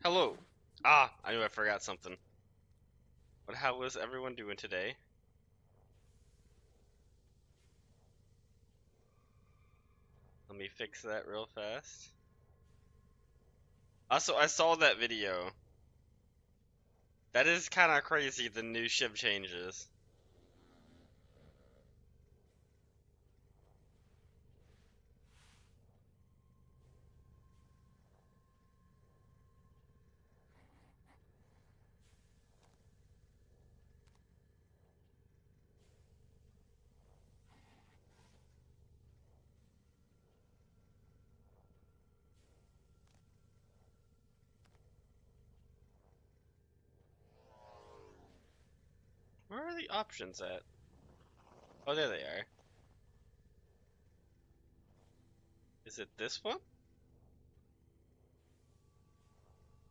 Hello. Ah, I knew I forgot something. But how is everyone doing today? Let me fix that real fast. Also, I saw that video. That is kind of crazy, the new ship changes. Where are the options at? Oh, there they are. Is it this one?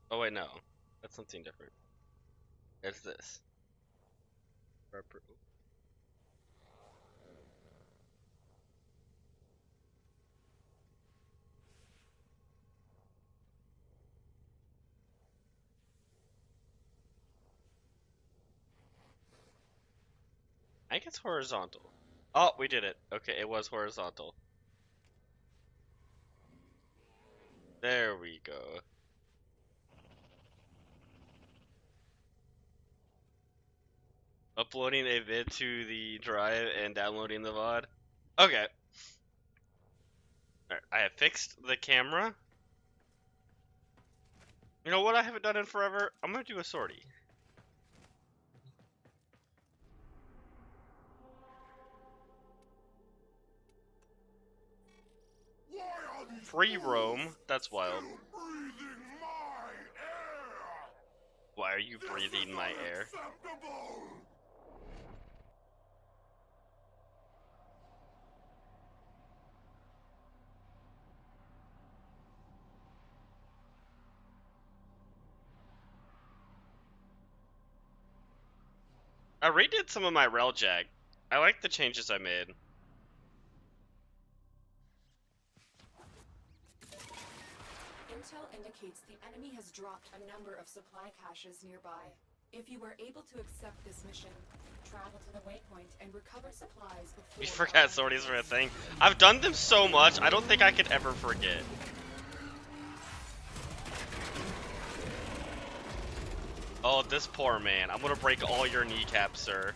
Oh wait, no. That's something different. It's this. I think it's horizontal. Oh, we did it. Okay, it was horizontal. There we go. Uploading a vid to the drive and downloading the VOD. Okay. Alright, I have fixed the camera. You know what I haven't done in forever? I'm gonna do a sortie. Free roam? That's wild. Why are you breathing my air? I redid some of my railjack. I like the changes I made. Intel indicates the enemy has dropped a number of supply caches nearby. If you are able to accept this mission, travel to the waypoint and recover supplies before... We forgot sorties were a thing. I've done them so much, I don't think I could ever forget. Oh, this poor man. I'm gonna break all your kneecaps, sir.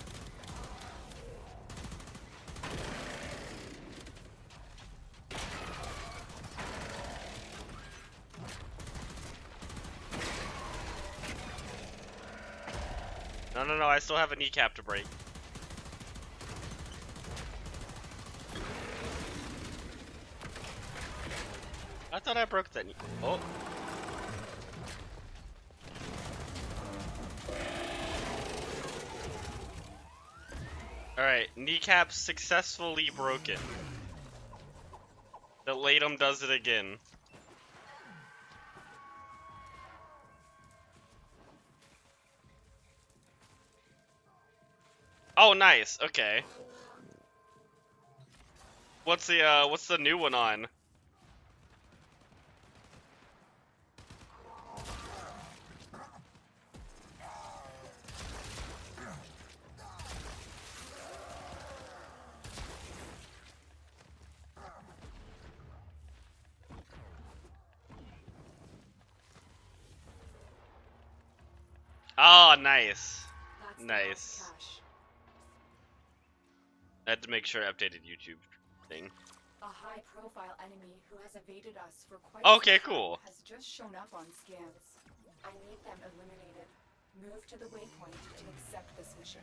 No, I still have a kneecap to break. I thought I broke that knee. Oh. Alright, kneecap successfully broken. The Latum does it again. Oh, nice. Okay. What's the new one on? Oh, nice. Nice. I had to make sure I updated YouTube thing. A high-profile enemy who has evaded us for quite Okay, some time cool. has just shown up on scans. I need them eliminated. Move to the waypoint to accept this mission.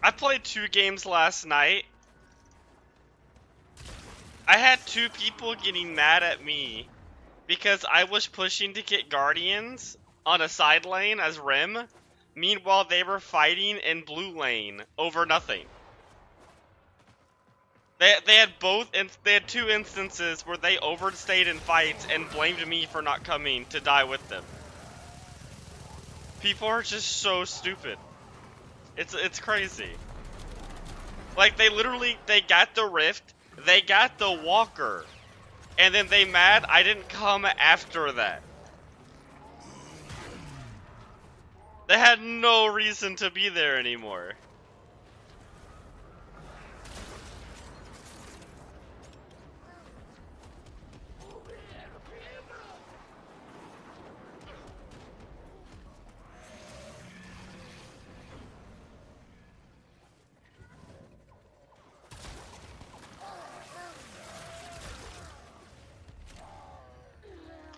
I played 2 games last night. I had 2 people getting mad at me because I was pushing to get Guardians on a side lane as Rim. Meanwhile, they were fighting in blue lane over nothing. They had 2 instances where they overstayed in fights and blamed me for not coming to die with them. People are just so stupid. It's crazy. Like they got the rift, they got the walker, and then they mad I didn't come after that. They had no reason to be there anymore.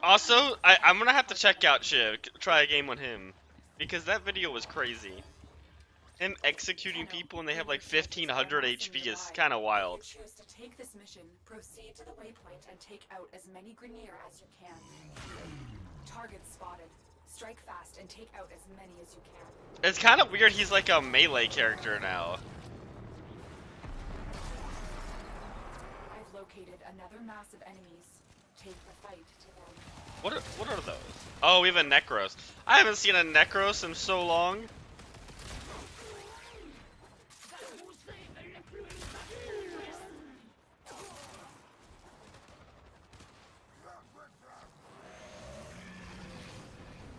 Also, I'm gonna have to check out Shiv, try a game on him, because that video was crazy. Him executing people and they have like 1500 HP is kind of wild. If you choose to take this mission, proceed to the waypoint and take out as many Grineer as you can. Targets spotted. Strike fast and take out as many as you can. It's kind of weird he's like a melee character now. I've located another mass of enemies. Take the fight to them. What are those? Oh, we have a Necros. I haven't seen a Necros in so long.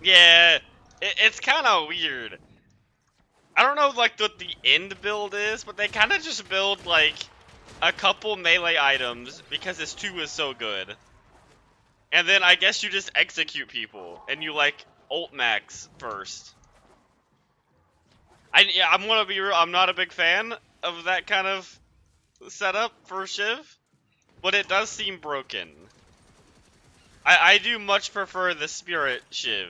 Yeah, it's kind of weird. I don't know like what the end build is, but they kind of just build like a couple melee items because this 2 is so good. And then I guess you just execute people and you like ult max first. I'm gonna be real, I'm not a big fan of that kind of setup for Shiv, but it does seem broken. I do much prefer the Spirit Shiv.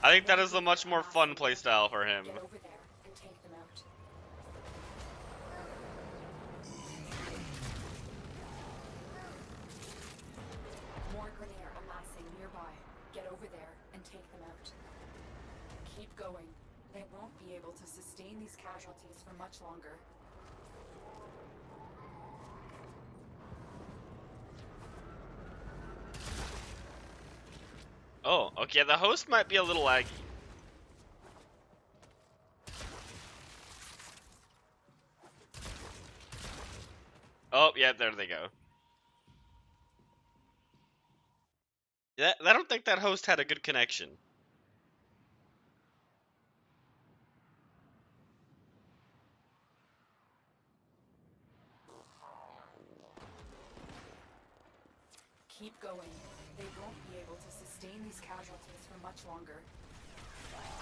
I think that is a much more fun playstyle for him. Get over there and take them out. More Grineer amassing nearby. Get over there and take them out. Keep going. They won't be able to sustain these casualties for much longer. Oh, okay, the host might be a little laggy. Oh, yeah, there they go. Yeah, I don't think that host had a good connection. Keep going. They won't be able to sustain these casualties for much longer.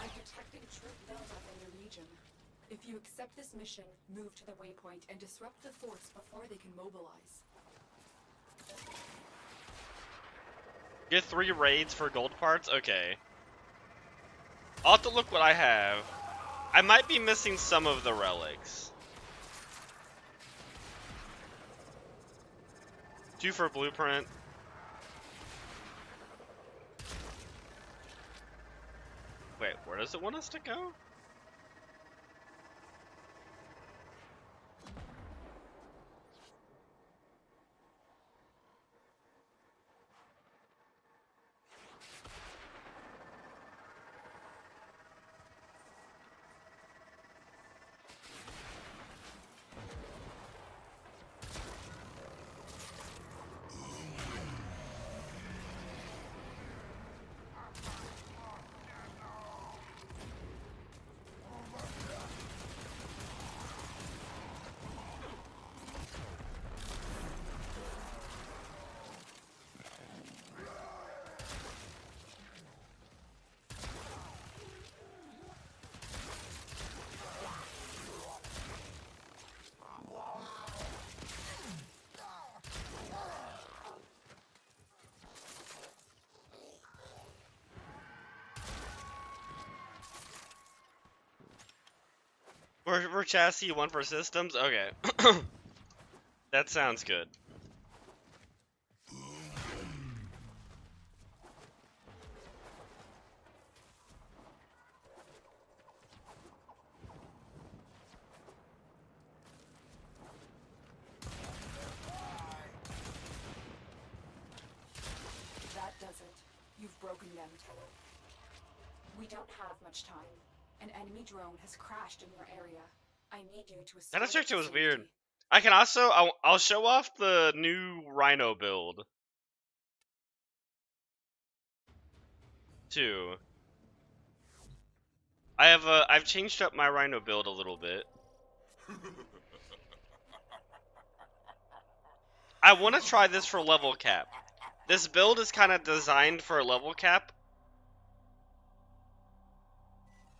I'm detecting troop buildup in the region. If you accept this mission, move to the waypoint and disrupt the force before they can mobilize. Get 3 raids for gold parts? Okay. I'll have to look what I have. I might be missing some of the relics. 2 for blueprint. Wait, where does it want us to go? We're chassis, 1 for systems? Okay. That sounds good. That does it. You've broken them, Tello. We don't have much time. An enemy drone has crashed in your area. I need you to escape. That search was safety. weird. I can also, I'll show off the new Rhino build. Too. I've changed up my Rhino build a little bit. I want to try this for level cap. This build is kind of designed for a level cap.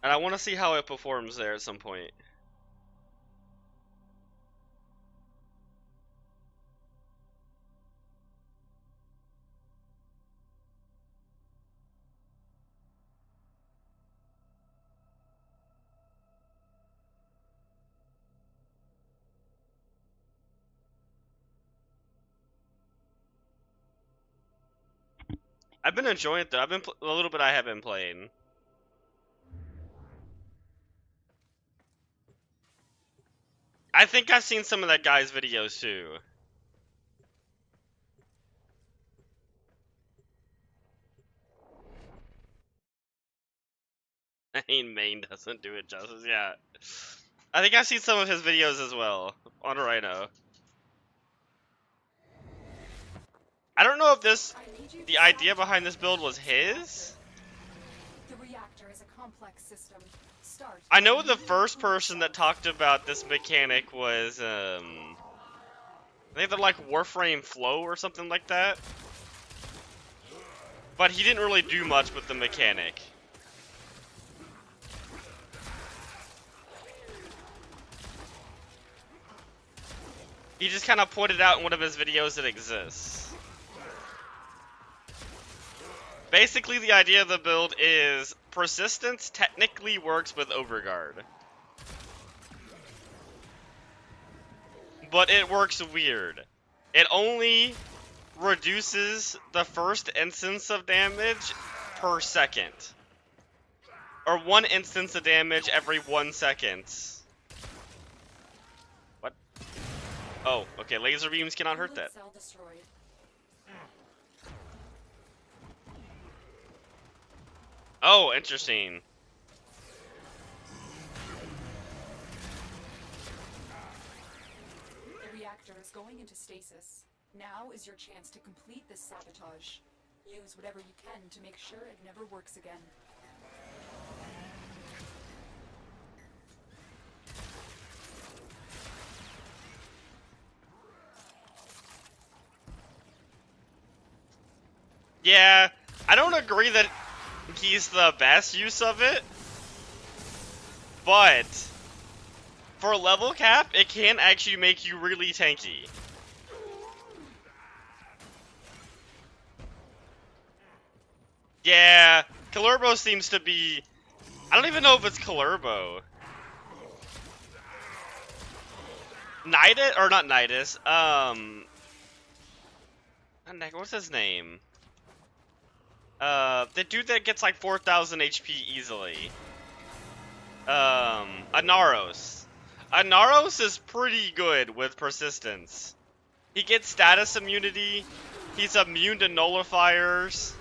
And I want to see how it performs there at some point. I've been enjoying it though. I've been a little bit I have been playing. I think I've seen some of that guy's videos too. I mean, main doesn't do it justice. Yeah, I think I've seen some of his videos as well on Rhino. I don't know if the idea behind this build was his. The reactor is a complex system. Start. I know the first person that talked about this mechanic was, I think they're like Warframe Flow or something like that. But he didn't really do much with the mechanic. He just kind of pointed out in one of his videos that exists. Basically, the idea of the build is persistence technically works with Overguard. But it works weird. It only reduces the first instance of damage per second. Or 1 instance of damage every 1 second. What? Oh, okay, laser beams cannot hurt that. Cell destroyed. Oh, interesting. The reactor is going into stasis. Now is your chance to complete this sabotage. Use whatever you can to make sure it never works again. Yeah, I don't agree that he's the best use of it, but for level cap, it can actually make you really tanky. Yeah, Kalerbo seems to be... I don't even know if it's Kalerbo. Nidus, or not Nidus, what's his name? The dude that gets like 4,000 HP easily. Anaros. Anaros is pretty good with persistence. He gets status immunity. He's immune to nullifiers.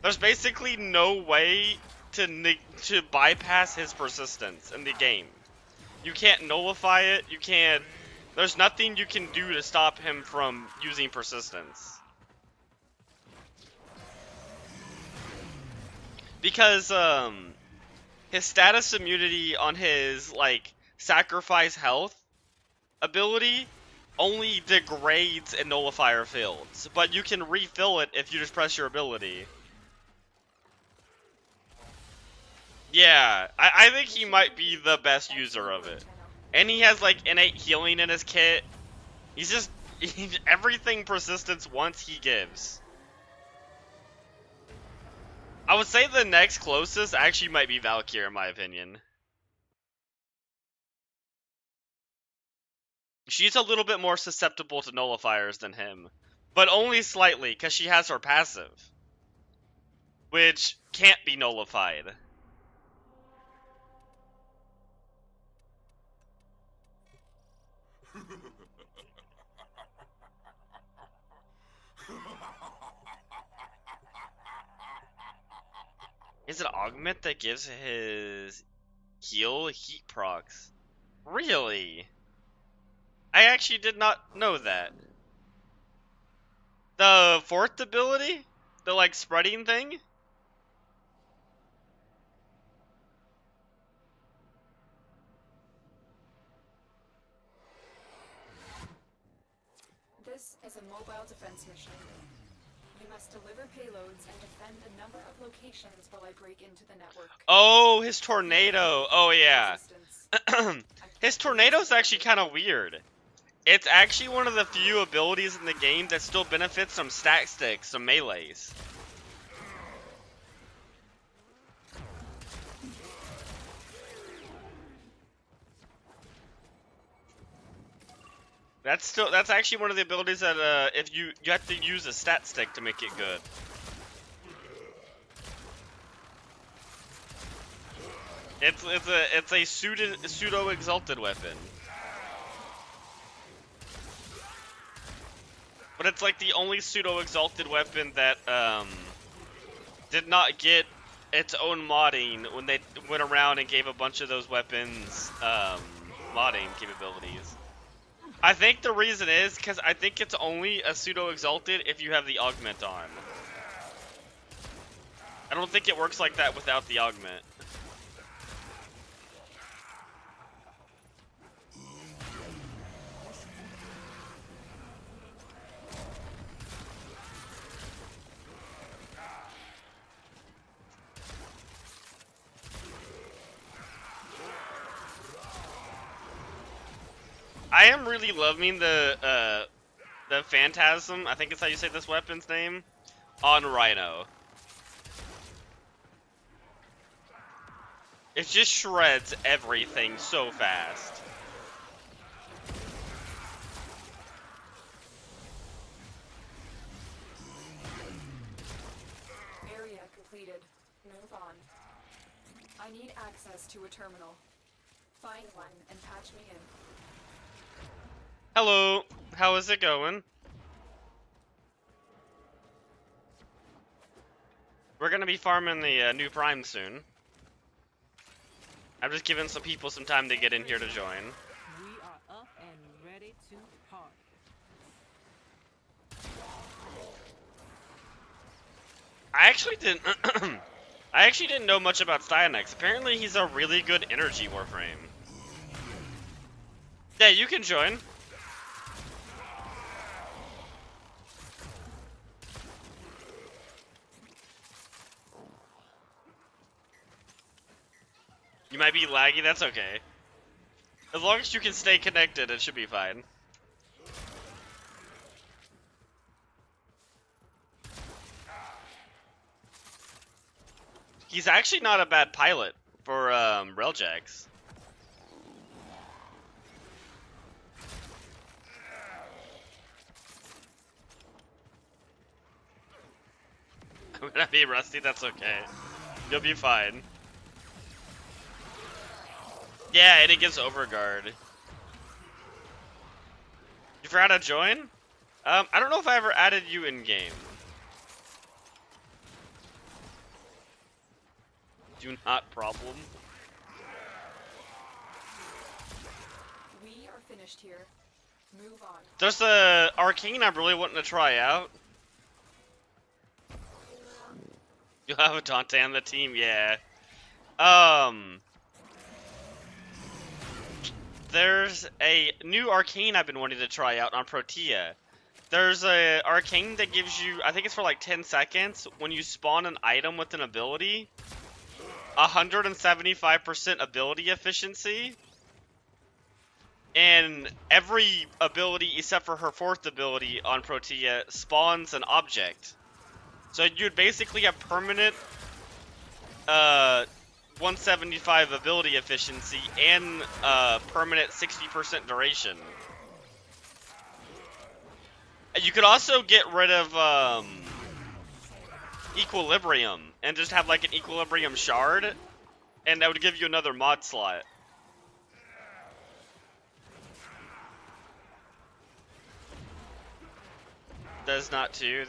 There's basically no way to bypass his persistence in the game. You can't nullify it. You can't. There's nothing you can do to stop him from using persistence. Because his status immunity on his like sacrifice health ability only degrades in nullifier fields, but you can refill it if you just press your ability. Yeah, I think he might be the best user of it. And he has like innate healing in his kit. He's just everything persistence wants he gives. I would say the next closest actually might be Valkyr in my opinion. She's a little bit more susceptible to nullifiers than him, but only slightly because she has her passive, which can't be nullified. Is it Augment that gives his heal heat procs? Really? I actually did not know that. The fourth ability? The like spreading thing? is a mobile defense mission. You must deliver payloads and defend a number of locations while I break into the network. Oh, his tornado. Oh, yeah. Resistance. His tornado's actually kind of weird. It's actually one of the few abilities in the game that still benefits some stack sticks, some melees. That's actually one of the abilities that if you have to use a stat stick to make it good. It's a pseudo exalted weapon. But it's like the only pseudo exalted weapon that did not get its own modding when they went around and gave a bunch of those weapons modding capabilities. I think the reason is because I think it's only a pseudo exalted if you have the augment on. I don't think it works like that without the augment. I am really loving the Phantasm, I think it's how you say this weapon's name, on Rhino. It just shreds everything so fast. Area completed. Move on. I need access to a terminal. Find one and patch me in. Hello, how is it going? We're gonna be farming the new Prime soon. I'm just giving some people some time to get in here to join. We are up and ready to party. I actually didn't know much about Stynex. Apparently he's a really good energy warframe. Yeah, you can join. You might be laggy, that's okay. As long as you can stay connected, it should be fine. He's actually not a bad pilot for Railjax. I'm gonna be rusty, that's okay. You'll be fine. Yeah, and it gives overguard. You forgot to join? I don't know if I ever added you in game. Do not problem. We are finished here. Move on. There's a arcane I'm really wanting to try out. You'll have a Dante on the team, yeah. There's a new arcane I've been wanting to try out on Protea. There's a arcane that gives you, I think it's for like 10 seconds, when you spawn an item with an ability, 175% ability efficiency, and every ability except for her fourth ability on Protea spawns an object. So you'd basically have permanent 175 ability efficiency and permanent 60% duration. You could also get rid of Equilibrium and just have like an Equilibrium shard, and that would give you another mod slot. Does not too.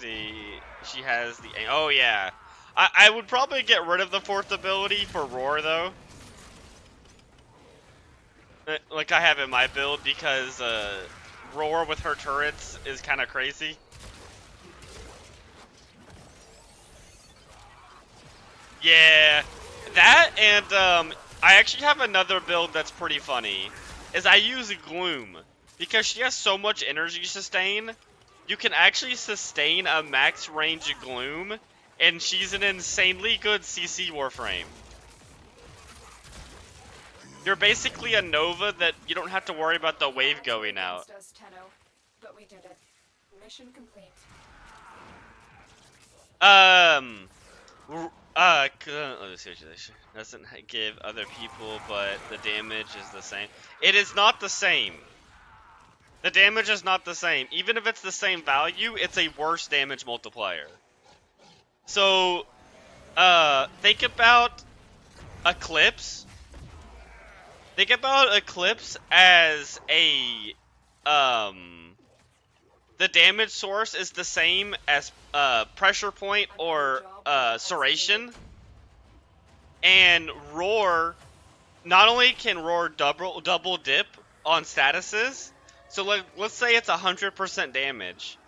She has the, oh yeah. I would probably get rid of the fourth ability for Roar though. Like I have in my build, because Roar with her turrets is kind of crazy. Yeah, that, and I actually have another build that's pretty funny. Is I use Gloom because she has so much energy sustain you can actually sustain a max range Gloom, and she's an insanely good CC Warframe. You're basically a Nova that you don't have to worry about the wave going out. Us, Tenno, but we did it. Mission complete. Let's see, doesn't give other people, but the damage is the same. It is not the same. The damage is not the same. Even if it's the same value, it's a worse damage multiplier. So, think about Eclipse. Think about Eclipse as a, the damage source is the same as, Pressure Point or, Serration. And Roar, not only can Roar double dip on statuses, so let's say it's 100% damage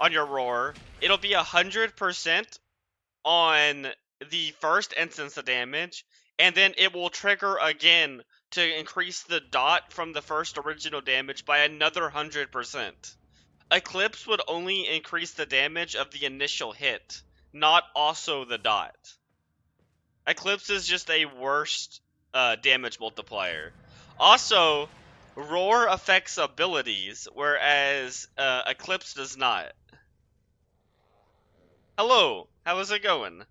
on your Roar, it'll be 100% on the first instance of damage, and then it will trigger again to increase the dot from the first original damage by another 100%. Eclipse would only increase the damage of the initial hit, not also the dot. Eclipse is just a worse damage multiplier. Also, Roar affects abilities, whereas Eclipse does not. Hello, how is it going?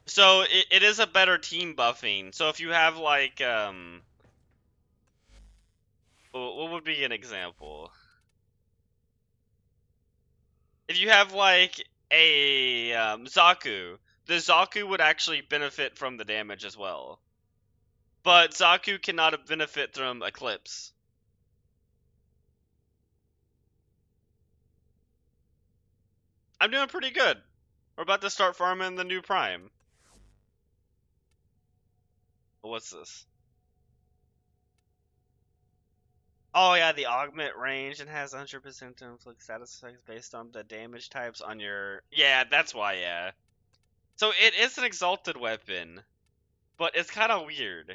So, it is a better team buffing. So if you have like, what would be an example? If you have like a Zaku, the Zaku would actually benefit from the damage as well. But Zaku cannot benefit from Eclipse. I'm doing pretty good. We're about to start farming the new Prime. What's this? Oh yeah, the augment range and has 100% to inflict status effects based on the damage types on your... Yeah, that's why, yeah. So it is an exalted weapon, but it's kind of weird.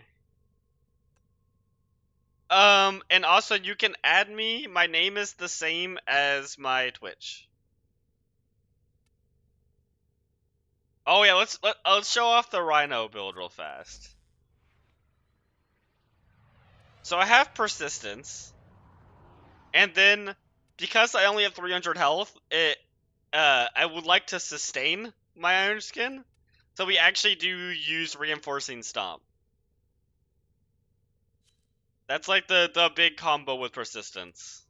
And also you can add me. My name is the same as my Twitch. Oh yeah, let's show off the Rhino build real fast. So I have persistence, and then because I only have 300 health, I would like to sustain my Iron Skin, so we actually do use reinforcing stomp. That's like the big combo with persistence.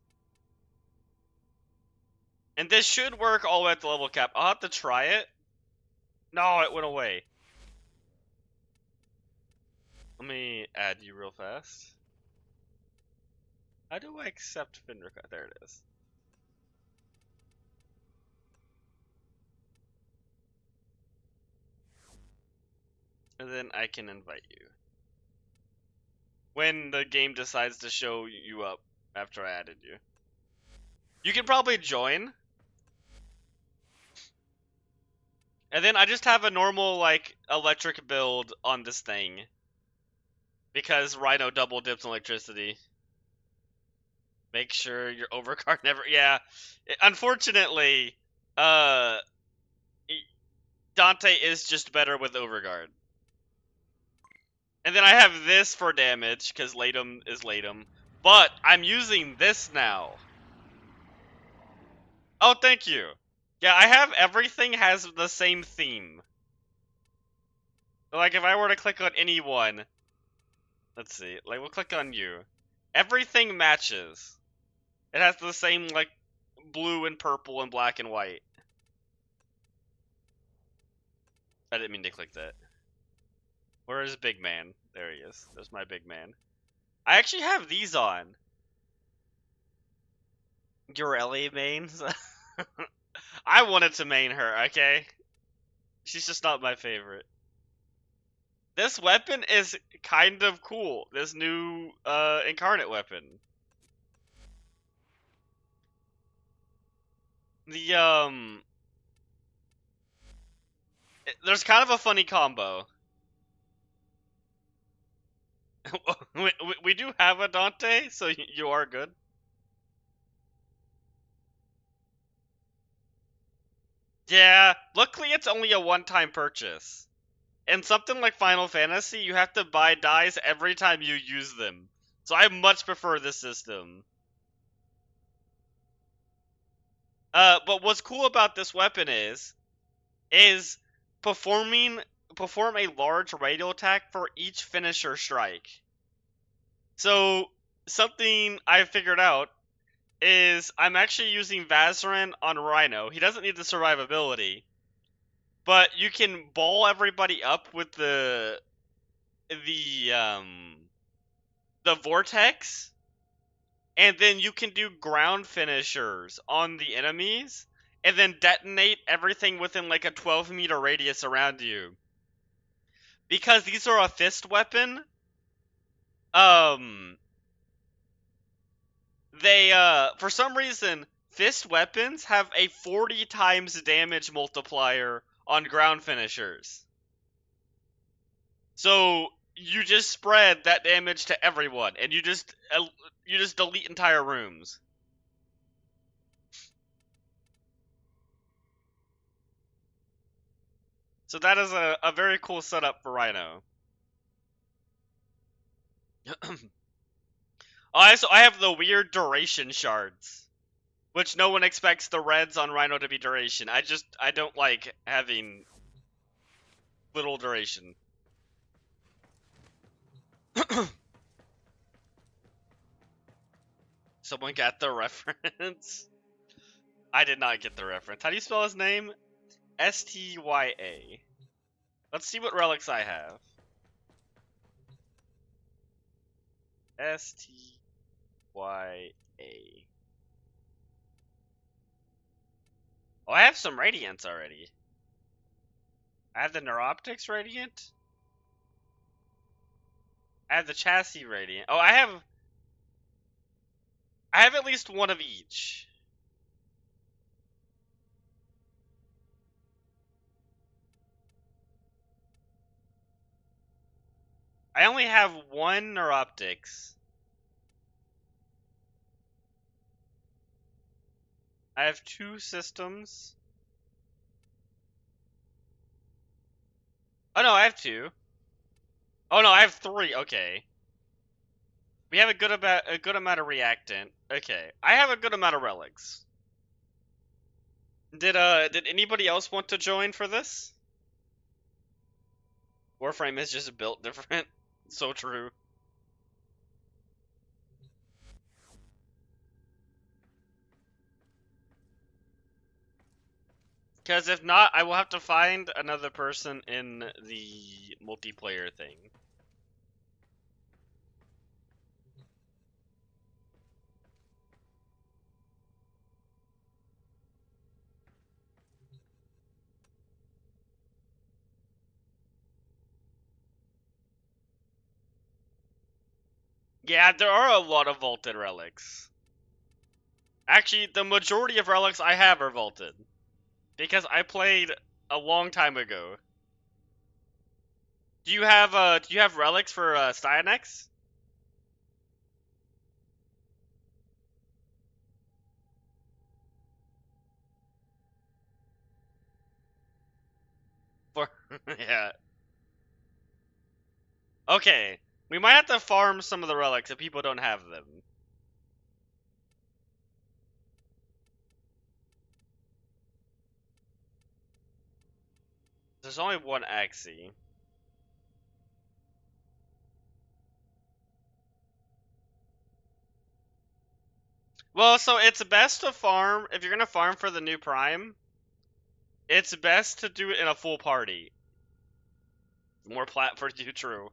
And this should work all the way at the level cap. I'll have to try it. No, it went away. Let me add you real fast. How do I accept Fenrir? There it is. And then I can invite you. When the game decides to show you up after I added you. You can probably join. And then I just have a normal, like, electric build on this thing. Because Rhino double dips electricity. Make sure your overcard never... Yeah. Unfortunately, Dante is just better with overguard. And then I have this for damage, because Latum is Latum. But I'm using this now. Oh, thank you. Yeah, I have everything has the same theme. Like, if I were to click on anyone... Let's see. Like, we'll click on you. Everything matches. It has the same, like, blue and purple and black and white. I didn't mean to click that. Where is Big Man? There he is. There's my Big Man. I actually have these on. Ureli mains? I wanted to main her, okay? She's just not my favorite. This weapon is kind of cool. This new incarnate weapon. There's kind of a funny combo. We do have a Dante, so you are good. Yeah, luckily it's only a one-time purchase. In something like Final Fantasy, you have to buy dies every time you use them. So I much prefer this system. But what's cool about this weapon is perform a large radial attack for each finisher strike. So something I figured out is I'm actually using Vazarin on Rhino. He doesn't need the survivability, but you can ball everybody up with the um the vortex, and then you can do ground finishers on the enemies, and then detonate everything within like a 12-meter radius around you. Because these are a fist weapon, they for some reason fist weapons have a 40 times damage multiplier on ground finishers. So you just spread that damage to everyone, and you just delete entire rooms. So that is a very cool setup for Rhino. Also, I have the weird duration shards, which no one expects the reds on Rhino to be duration. I don't like having little duration. Someone got the reference? I did not get the reference. How do you spell his name? Stya. Let's see what relics I have. Stya. Oh, I have some Radiants already. I have the Neuroptics Radiant. I have the Chassis Radiant. Oh, I have at least one of each. I only have one Neuroptics. I have 2 systems. Oh no, I have 2. Oh no, I have 3. Okay. We have a good amount of reactant. Okay. I have a good amount of relics. Did anybody else want to join for this? Warframe is just built different. So true. Because if not, I will have to find another person in the multiplayer thing. Yeah, there are a lot of vaulted relics. Actually, the majority of relics I have are vaulted. Because I played a long time ago. Do you have relics for Stynex? For yeah. Okay. We might have to farm some of the relics if people don't have them. There's only one Axie. Well, so it's best to farm, if you're gonna farm for the new Prime, it's best to do it in a full party. More plat for you, true.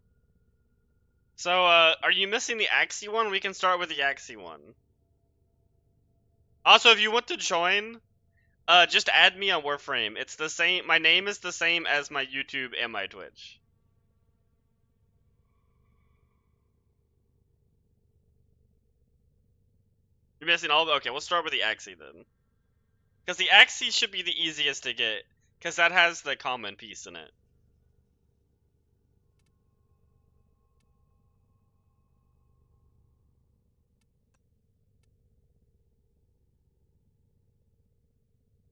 So, are you missing the Axie one? We can start with the Axie one. Also, if you want to join, just add me on Warframe. It's the same, my name is the same as my YouTube and my Twitch. You're missing all of it? Okay, we'll start with the Axie then. Because the Axie should be the easiest to get, because that has the common piece in it.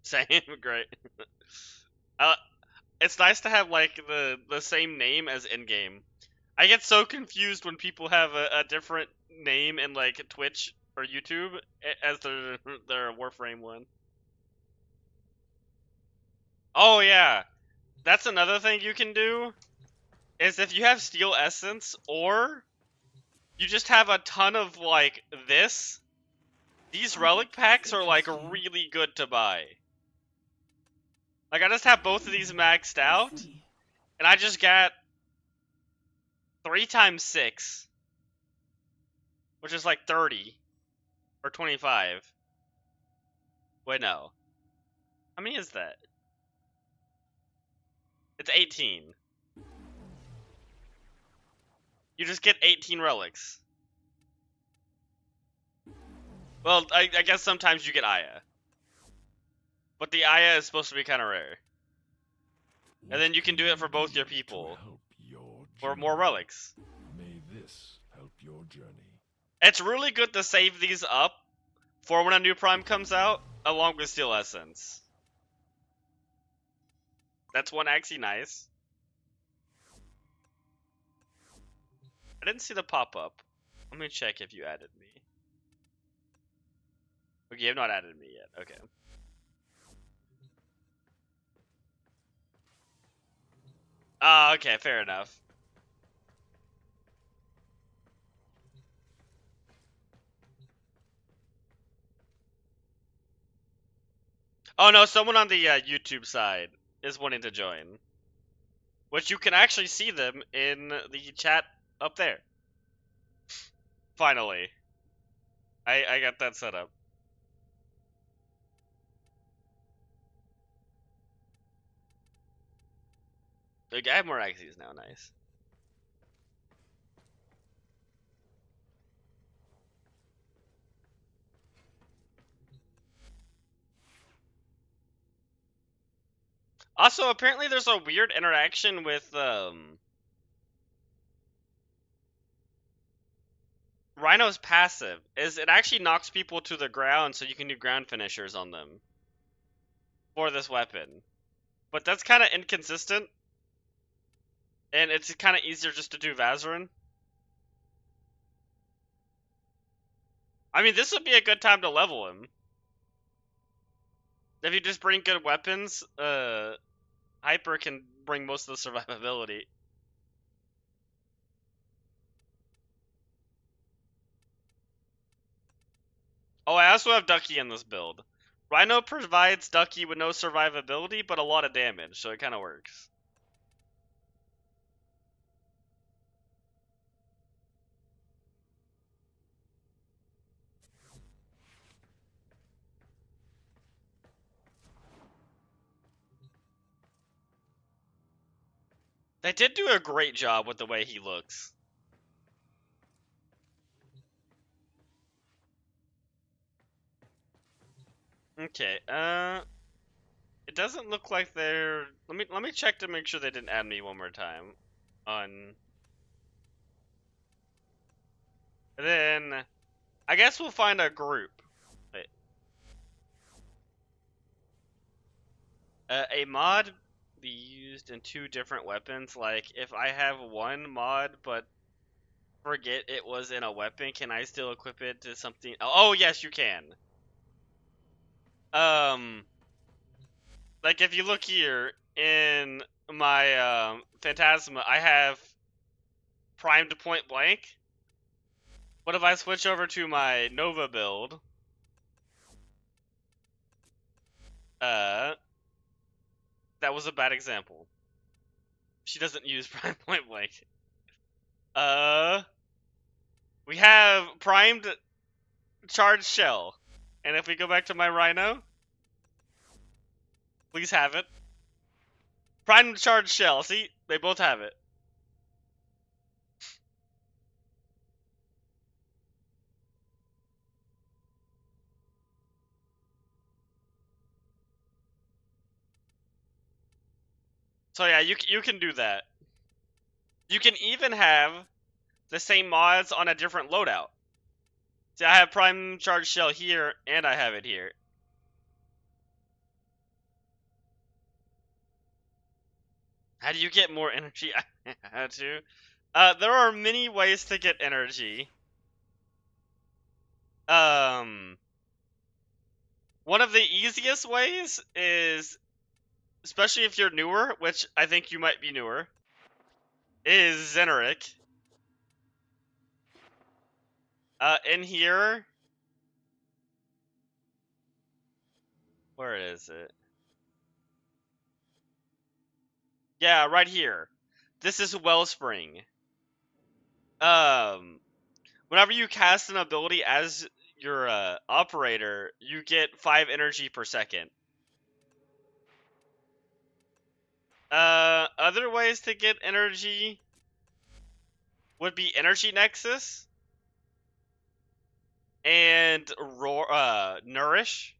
Same, great. Uh, it's nice to have like the same name as in-game. I get so confused when people have a different name in like Twitch or YouTube as their Warframe one. Oh yeah, that's another thing you can do. Is if you have Steel Essence or you just have a ton of like this, these relic packs are like really good to buy. Like I just have both of these maxed out, and I just got 3 times 6, which is like 30 or 25. Wait, no. How many is that? It's 18. You just get 18 relics. Well, I guess sometimes you get Aya. But the Aya is supposed to be kind of rare. And then you can do it for both your people. For more relics. May this help your journey. It's really good to save these up for when a new Prime comes out, along with Steel Essence. That's one actually nice. I didn't see the pop-up. Let me check if you added me. Okay, you have not added me yet. Okay. Ah, okay, fair enough. Oh no, someone on the YouTube side is wanting to join. Which you can actually see them in the chat up there. Finally. I got that set up. Like, I have more axes now, nice. Also, apparently there's a weird interaction with, Rhino's passive, is it actually knocks people to the ground so you can do ground finishers on them. For this weapon. But that's kind of inconsistent. And it's kind of easier just to do Vazarin. I mean, this would be a good time to level him. If you just bring good weapons, Hyper can bring most of the survivability. Oh, I also have Ducky in this build. Rhino provides Ducky with no survivability, but a lot of damage, so it kind of works. They did do a great job with the way he looks. Okay, it doesn't look like they're... Let me check to make sure they didn't add me one more time. And then, I guess we'll find a group. Wait. A mod be used in 2 different weapons. Like, if I have one mod, but forget it was in a weapon, can I still equip it to something? Oh, yes, you can. Like if you look here in my Phantasma, I have primed point blank. What if I switch over to my Nova build? That was a bad example. She doesn't use prime point blank. We have primed charged shell. And if we go back to my Rhino, please have it. Primed charged shell. See, they both have it. So yeah, you can do that. You can even have the same mods on a different loadout. See, I have Prime Charge Shell here, and I have it here. How do you get more energy? I had to. There are many ways to get energy. One of the easiest ways is, especially if you're newer, which I think you might be newer, is Zeneric. In here, where is it? Yeah, right here. This is Wellspring. Whenever you cast an ability as your operator, you get 5 energy per second. Other ways to get energy would be Energy Nexus and Nourish.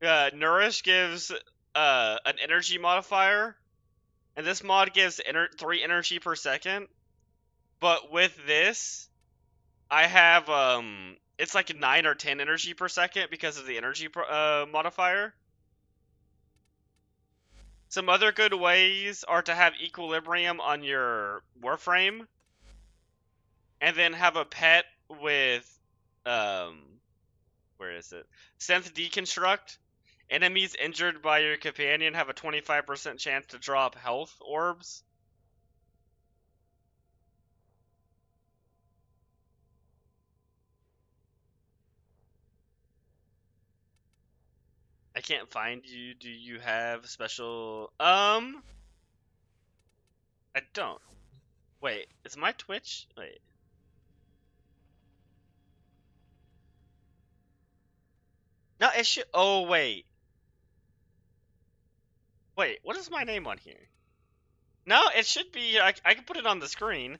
Nourish gives an energy modifier, and this mod gives 3 energy per second. But with this, I have it's like 9 or 10 energy per second because of the energy modifier. Some other good ways are to have Equilibrium on your Warframe, and then have a pet with where is it? Synth Deconstruct. Enemies injured by your companion have a 25% chance to drop health orbs. I can't find you. Do you have special... I don't. Wait, is my Twitch? Wait. No, it should... Oh, wait. Wait, what is my name on here? No, it should be... I can put it on the screen.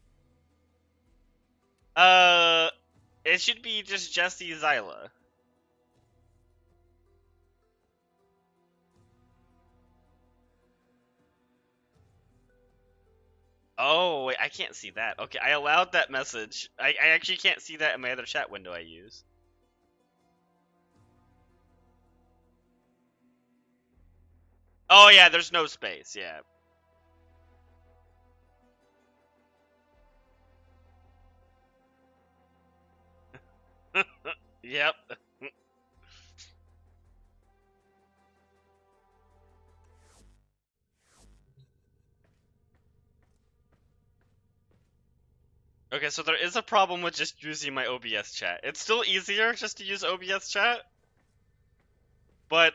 It should be just Jesse Zyla. Oh, wait, I can't see that. Okay, I allowed that message. I actually can't see that in my other chat window I use. Oh, yeah, there's no space, yeah. Yep. Okay, so there is a problem with just using my OBS chat. It's still easier just to use OBS chat, but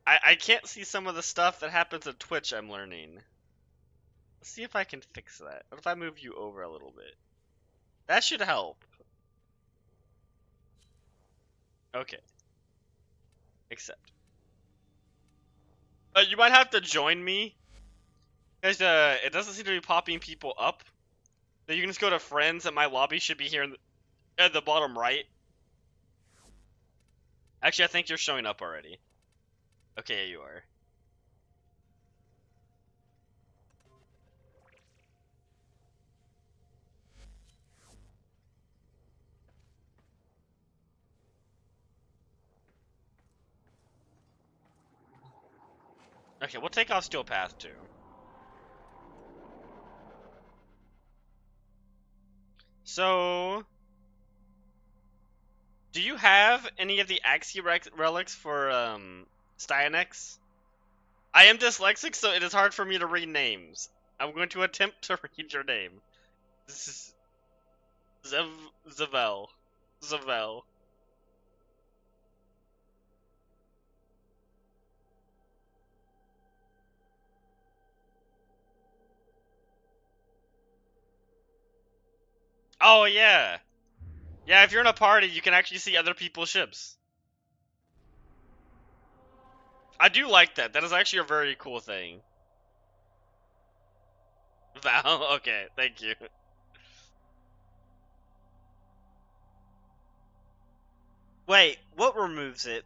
I can't see some of the stuff that happens at Twitch I'm learning. Let's see if I can fix that. What if I move you over a little bit? That should help. Okay. Accept. You might have to join me. Guys, it doesn't seem to be popping people up. You can just go to friends, and my lobby should be here at the bottom right. Actually, I think you're showing up already. Okay, you are. Okay, we'll take off Steel Path too. So, do you have any of the Axii relics for Styanax? I am dyslexic, so it is hard for me to read names. I'm going to attempt to read your name. This is Zavel. Zavel. Oh yeah. Yeah, if you're in a party, you can actually see other people's ships. I do like that. That is actually a very cool thing. Val, okay, thank you. Wait, what removes it?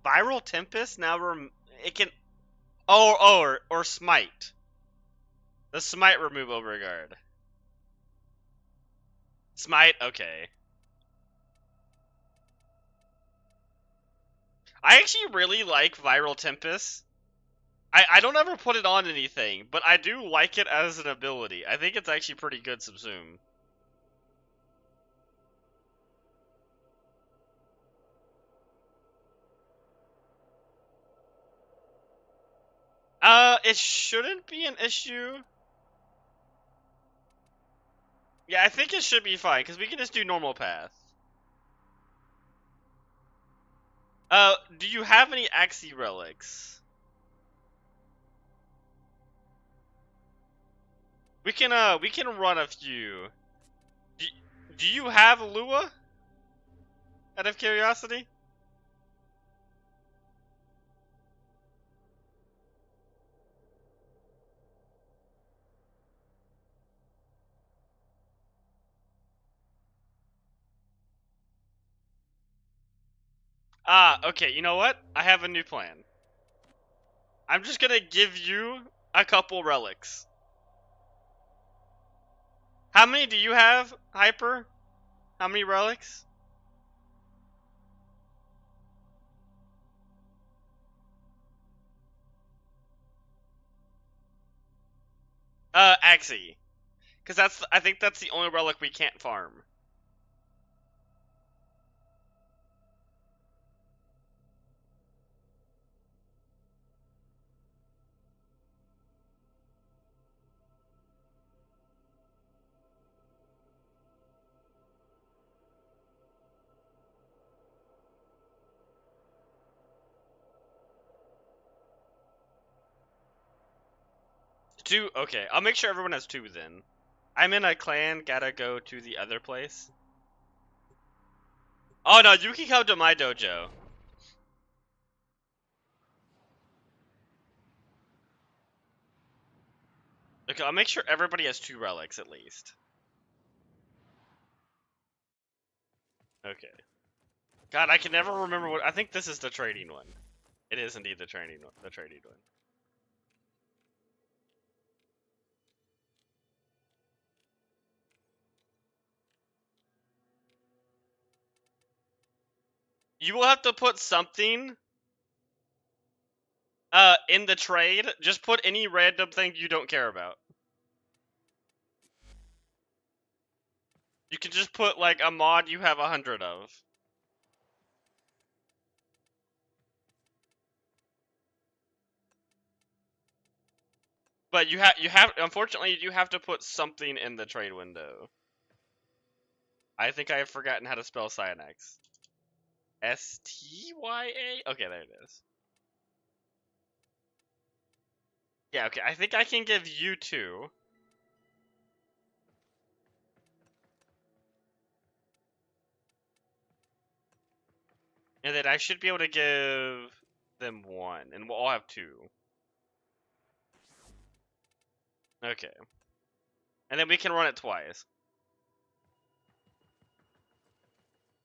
Viral Tempest now it can or Smite. The Smite remove Overguard. Smite, okay. I actually really like Viral Tempest I don't ever put it on anything, but I do like it as an ability. I think it's actually pretty good subsume. It shouldn't be an issue. Yeah, I think it should be fine, because we can just do normal path. Do you have any Axii relics? We can run a few. Do you have Lua? Out of curiosity? Okay, you know what? I have a new plan. I'm just gonna give you a couple relics. How many do you have, Hyper? How many relics? Axii. Because I think that's the only relic we can't farm. Two? Okay, I'll make sure everyone has two then. I'm in a clan, gotta go to the other place. Oh no, you can come to my dojo. Okay, I'll make sure everybody has two relics at least. Okay. God, I can never remember what. I think this is the trading one. It is indeed the trading one. The trading one. You will have to put something in the trade. Just put any random thing you don't care about. You can just put like a mod you have 100 of. But you have unfortunately you have to put something in the trade window. I think I have forgotten how to spell Synax. S-T-Y-A? Okay, there it is. Yeah, okay, I think I can give you two. And then I should be able to give them one, and we'll all have two. Okay. And then we can run it twice.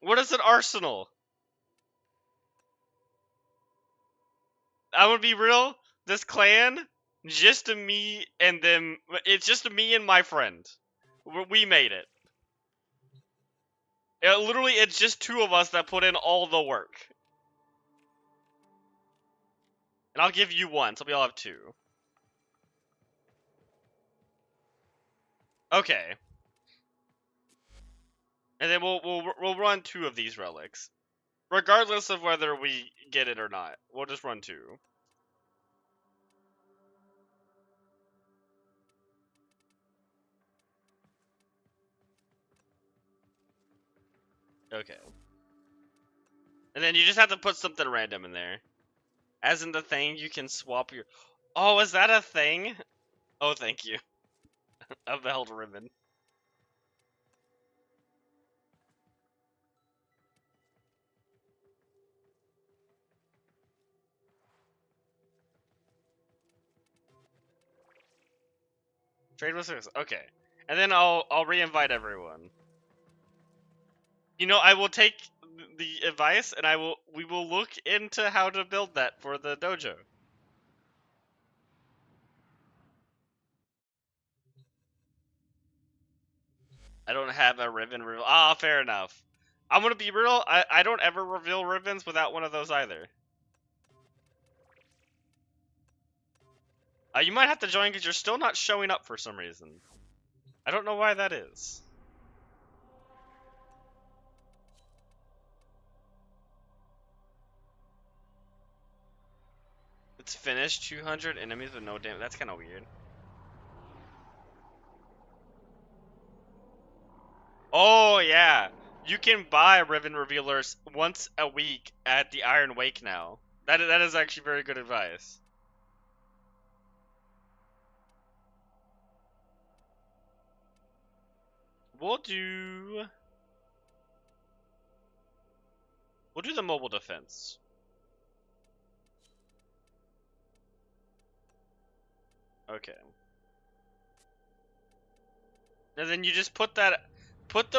What is an arsenal? I'm gonna be real, this clan, just me and them, it's just me and my friend. We made it. Literally, it's just two of us that put in all the work. And I'll give you one, so we all have two. Okay. And then we'll run two of these relics. Regardless of whether we get it or not. We'll just run two. Okay. And then you just have to put something random in there. As in the thing, you can swap your... Oh, is that a thing? Oh, thank you. A veiled ribbon. Trade with service. Okay. And then I'll re-invite everyone. You know, I will take the advice and we will look into how to build that for the dojo. I don't have a ribbon reveal. Ah, fair enough. I'm gonna be real, I don't ever reveal ribbons without one of those either. You might have to join because you're still not showing up for some reason. I don't know why that is. It's finished. 200 enemies with no damage. That's kind of weird. Oh yeah, you can buy Riven Revealers once a week at the Iron Wake now. That is actually very good advice. We'll do the mobile defense. Okay. And then you just put the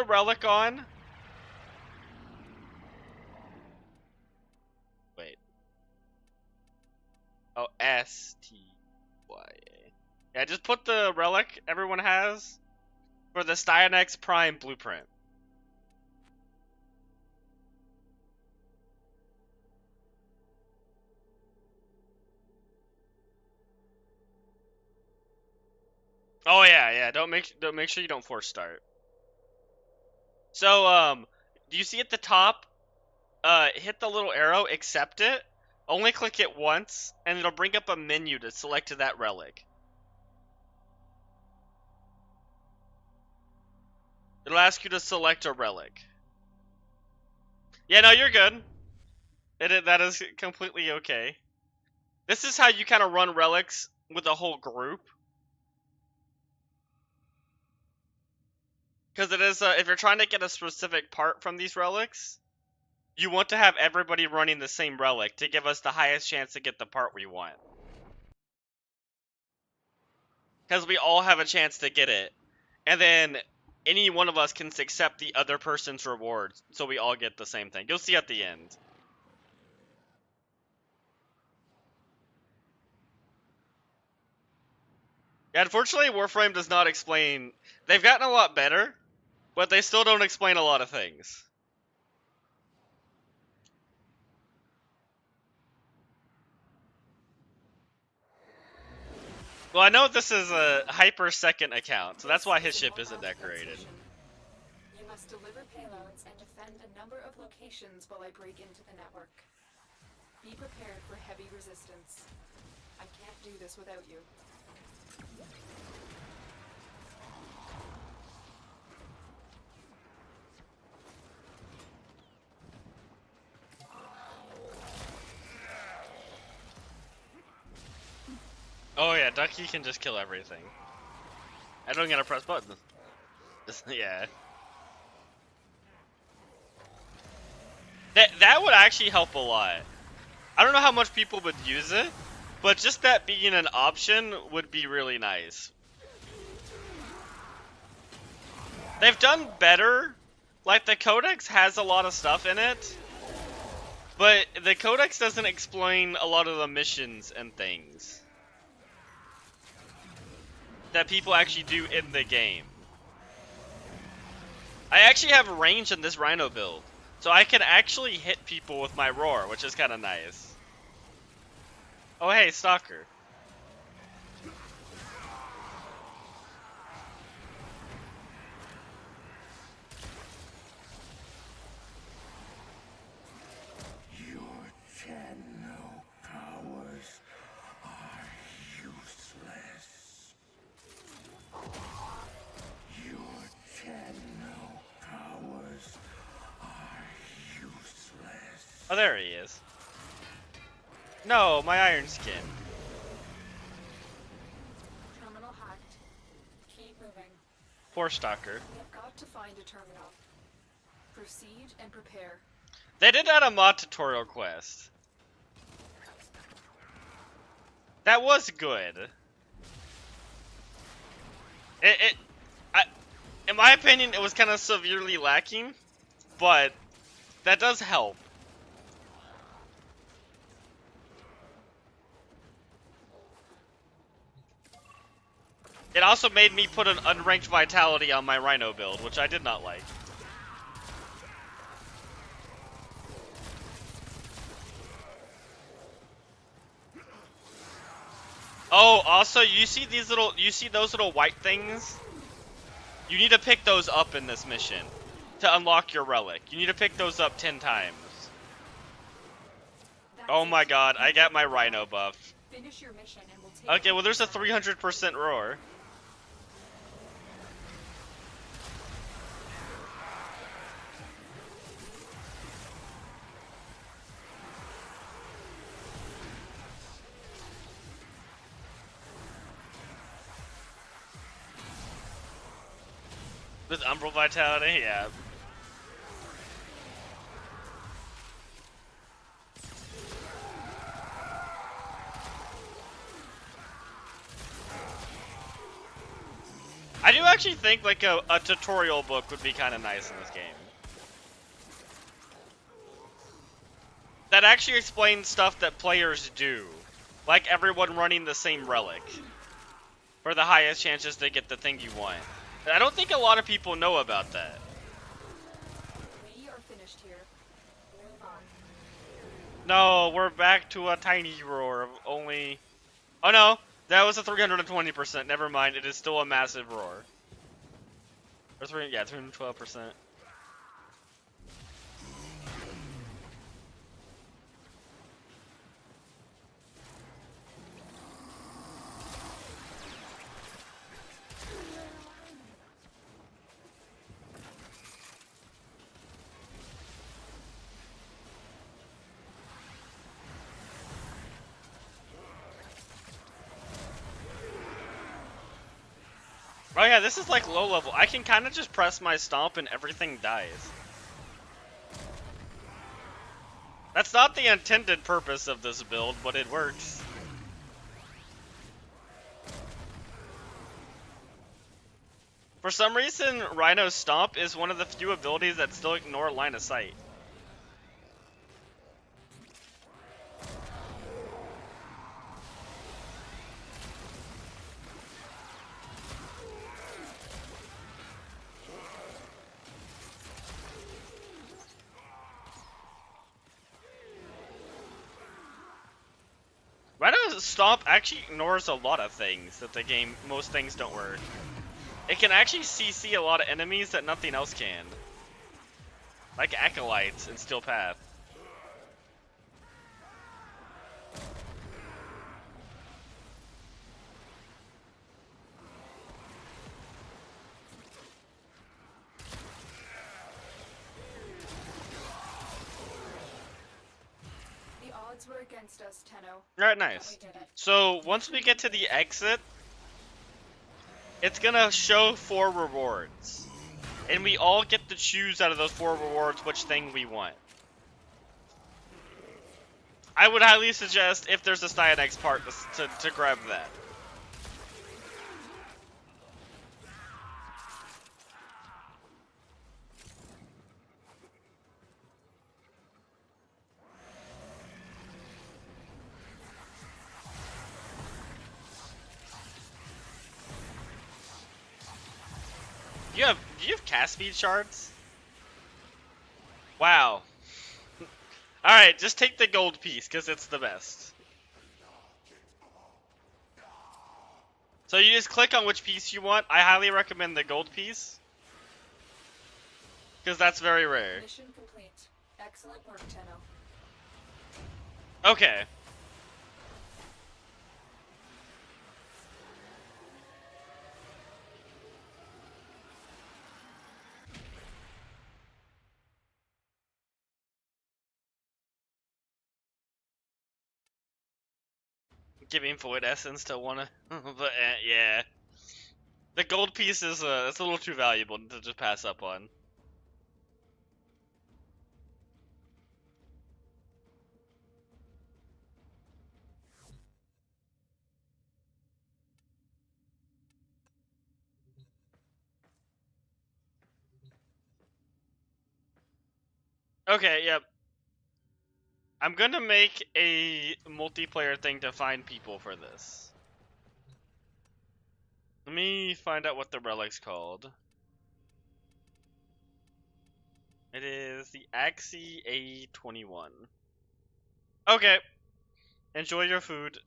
relic on. Wait. Oh, STYA. Yeah, just put the relic everyone has for the Stynex Prime blueprint. Oh yeah. Don't make sure you don't force start. So do you see at the top? Hit the little arrow, accept it. Only click it once, and it'll bring up a menu to select that relic. It'll ask you to select a relic. Yeah, no, you're good. That is completely okay. This is how you kind of run relics with a whole group. Because it is, if you're trying to get a specific part from these relics, you want to have everybody running the same relic to give us the highest chance to get the part we want. Because we all have a chance to get it. And then any one of us can accept the other person's rewards, so we all get the same thing. You'll see at the end. Yeah, unfortunately, Warframe does not explain... They've gotten a lot better, but they still don't explain a lot of things. Well, I know this is a Hyper second account, so that's why his ship isn't decorated. You must deliver payloads and defend a number of locations while I break into the network. Be prepared for heavy resistance. I can't do this without you. Oh yeah, Ducky can just kill everything. I don't gotta press buttons. Yeah. That would actually help a lot. I don't know how much people would use it, but just that being an option would be really nice. They've done better. Like, the Codex has a lot of stuff in it, but the Codex doesn't explain a lot of the missions and things that people actually do in the game. I actually have range in this Rhino build, so I can actually hit people with my roar, which is kind of nice. Oh hey, Stalker. Your Tenno powers are useless. Your Tenno powers are useless. Oh, there he is. No, my iron skin. Terminal hacked. Keep moving. Poor Stalker. We've got to find a terminal. Proceed and prepare. They did add a mod tutorial quest. That was good. In my opinion, it was kind of severely lacking, but that does help. It also made me put an unranked vitality on my Rhino build, which I did not like. Oh, also, you see those little white things? You need to pick those up in this mission to unlock your relic. You need to pick those up 10 times. That's Oh my it. god, I You got took my the rhino relic. buff. Finish your mission and we'll take Okay, it well there's a from 300% roar. With Umbral Vitality, yeah. I do actually think like a tutorial book would be kind of nice in this game. That actually explains stuff that players do. Like everyone running the same relic. For the highest chances to get the thing you want. I don't think a lot of people know about that. We are finished here. Move on. No, we're back to a tiny roar of only... Oh no, that was a 320%. Never mind, it is still a massive roar. Or 312%. Oh yeah, this is like low level. I can kind of just press my stomp and everything dies. That's not the intended purpose of this build, but it works. For some reason, Rhino Stomp is one of the few abilities that still ignore line of sight. Rhino Stomp actually ignores a lot of things that most things don't work. It can actually CC a lot of enemies that nothing else can. Like Acolytes and Steel Path. The odds were against us, Tenno. Alright, nice. We did it. So, once we get to the exit, it's gonna show 4 rewards. And we all get to choose out of those 4 rewards which thing we want. I would highly suggest, if there's a Cyanex part, to grab that. Do you have cast speed shards? Wow. Alright, just take the gold piece, because it's the best. So you just click on which piece you want. I highly recommend the gold piece. Because that's very rare. Mission complete. Excellent work, Tenno. Okay. Giving Void Essence to wanna... but yeah. The gold piece is it's a little too valuable to just pass up on. Okay, yep. I'm gonna make a multiplayer thing to find people for this. Let me find out what the relic's called. It is the Axie A21. Okay. Enjoy your food.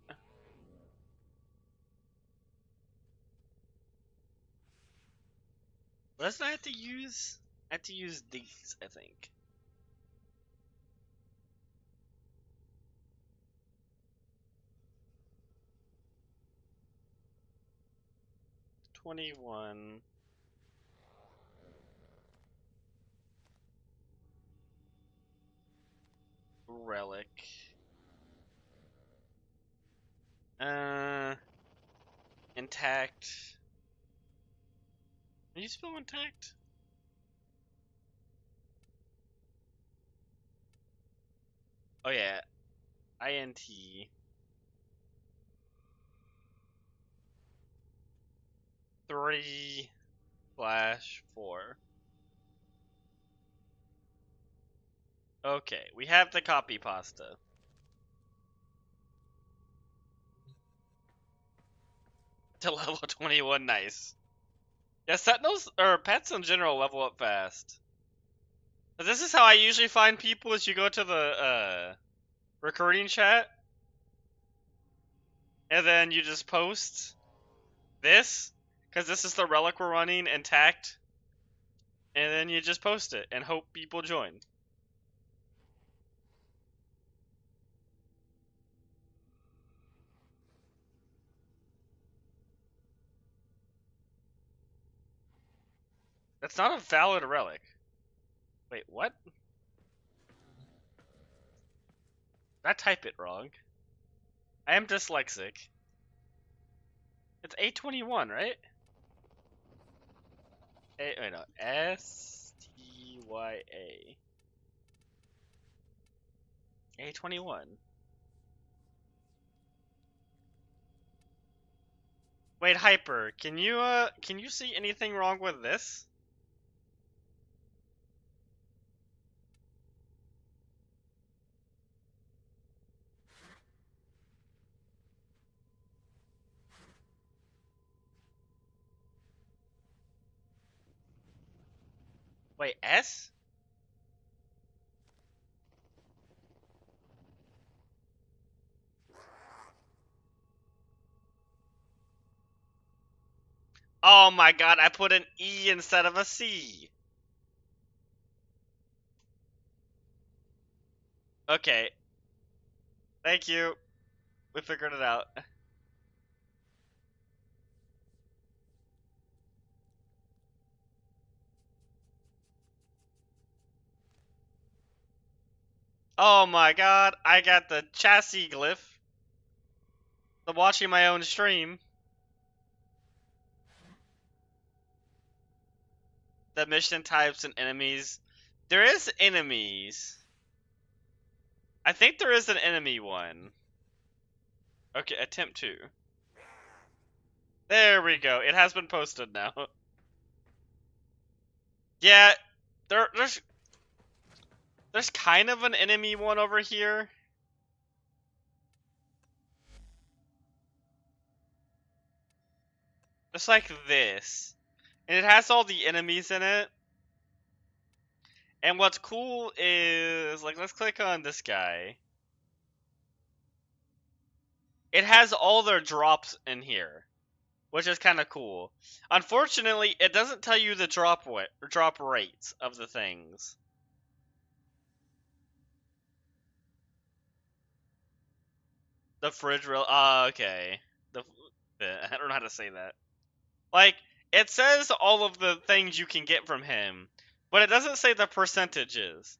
Doesn't I have to use? I have to use these, I think. $21. Relic. Intact. Are you spell intact? Oh yeah. INT. 3/4. Okay, we have the copy pasta. To level 21, nice. Yeah, sentinels, or pets in general, level up fast. But this is how I usually find people, is you go to the, recruiting chat, and then you just post this, because this is the relic we're running, intact, and then you just post it, and hope people join. That's not a valid relic. Wait, what? Did I type it wrong? I am dyslexic. It's A21, right? Wait, no. STYA. A21. Wait, Hyper, can you see anything wrong with this? Wait, S? Oh my god, I put an E instead of a C. Okay. Thank you. We figured it out. Oh my god, I got the chassis glyph. The watching my own stream. The mission types and enemies. There is enemies. I think there is an enemy one. Okay, attempt 2. There we go. It has been posted now. Yeah, there's kind of an enemy one over here. Just like this. And it has all the enemies in it. And what's cool is, like, let's click on this guy. It has all their drops in here, which is kind of cool. Unfortunately, it doesn't tell you the drop rates of the things. The fridge real. Okay. I don't know how to say that. Like, it says all of the things you can get from him, but it doesn't say the percentages.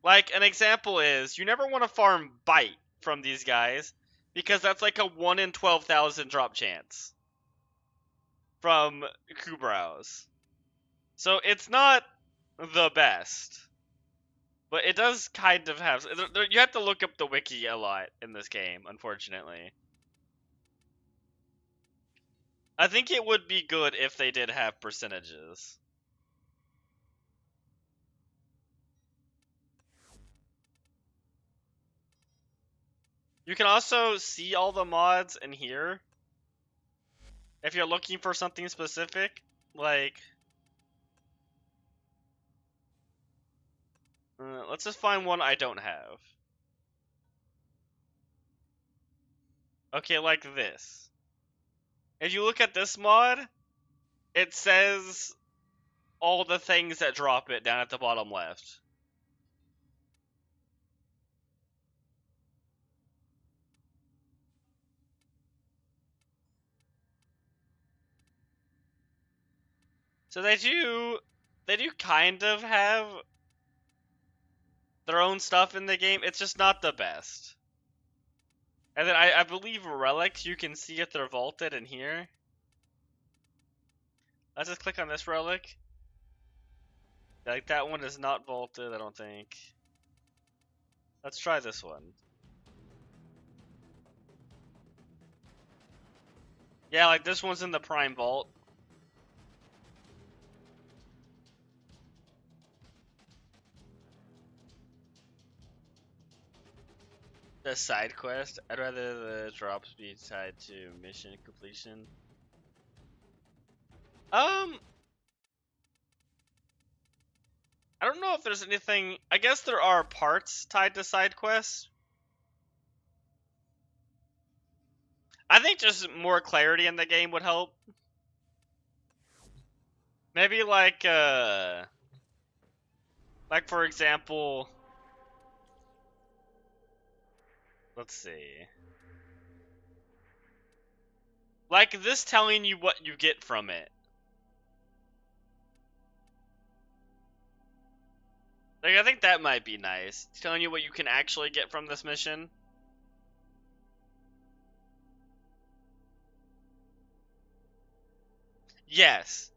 Like, an example is, you never want to farm Bite from these guys, because that's like a 1 in 12,000 drop chance from Kubrow's. So it's not the best, but it does kind of have. You have to look up the wiki a lot in this game, unfortunately. I think it would be good if they did have percentages. You can also see all the mods in here. If you're looking for something specific, like... let's just find one I don't have. Okay, like this. If you look at this mod, it says all the things that drop it down at the bottom left. So they do kind of have their own stuff in the game. It's just not the best. And then I believe relics, you can see if they're vaulted in here. Let's just click on this relic. Like, that one is not vaulted, I don't think. Let's try this one. Yeah, like this one's in the Prime Vault. The side quest? I'd rather the drops be tied to mission completion. I don't know if there's anything. I guess there are parts tied to side quests. I think just more clarity in the game would help. Maybe like for example, let's see. Like this telling you what you get from it. Like, I think that might be nice. Telling you what you can actually get from this mission. Yes.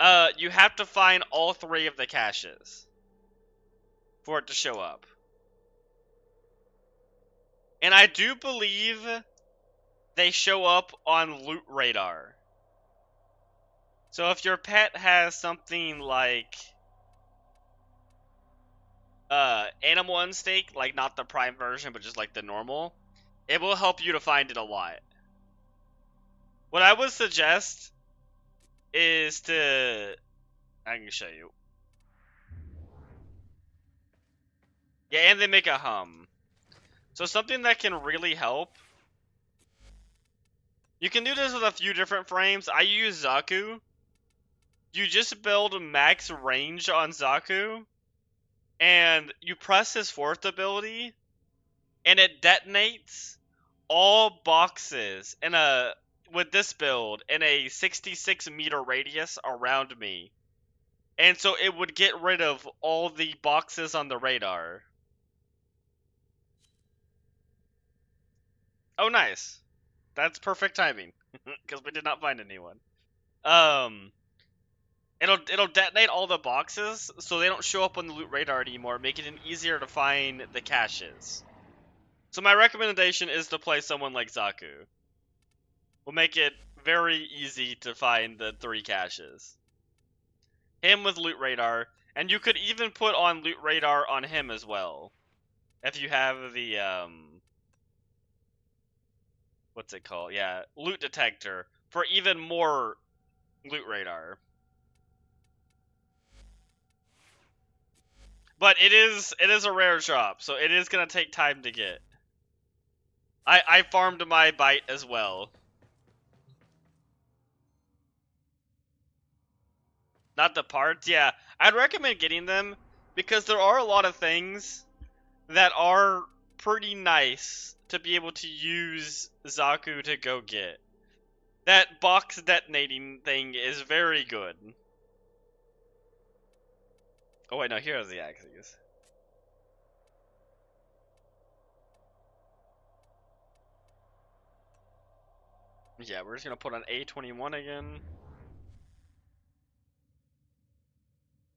You have to find all 3 of the caches for it to show up. And I do believe they show up on Loot Radar. So if your pet has something like Animal Instinct, like not the Prime version, but just like the normal, it will help you to find it a lot. What I would suggest is to... I can show you. Yeah, and they make a hum. So something that can really help. You can do this with a few different frames. I use Zaku. You just build max range on Zaku. And you press his 4th ability. And it detonates all boxes in a... with this build in a 66 meter radius around me. And so it would get rid of all the boxes on the radar. Oh, nice. That's perfect timing. Because we did not find anyone. It'll detonate all the boxes so they don't show up on the loot radar anymore, making it easier to find the caches. So my recommendation is to play someone like Zaku. Will make it very easy to find the 3 caches. Him with loot radar, and you could even put on loot radar on him as well. If you have the what's it called? Yeah, loot detector for even more loot radar. But it is a rare drop, so it is gonna take time to get. I farmed my bite as well. Not the parts, yeah. I'd recommend getting them because there are a lot of things that are pretty nice to be able to use Zaku to go get. That box detonating thing is very good. Oh wait, no, here are the axes. Yeah, we're just gonna put on A21 again.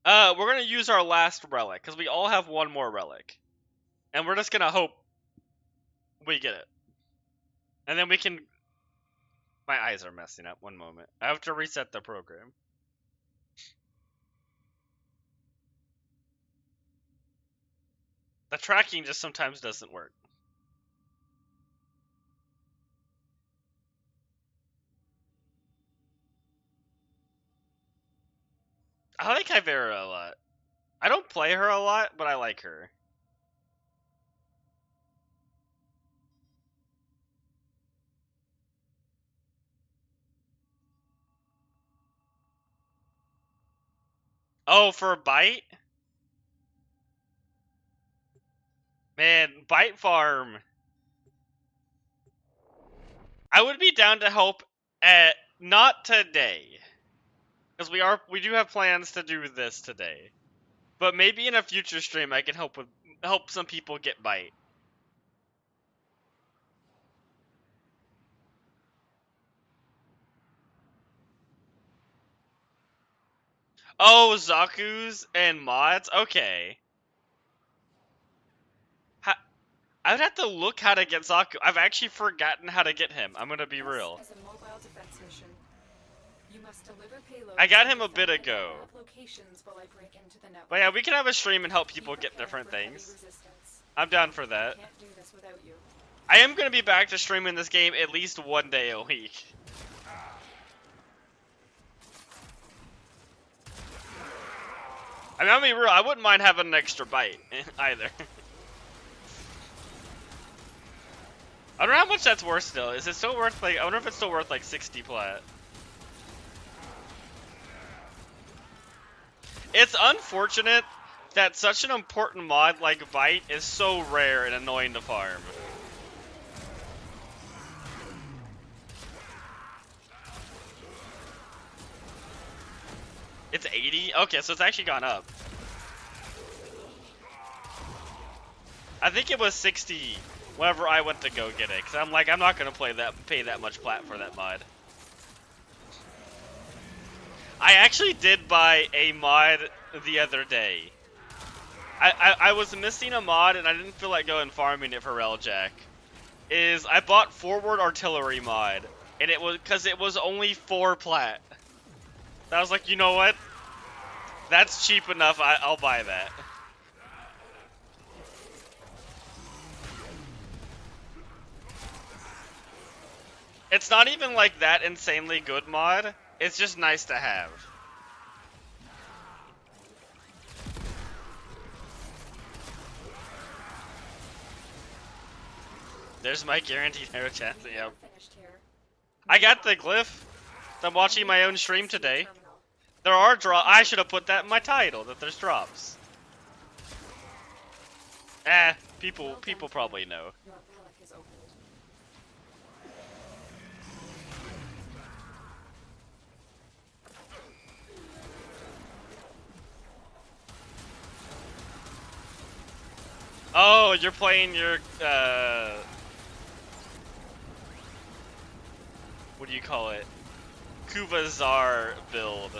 We're gonna use our last relic, because we all have one more relic. And we're just gonna hope we get it. And then we can... My eyes are messing up, one moment. I have to reset the program. The tracking just sometimes doesn't work. I like Chimera a lot. I don't play her a lot, but I like her. Oh, for a bite? Man, bite farm. I would be down to help at not today. Because we do have plans to do this today. But maybe in a future stream I can help some people get bite. Oh, Zaku's and mods? Okay. I would have to look how to get Zaku. I've actually forgotten how to get him. I'm gonna be real. This is a mobile defense mission. You must deliver payloads I got to him a bit defend ago. locations while I break into the network. But yeah, we can have a stream and help people Be get prepared different for heavy things. resistance. I'm down for that. Can't do this without you. I am gonna be back to streaming this game at least one day a week. I mean, I'll be real, I wouldn't mind having an extra bite either. I don't know how much that's worth still. Is it still worth like, I wonder if it's still worth like 60 plat. It's unfortunate that such an important mod like Bite is so rare and annoying to farm. It's 80? Okay, so it's actually gone up. I think it was 60 whenever I went to go get it, because I'm like, I'm not going to pay that much plat for that mod. I actually did buy a mod the other day. I was missing a mod and I didn't feel like going farming it for Railjack. I bought Forward Artillery mod, and it was because it was only 4 plat. I was like, you know what? That's cheap enough. I'll buy that. It's not even like that insanely good mod. It's just nice to have. There's my guaranteed hero chance. Yep. I got the glyph. I'm watching my own stream today. There are I should have put that in my title, that there's drops. People probably know. Your relic is opened. Oh, you're playing your, what do you call it? Kuvazar build.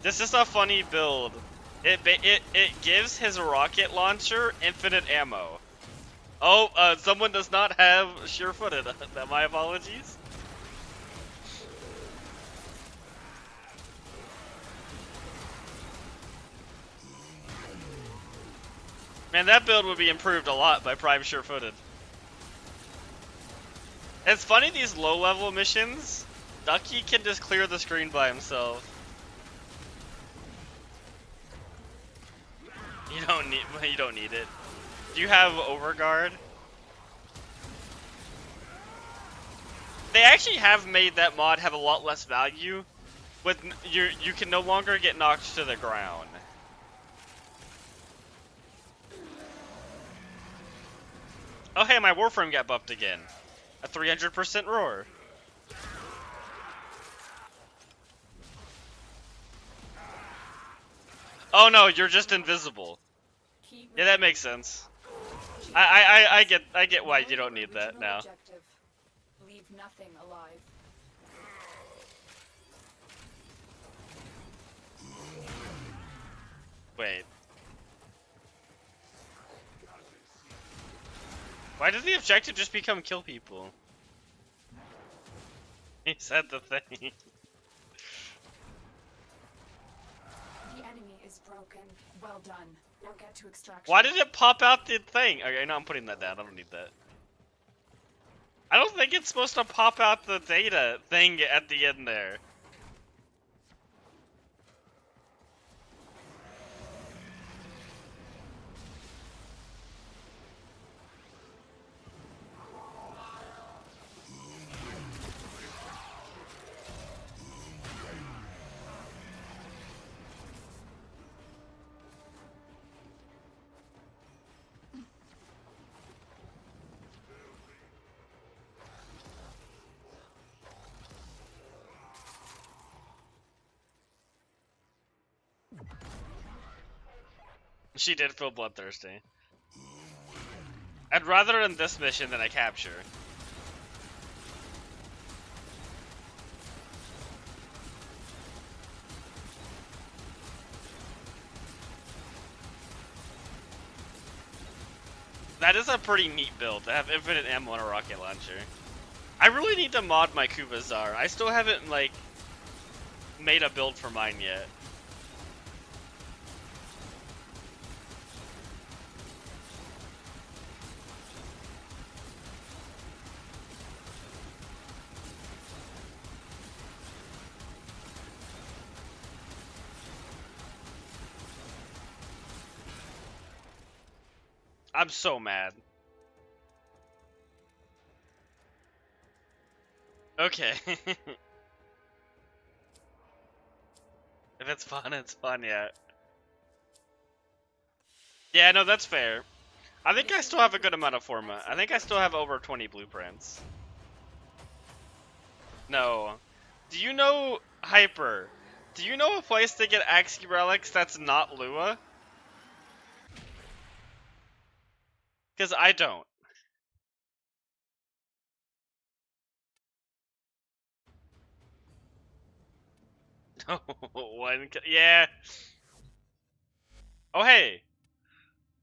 This is a funny build. It gives his rocket launcher infinite ammo. Oh, someone does not have sure-footed. My apologies. Man, that build would be improved a lot by Prime Sure-Footed. It's funny, these low-level missions, Ducky can just clear the screen by himself. You don't need it. Do you have Overguard? They actually have made that mod have a lot less value. With you can no longer get knocked to the ground. Oh hey, my Warframe got buffed again. A 300% roar. Oh no, you're just invisible. Yeah, that makes sense. I get why you don't need that now. Objective. Leave nothing alive. Wait. Why did the objective just become kill people? He said the thing. The enemy is broken. Well done. Now get to extraction. Why did it pop out the thing? Okay, no, I'm putting that down. I don't need that. I don't think it's supposed to pop out the data thing at the end there. She did feel bloodthirsty. I'd rather in this mission than a capture. That is a pretty neat build to have infinite ammo and a rocket launcher. I really need to mod my Kubazar. I still haven't, like, made a build for mine yet. I'm so mad. Okay. If it's fun, yeah. Yeah, no, that's fair. I think I still have a good amount of forma. I think I still have over 20 blueprints. No. Do you know, Hyper, do you know a place to get Axii relics that's not Lua? Because I don't. Yeah. Oh, hey.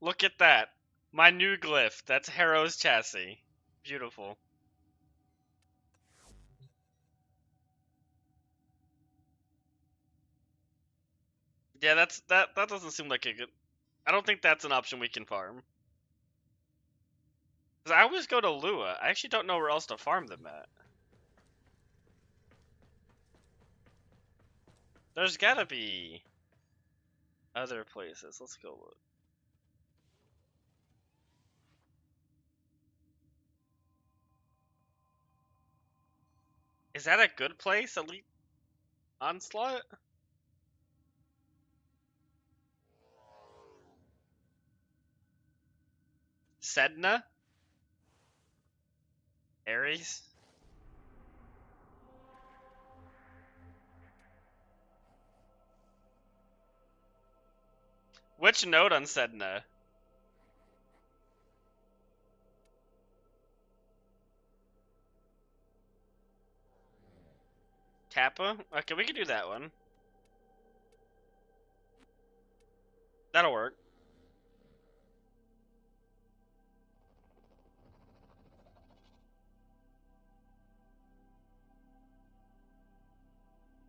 Look at that. My new glyph. That's Harrow's chassis. Beautiful. Yeah, that doesn't seem like a good... I don't think that's an option we can farm. Because I always go to Lua. I actually don't know where else to farm them at. There's gotta be other places. Let's go look. Is that a good place? Elite Onslaught? Sedna? Ares? Which node on Sedna? Kappa? Okay, we can do that one. That'll work.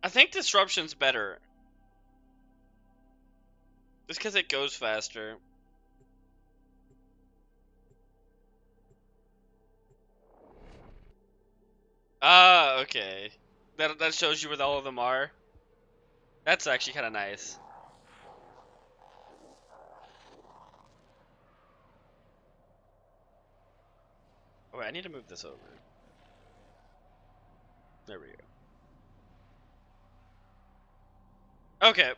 I think Disruption's better. Just because it goes faster. Ah, okay. That shows you where all of them are. That's actually kind of nice. Oh, wait, I need to move this over. There we go. Okay.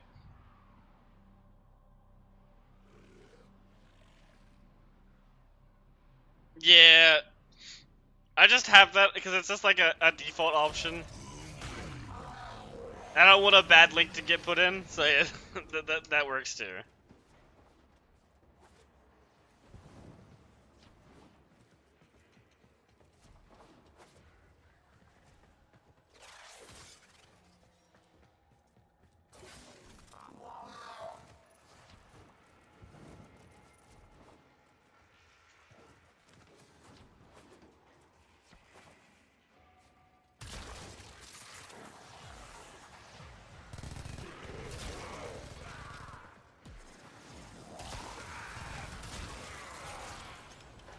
Yeah. I just have that because it's just like a default option. I don't want a bad link to get put in, so yeah, that works too.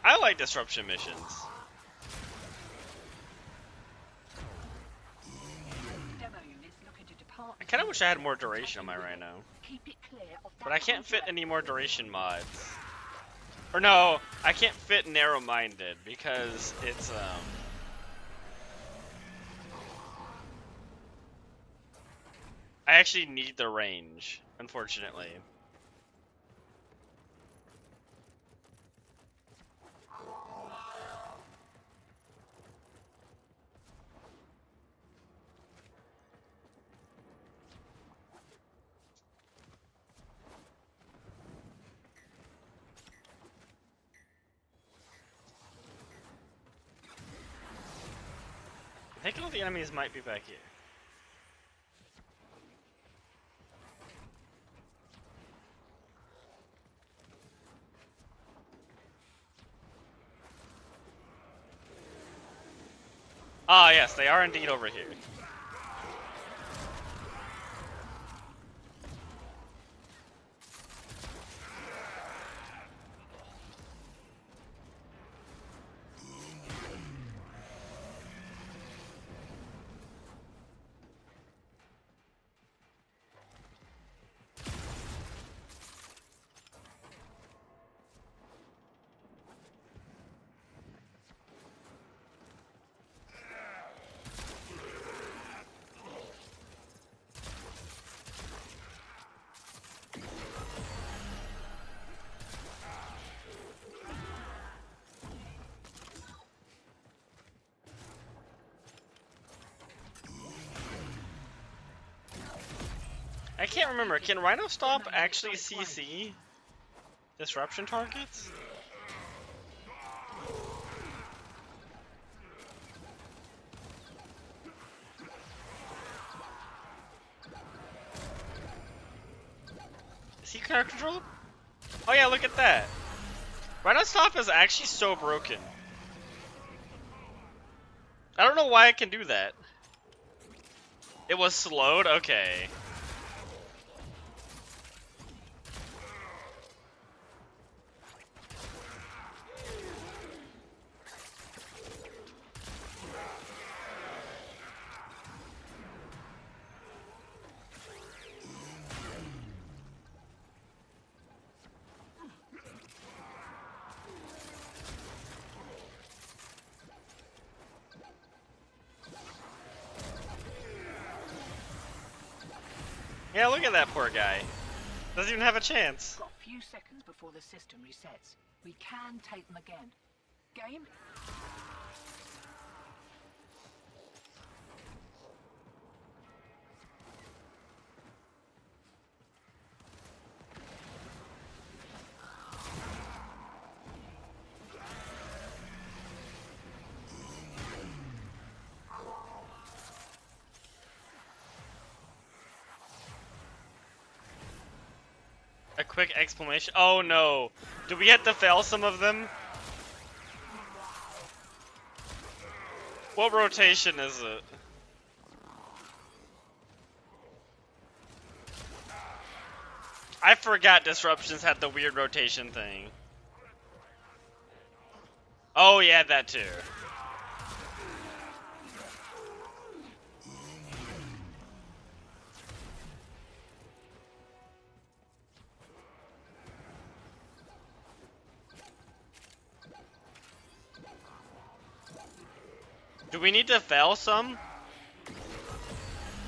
I like disruption missions. I kind of wish I had more duration on my Rhino. But I can't fit any more duration mods. Or no, I can't fit narrow-minded because it's I actually need the range, unfortunately. think all the enemies might be back here. Ah, yes, they are indeed over here. I can't remember. Can Rhino Stop actually CC disruption targets? Is he crowd controlled? Oh yeah, look at that. Rhino Stop is actually so broken. I don't know why it can do that. It was slowed? Okay. Yeah, look at that poor guy. Doesn't even have a chance. Got a few seconds before the system resets. We can take them again. Game? A quick exclamation. Oh no. Do we have to fail some of them? What rotation is it? I forgot disruptions had the weird rotation thing. Oh yeah, that too. Do we need to fail some?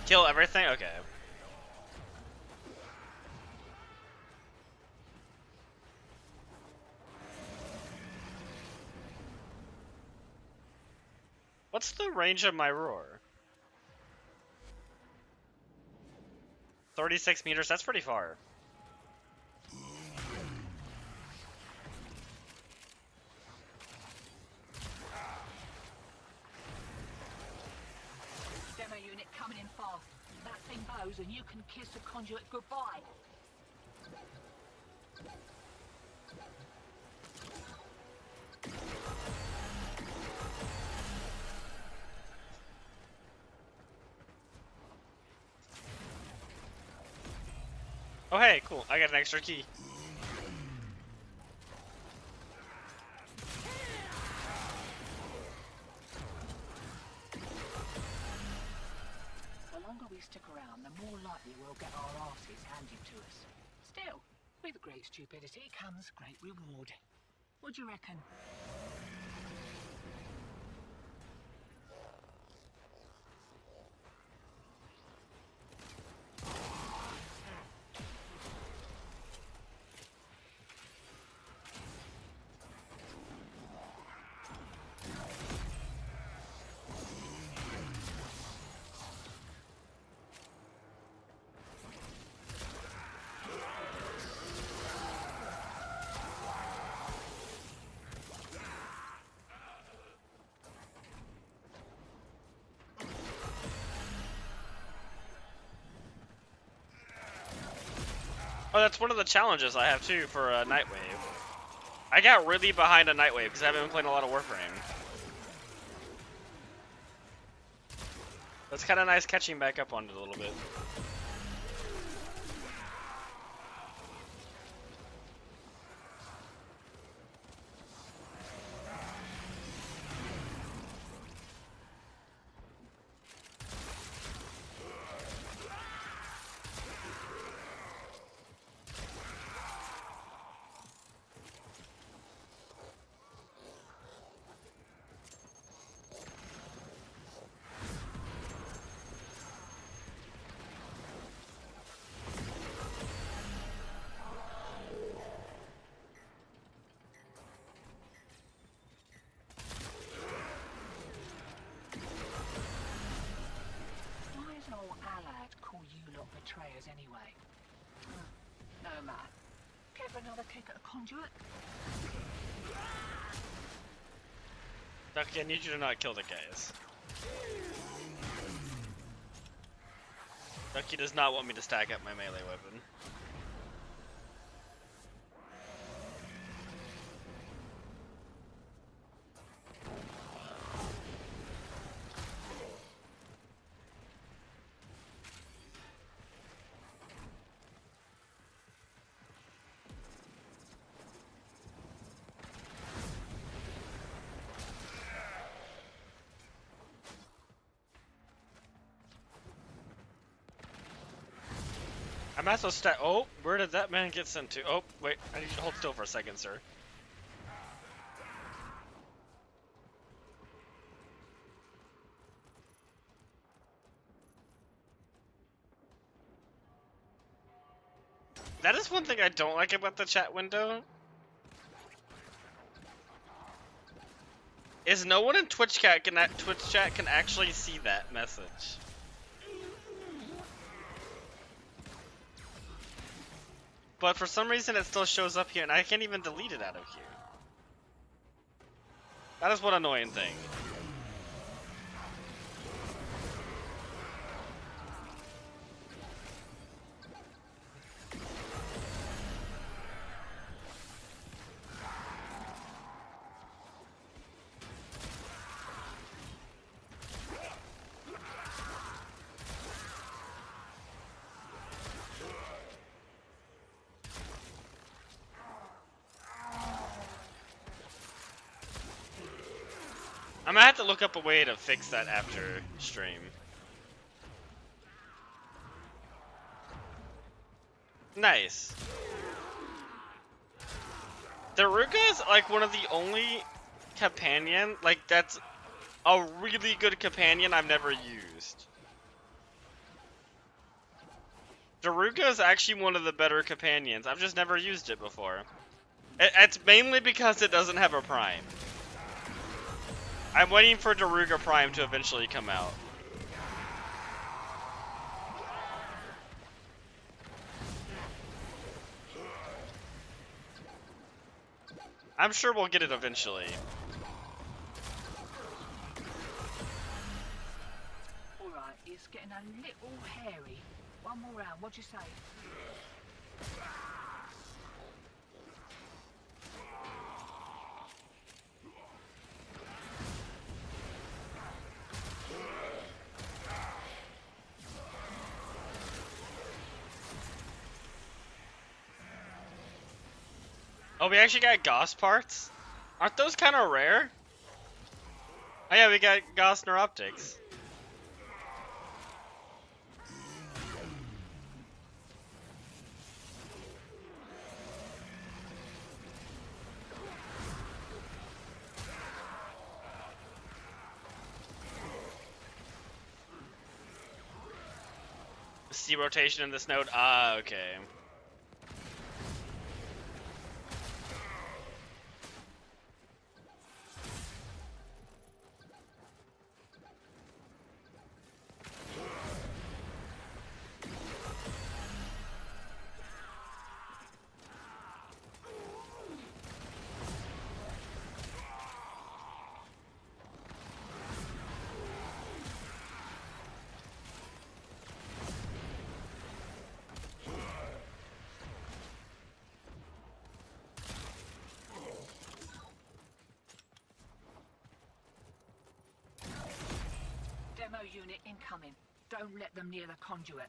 Kill everything? Okay. What's the range of my roar? 36 meters, that's pretty far. Demo unit coming in fast. That thing bows and you can kiss the conduit goodbye. Oh hey, cool, I got an extra key. The longer we stick around, the more likely we'll get our asses handed to us. Still, with great stupidity comes great reward. What do you reckon? Oh, that's one of the challenges I have too for Nightwave. I got really behind on Nightwave because I haven't been playing a lot of Warframe. It's kind of nice catching back up on it a little bit. Why does old Alad call you lot betrayers anyway? No matter. Care for another kick at a conduit? Ducky, I need you to not kill the guys. Ducky does not want me to stack up my melee weapon. I might as well stack. Oh, where did that man get sent to? Oh, wait, I need you to hold still for a second, sir. That is one thing I don't like about the chat window. Is no one in Twitch chat can actually see that message. But for some reason it still shows up here and I can't even delete it out of here. That is one annoying thing. I'm gonna have to look up a way to fix that after stream. Nice. Daruka is like one of the only companion, like that's a really good companion I've never used. Daruka is actually one of the better companions. I've just never used it before. It's mainly because it doesn't have a prime. I'm waiting for Daruga Prime to eventually come out. I'm sure we'll get it eventually. Alright, it's getting a little hairy. One more round, what'd you say? Oh, we actually got Gauss parts? Aren't those kind of rare? Oh yeah, we got Gauss Neuroptics. See rotation in this node? Ah, okay. it incoming. Don't let them near the conduit.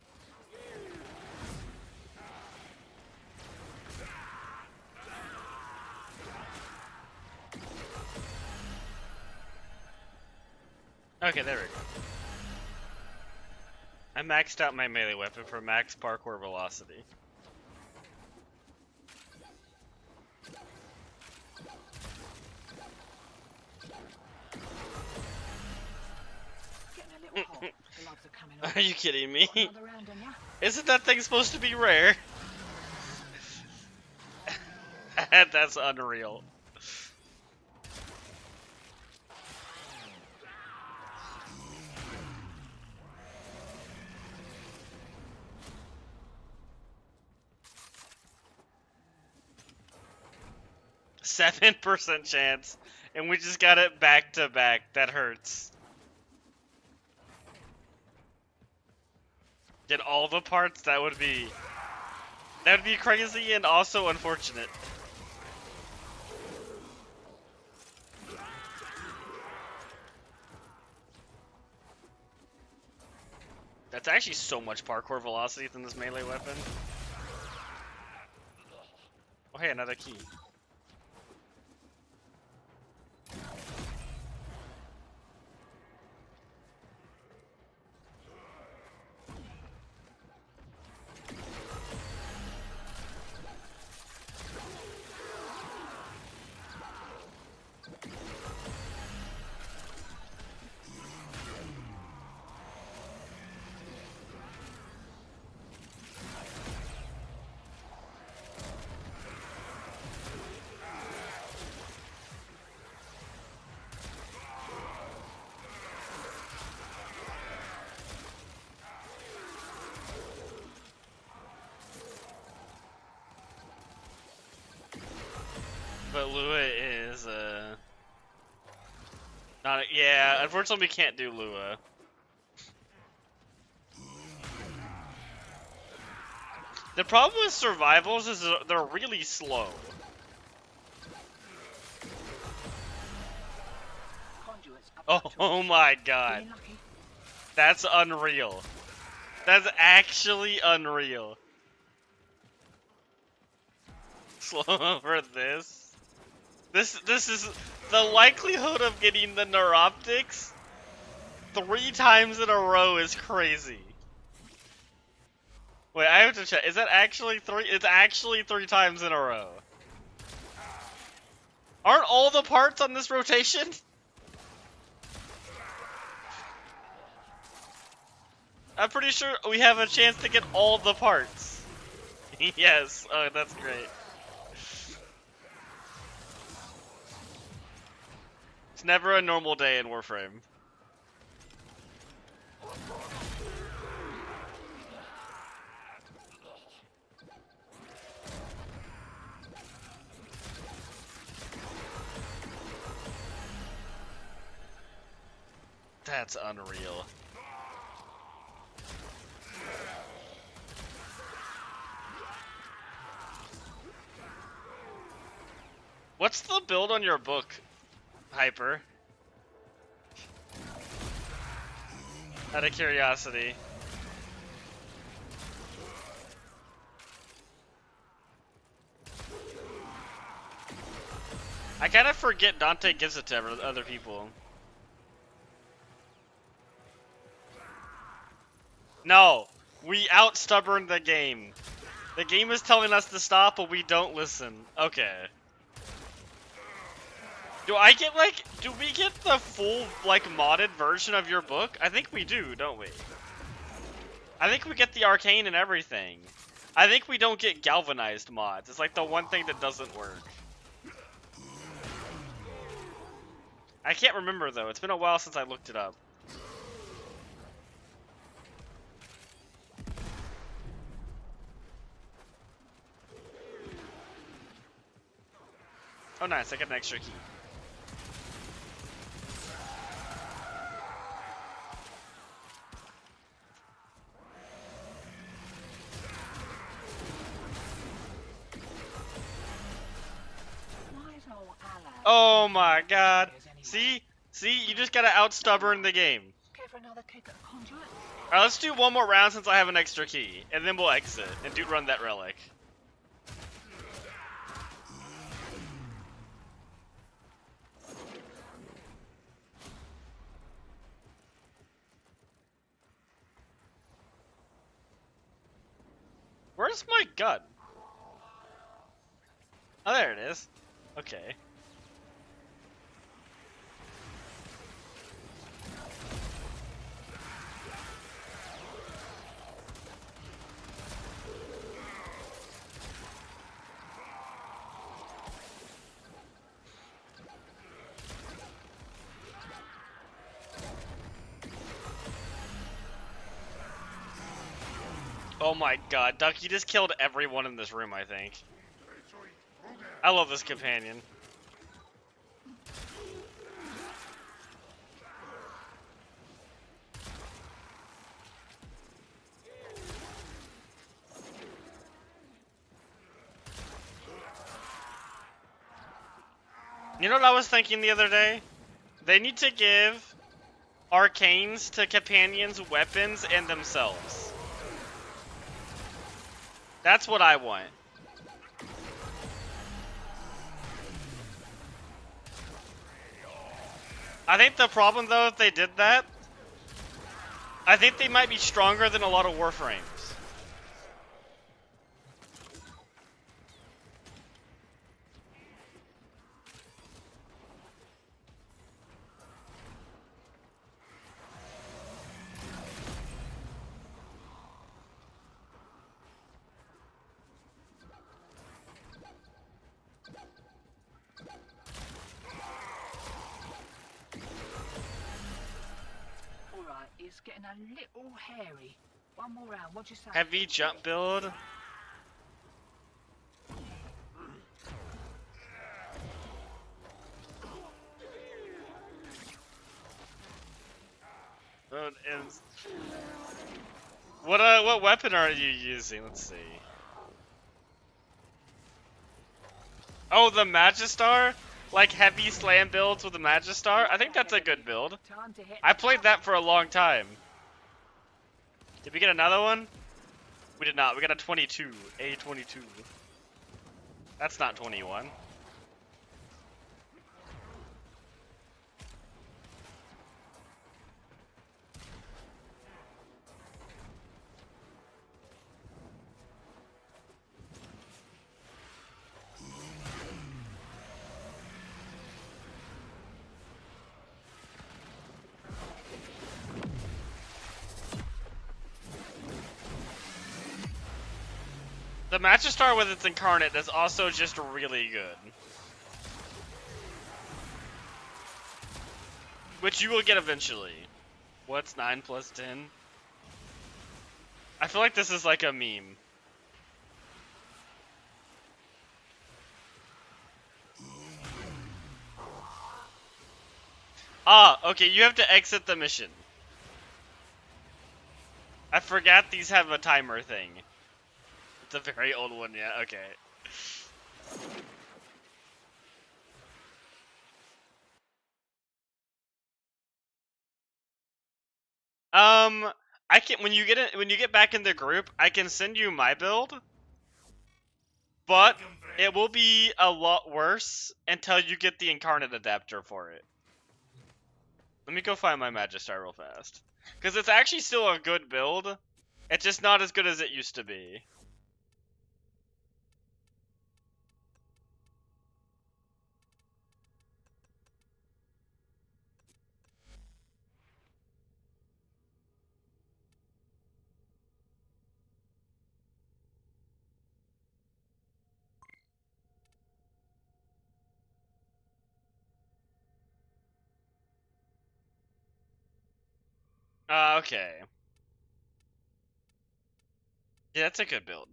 Okay, there we go. I maxed out my melee weapon for max parkour velocity. Getting a little hot. The logs are coming on. Are you kidding me? Got another round on ya? Isn't that thing supposed to be rare? That's unreal. %7 chance, and we just got it back to back. That hurts. Get all the parts, that would be crazy and also unfortunate. That's actually so much parkour velocity than this melee weapon. Oh hey, another key. But Lua is, not a, yeah, unfortunately we can't do Lua. The problem with survivals is they're really slow. Conduits up Oh my god. Being lucky. That's unreal. That's actually unreal. Slow for this. This is the likelihood of getting the neuroptics 3 times in a row is crazy. Wait, I have to check. Is that actually 3? It's actually 3 times in a row. Aren't all the parts on this rotation? I'm pretty sure we have a chance to get all the parts. Yes, oh, that's great. It's never a normal day in Warframe. That's unreal. What's the build on your book, Hyper? Out of curiosity. I kind of forget Dante gives it to other people. No, we out-stubborn the game. The game is telling us to stop, but we don't listen. Okay. Do we get the full, like, modded version of your book? I think we do, don't we? I think we get the arcane and everything. I think we don't get galvanized mods. It's like the one thing that doesn't work. I can't remember, though. It's been a while since I looked it up. Oh, nice. I got an extra key. Why is old Alan Oh my god. See? See? You just gotta out-stubborn the game. Careful for another kick at a conduit? Alright, let's do one more round since I have an extra key, and then we'll exit and run that relic. Where's my gun? Oh, there it is. Okay. Oh my god, Duck, you just killed everyone in this room, I think. I love this companion. You know what I was thinking the other day? They need to give arcanes to companions, weapons, and themselves. That's what I want. I think the problem, though, if they did that, I think they might be stronger than a lot of Warframes. Alright, it's getting a little hairy. One more round, what'd you say? Heavy jump build. And what weapon are you using? Let's see. Oh, the Magistar? Like heavy slam builds with the Magistar? I think that's a good build. Time to hit I the played that for a long time. Did we get another one? We did not. We got a 22. A22. That's not 21. The Magistar with its incarnate is also just really good. Which you will get eventually. What's 9 plus 10? I feel like this is like a meme. Ah, okay, you have to exit the mission. I forgot these have a timer thing. It's a very old one, yeah, okay. I can when you get back in the group, I can send you my build, but it will be a lot worse until you get the incarnate adapter for it. Let me go find my Magistar real fast, because it's actually still a good build. It's just not as good as it used to be. Okay. Yeah, that's a good build.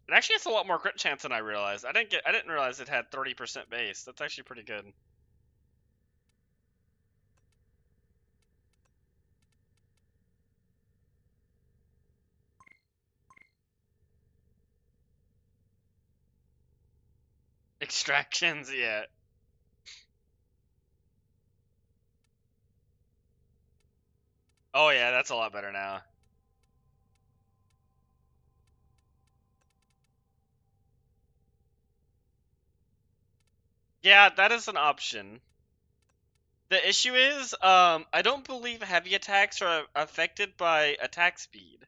It actually has a lot more crit chance than I realized. I didn't realize it had 30% base. That's actually pretty good. Extractions, yeah. Oh yeah, that's a lot better now. Yeah, that is an option. The issue is, I don't believe heavy attacks are affected by attack speed.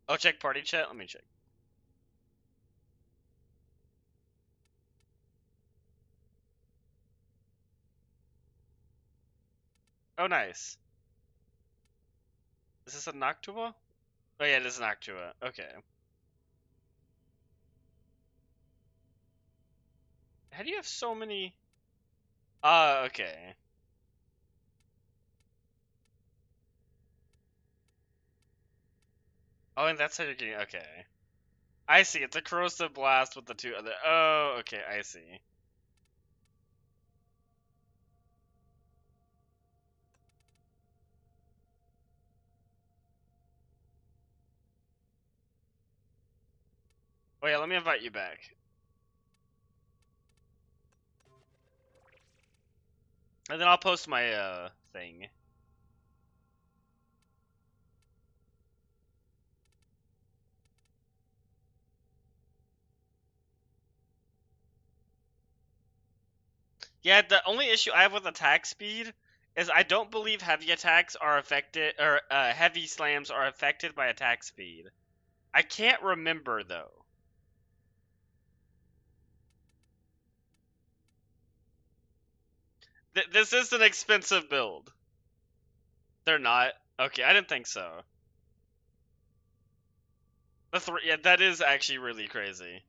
Oh, check party chat? Let me check. Oh, nice. Is this a Noctua? Oh yeah, it is Noctua. Okay. How do you have so many? Okay. Oh, and that's how you're getting. Okay. I see. It's a corrosive blast with the two other. Oh, okay. I see. Oh yeah, let me invite you back. And then I'll post my thing. Yeah, the only issue I have with attack speed is I don't believe heavy attacks are affected, or heavy slams are affected by attack speed. I can't remember though. This is an expensive build. They're not. Okay, I didn't think so. Yeah, that is actually really crazy.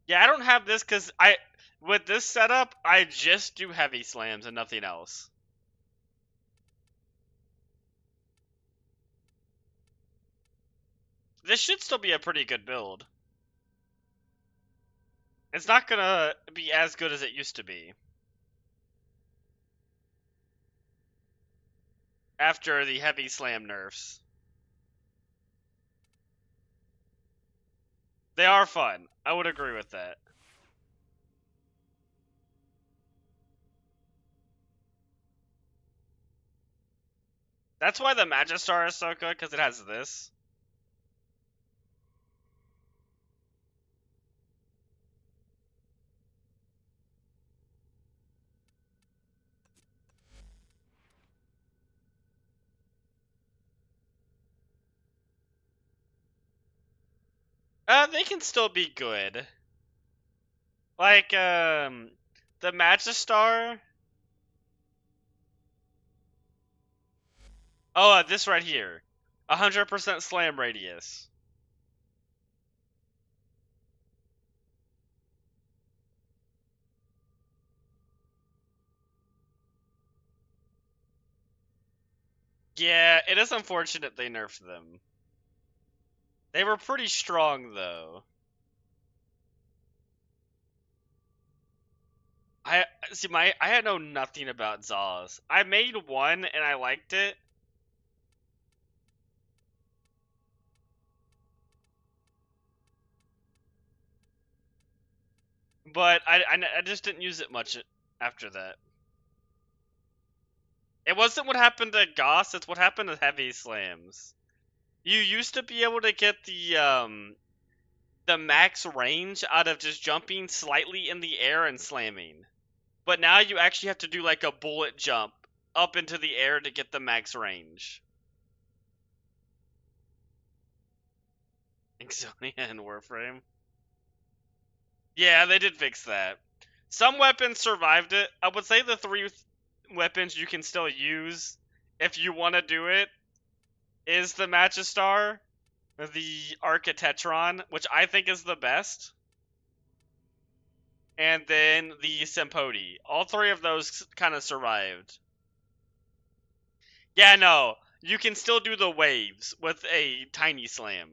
Yeah, I don't have this because with this setup, I just do heavy slams and nothing else. This should still be a pretty good build. It's not gonna be as good as it used to be. After the heavy slam nerfs. They are fun. I would agree with that. That's why the Magistar is so good, because it has this. They can still be good. Like, the Magistar. Oh, this right here. 100% slam radius. Yeah, it is unfortunate they nerfed them. They were pretty strong, though. I see. I know nothing about Zaws. I made one and I liked it. But I just didn't use it much after that. It wasn't what happened to Goss, it's what happened to Heavy Slams. You used to be able to get the max range out of just jumping slightly in the air and slamming. But now you actually have to do like a bullet jump up into the air to get the max range. Ixonia and Warframe. Yeah, they did fix that. Some weapons survived it. I would say the three weapons you can still use if you want to do it is the Magistar, the Architetron, which I think is the best, and then the Sempodi. All three of those kind of survived. Yeah, no, you can still do the waves with a tiny slam.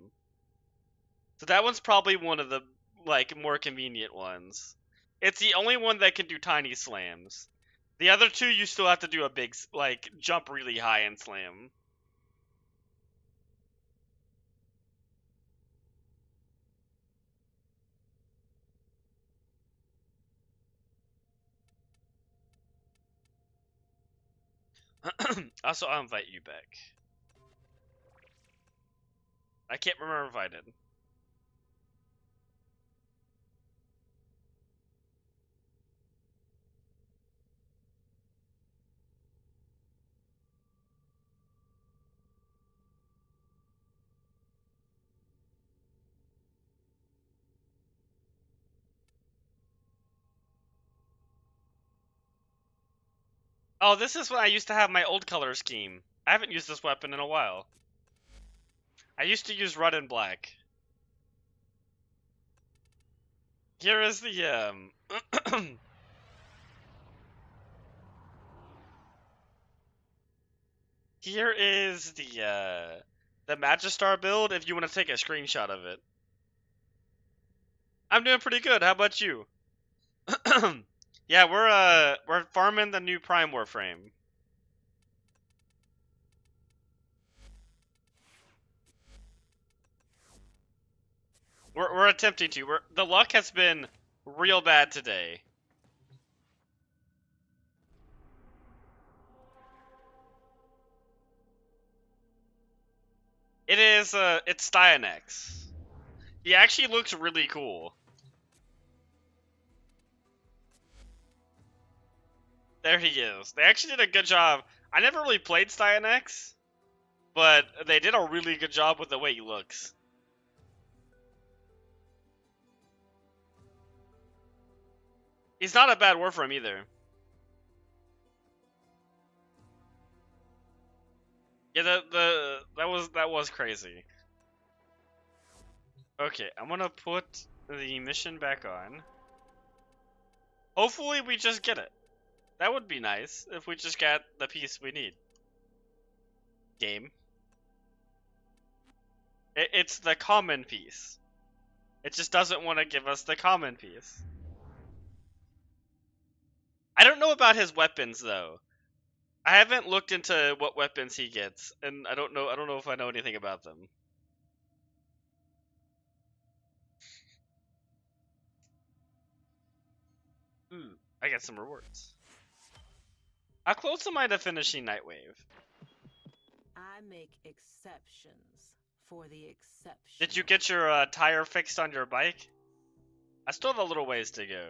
So that one's probably one of the like more convenient ones. It's the only one that can do tiny slams. The other two, you still have to do a big, like, jump really high and slam. Also, I'll invite you back. I can't remember if I did. Oh, this is when I used to have my old color scheme. I haven't used this weapon in a while. I used to use red and black. Here is the, Here is the Magistar build if you want to take a screenshot of it. I'm doing pretty good, how about you? Yeah, we're farming the new Prime Warframe. We're attempting to. The luck has been real bad today. It is it's Styanax. He actually looks really cool. There he is. They actually did a good job. I never really played Styanax, but they did a really good job with the way he looks. He's not a bad Warframe either. Yeah, that was crazy. Okay, I'm gonna put the mission back on. Hopefully we just get it. That would be nice if we just got the piece we need. Game. It's the common piece. It just doesn't want to give us the common piece. I don't know about his weapons though. I haven't looked into what weapons he gets, and I don't know if I know anything about them. Ooh, I got some rewards. How close am I to finishing Nightwave? I make exceptions for the exception. Did you get your tire fixed on your bike? I still have a little ways to go.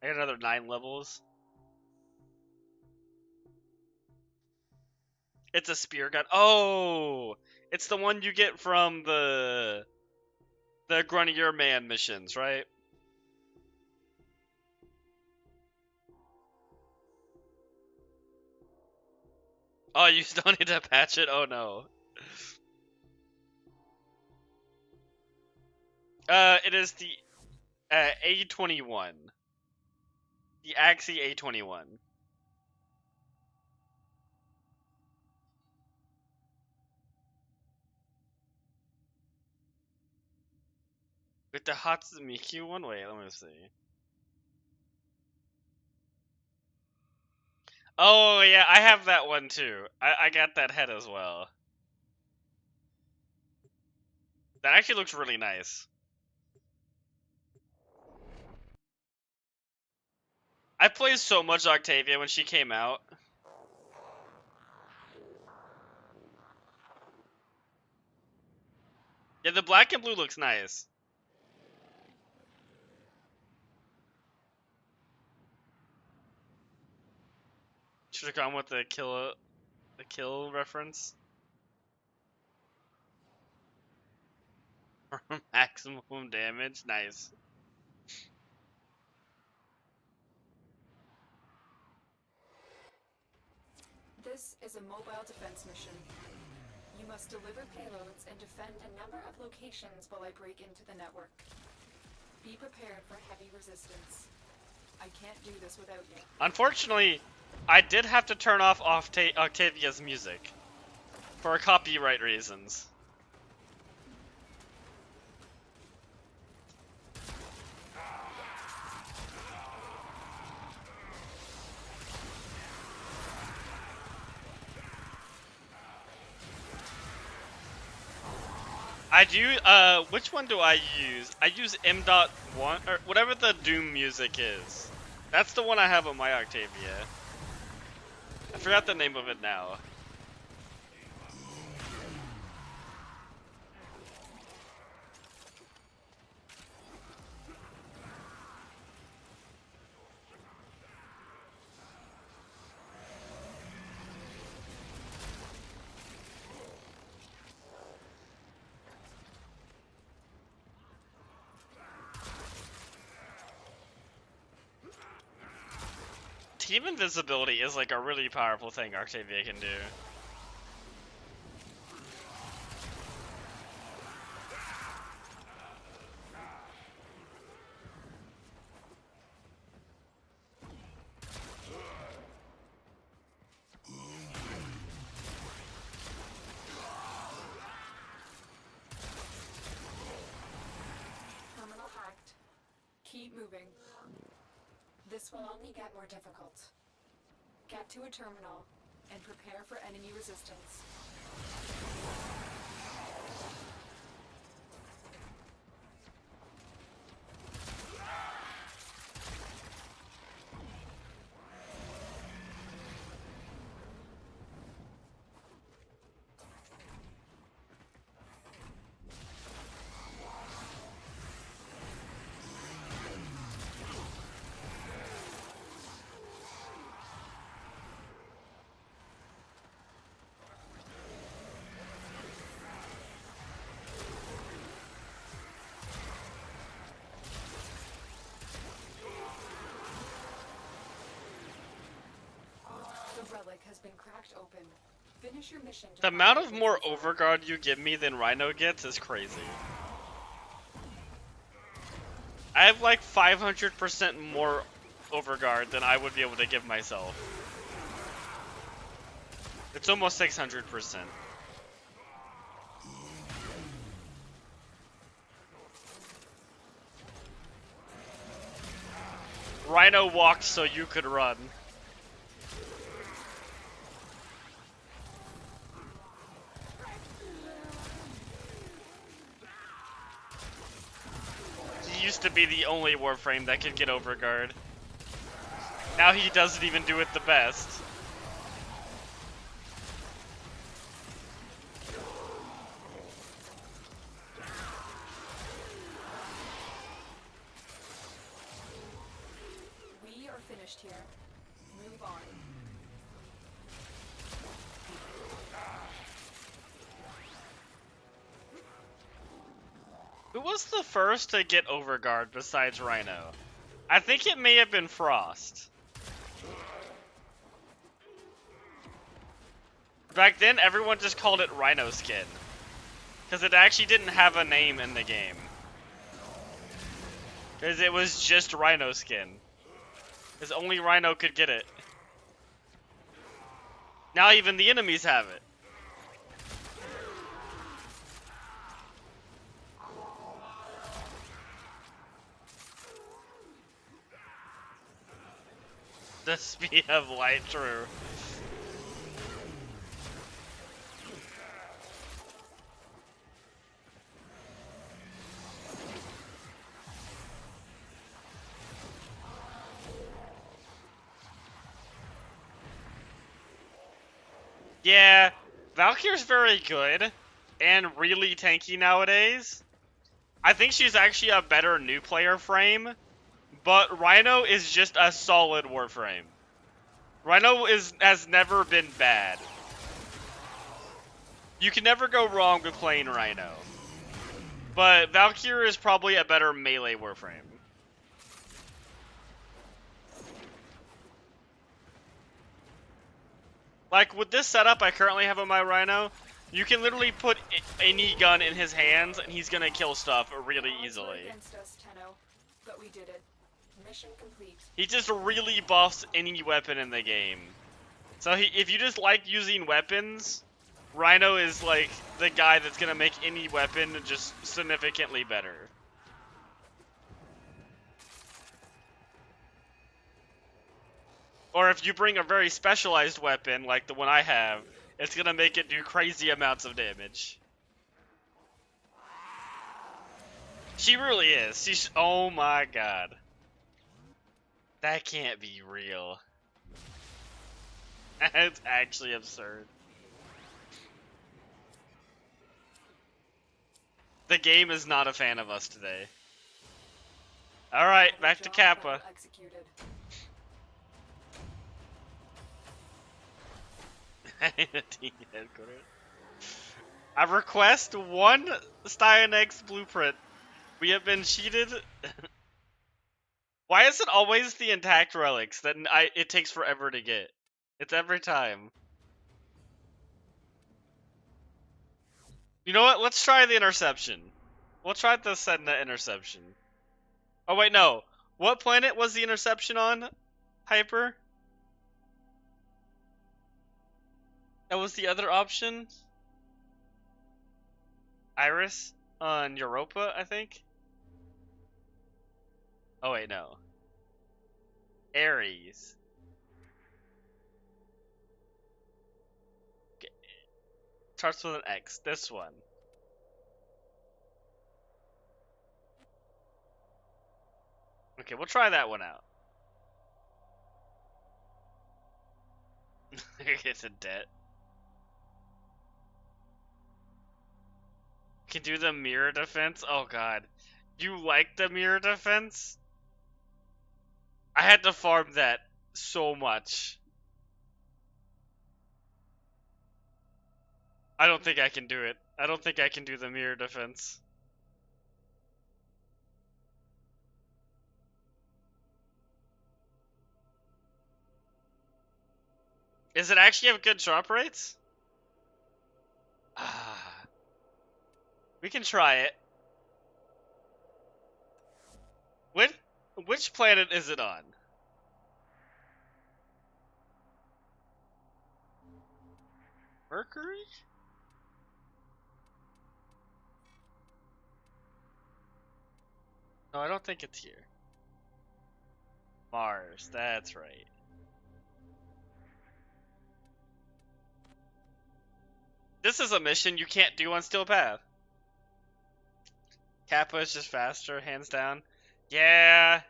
I got another 9 levels. It's a spear gun. Oh! It's the one you get from the Grunnier Man missions, right? Oh, you still need to patch it? Oh no. It is the A21. The Axie A21. With the Hatsumikyu one? Wait, let me see. Oh, yeah, I have that one too. I got that head as well. That actually looks really nice. I played so much Octavia when she came out. Yeah, the black and blue looks nice. Should have gone with the kill reference. Maximum damage, nice. This is a mobile defense mission. You must deliver payloads and defend a number of locations while I break into the network. Be prepared for heavy resistance. I can't do this without you. Unfortunately, I did have to turn off Octavia's music for copyright reasons. I do, which one do I use? I use M.1, or whatever the Doom music is. That's the one I have on my Octavia. I forgot the name of it now. Team invisibility is like a really powerful thing Octavia can do. Terminal hacked. Keep moving. This will only get more difficult. Get to a terminal and prepare for enemy resistance. The relic has been cracked open. Finish your mission. The amount of more overguard you give me than Rhino gets is crazy. I have like 500% more overguard than I would be able to give myself. It's almost 600%. Rhino walked so you could run. He used to be the only Warframe that could get overguard. Now he doesn't even do it the best. We are finished here. Move on. Who was the first to get overguard besides Rhino? I think it may have been Frost. Back then, everyone just called it Rhino Skin. Because it actually didn't have a name in the game. Because it was just Rhino Skin. Because only Rhino could get it. Now even the enemies have it. The speed of light, true. Yeah, Valkyrie's very good and really tanky nowadays. I think she's actually a better new player frame. But Rhino is just a solid Warframe. Rhino has never been bad. You can never go wrong with playing Rhino. But Valkyrie is probably a better melee Warframe. Like, with this setup I currently have on my Rhino, you can literally put any gun in his hands and he's gonna kill stuff really easily. Against us, Tenno, but we did it. Mission complete. He just really buffs any weapon in the game. So if you just like using weapons, Rhino is like the guy that's gonna make any weapon just significantly better. Or if you bring a very specialized weapon like the one I have, it's gonna make it do crazy amounts of damage. She really is. She's. Oh my god. That can't be real. That's actually absurd. The game is not a fan of us today. Alright, back to Kappa. Executed. I request one Stynex blueprint. We have been cheated. Why is it always the intact relics that it takes forever to get? It's every time. You know what? Let's try the interception. We'll try the Sedna interception. Oh wait, no. What planet was the interception on? Hyper? That was the other option? Iris? On Europa, I think? Oh wait, no. Ares. Okay. Starts with an X. This one. Okay, we'll try that one out. It's a debt. Can do the mirror defense? Oh god. You like the mirror defense? I had to farm that so much. I don't think I can do it. I don't think I can do the mirror defense. Does it actually have good drop rates? Ah. We can try it. Which planet is it on? Mercury? No, I don't think it's here. Mars, that's right. This is a mission you can't do on Steel Path. Kappa is just faster, hands down. Yeah,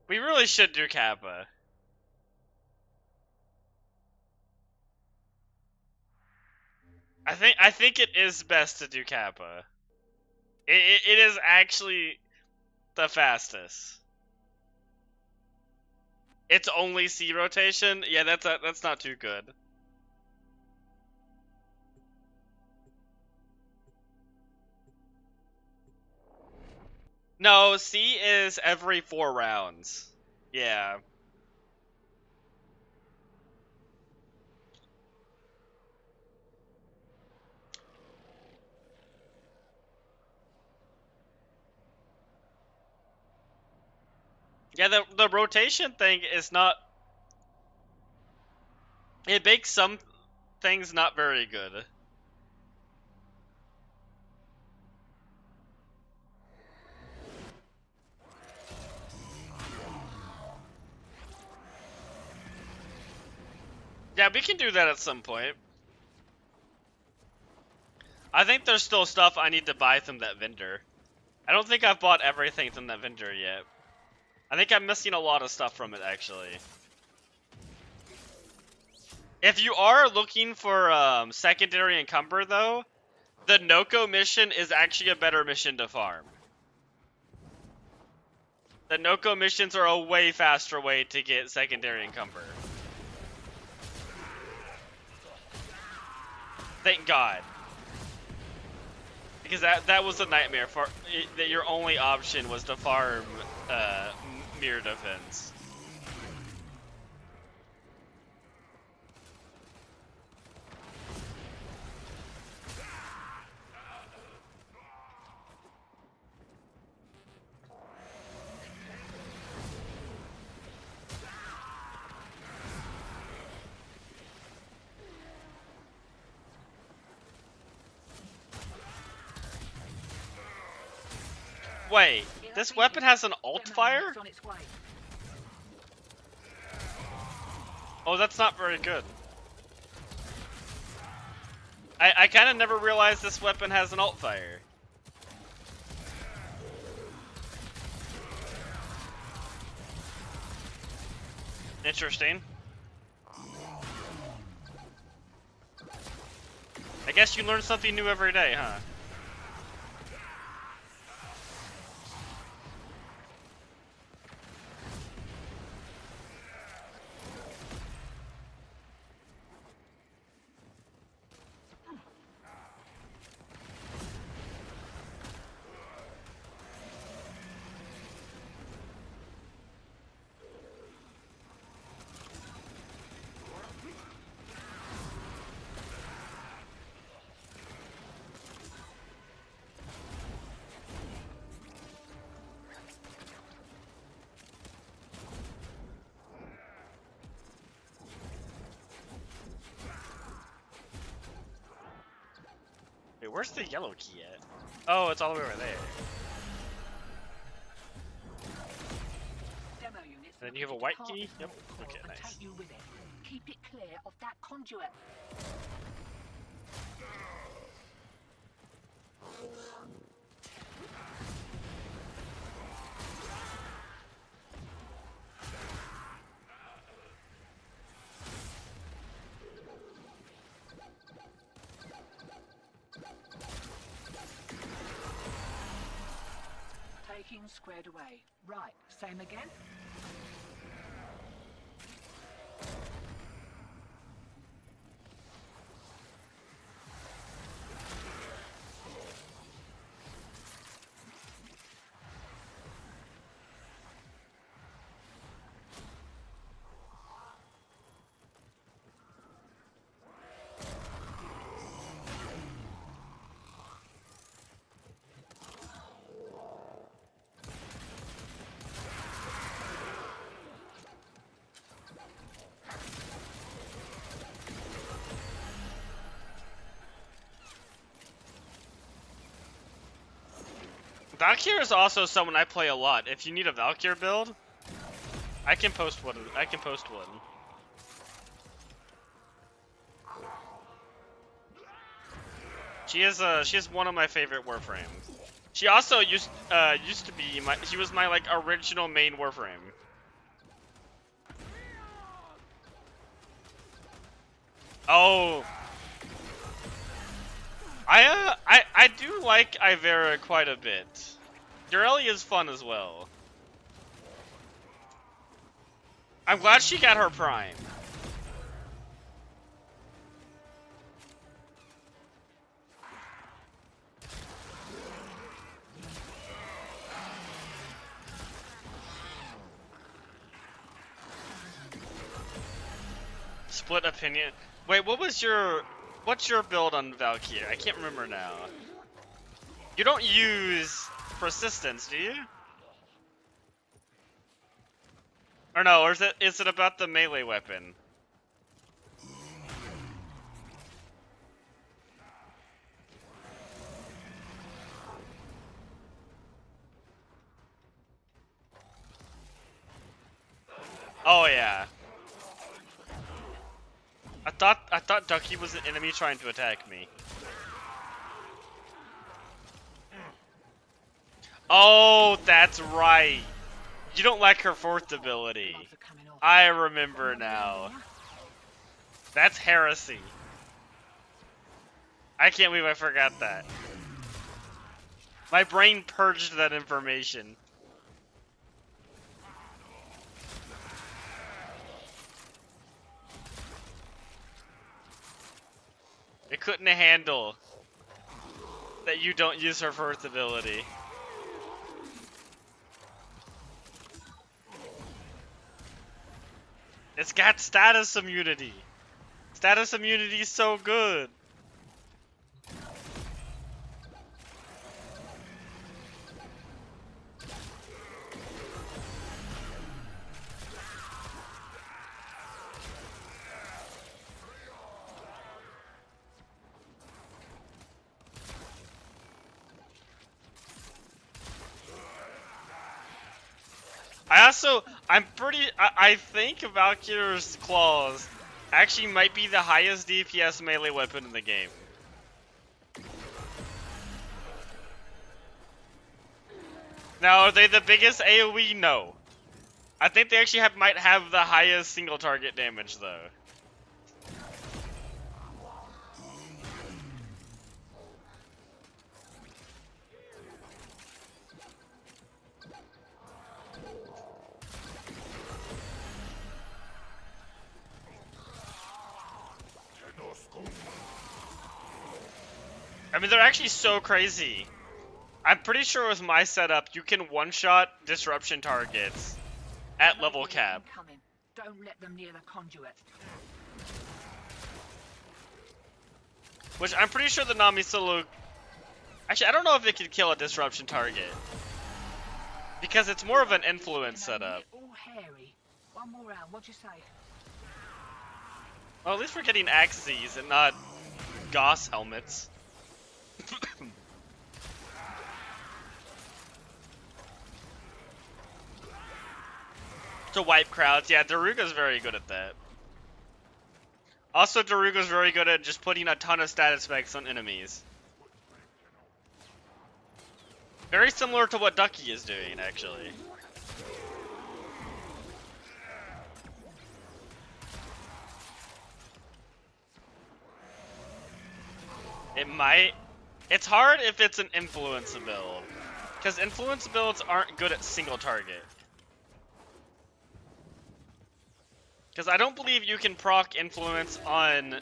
we really should do Kappa. I think it is best to do Kappa. It is actually the fastest. It's only C rotation. Yeah, that's not too good. No, C is every 4 rounds. Yeah. Yeah, the rotation thing is not... It makes some things not very good. Yeah, we can do that at some point. I think there's still stuff I need to buy from that vendor. I don't think I've bought everything from that vendor yet. I think I'm missing a lot of stuff from it, actually. If you are looking for secondary encumber, though, the Noko mission is actually a better mission to farm. The Noko missions are a way faster way to get secondary encumber. Thank God. Because that was a nightmare for that your only option was to farm mirror defense. Wait, this weapon has an alt fire? On its way. Oh, that's not very good. I kind of never realized this weapon has an alt fire. Interesting. I guess you learn something new every day, huh? Wait, where's the yellow key at? Oh, it's all the way over there. Demo units. Then you have a looking to white depart key? this Yep. mortal Okay, portal and nice. take you with it. Keep it clear of that conduit. Taking squared away. Right, same again. Valkyr is also someone I play a lot. If you need a Valkyr build, I can post one. I can post one. She is one of my favorite Warframes. She also used to be my. She was my like original main Warframe. Oh. I do like Ivera quite a bit. Durelli is fun as well. I'm glad she got her prime. Split opinion. Wait, what's your build on Valkyr? I can't remember now. You don't use persistence, do you? Or no, or is it about the melee weapon? Oh yeah. I thought Ducky was an enemy trying to attack me. Oh, that's right. You don't like her fourth ability. I remember now. That's heresy. I can't believe I forgot that. My brain purged that information. It couldn't handle that you don't use her fourth ability. It's got status immunity. Status immunity is so good. I think Valkyr's Claws actually might be the highest DPS melee weapon in the game. Now, are they the biggest AoE? No. I think they actually might have the highest single target damage though. I mean, they're actually so crazy. I'm pretty sure with my setup, you can one-shot disruption targets at level cap. Incoming. Don't let them near the conduit. Which I'm pretty sure the Nami Solo... Actually, I don't know if it can kill a disruption target. Because it's more of an influence setup. All hairy. One more round, what'd you say? Well, at least we're getting axes and not Gauss helmets. To wipe crowds, yeah, Daruga's very good at that. Also, Daruga's very good at just putting a ton of status effects on enemies. Very similar to what Ducky is doing, actually. It might... It's hard if it's an influence build. Because influence builds aren't good at single target. Because I don't believe you can proc influence on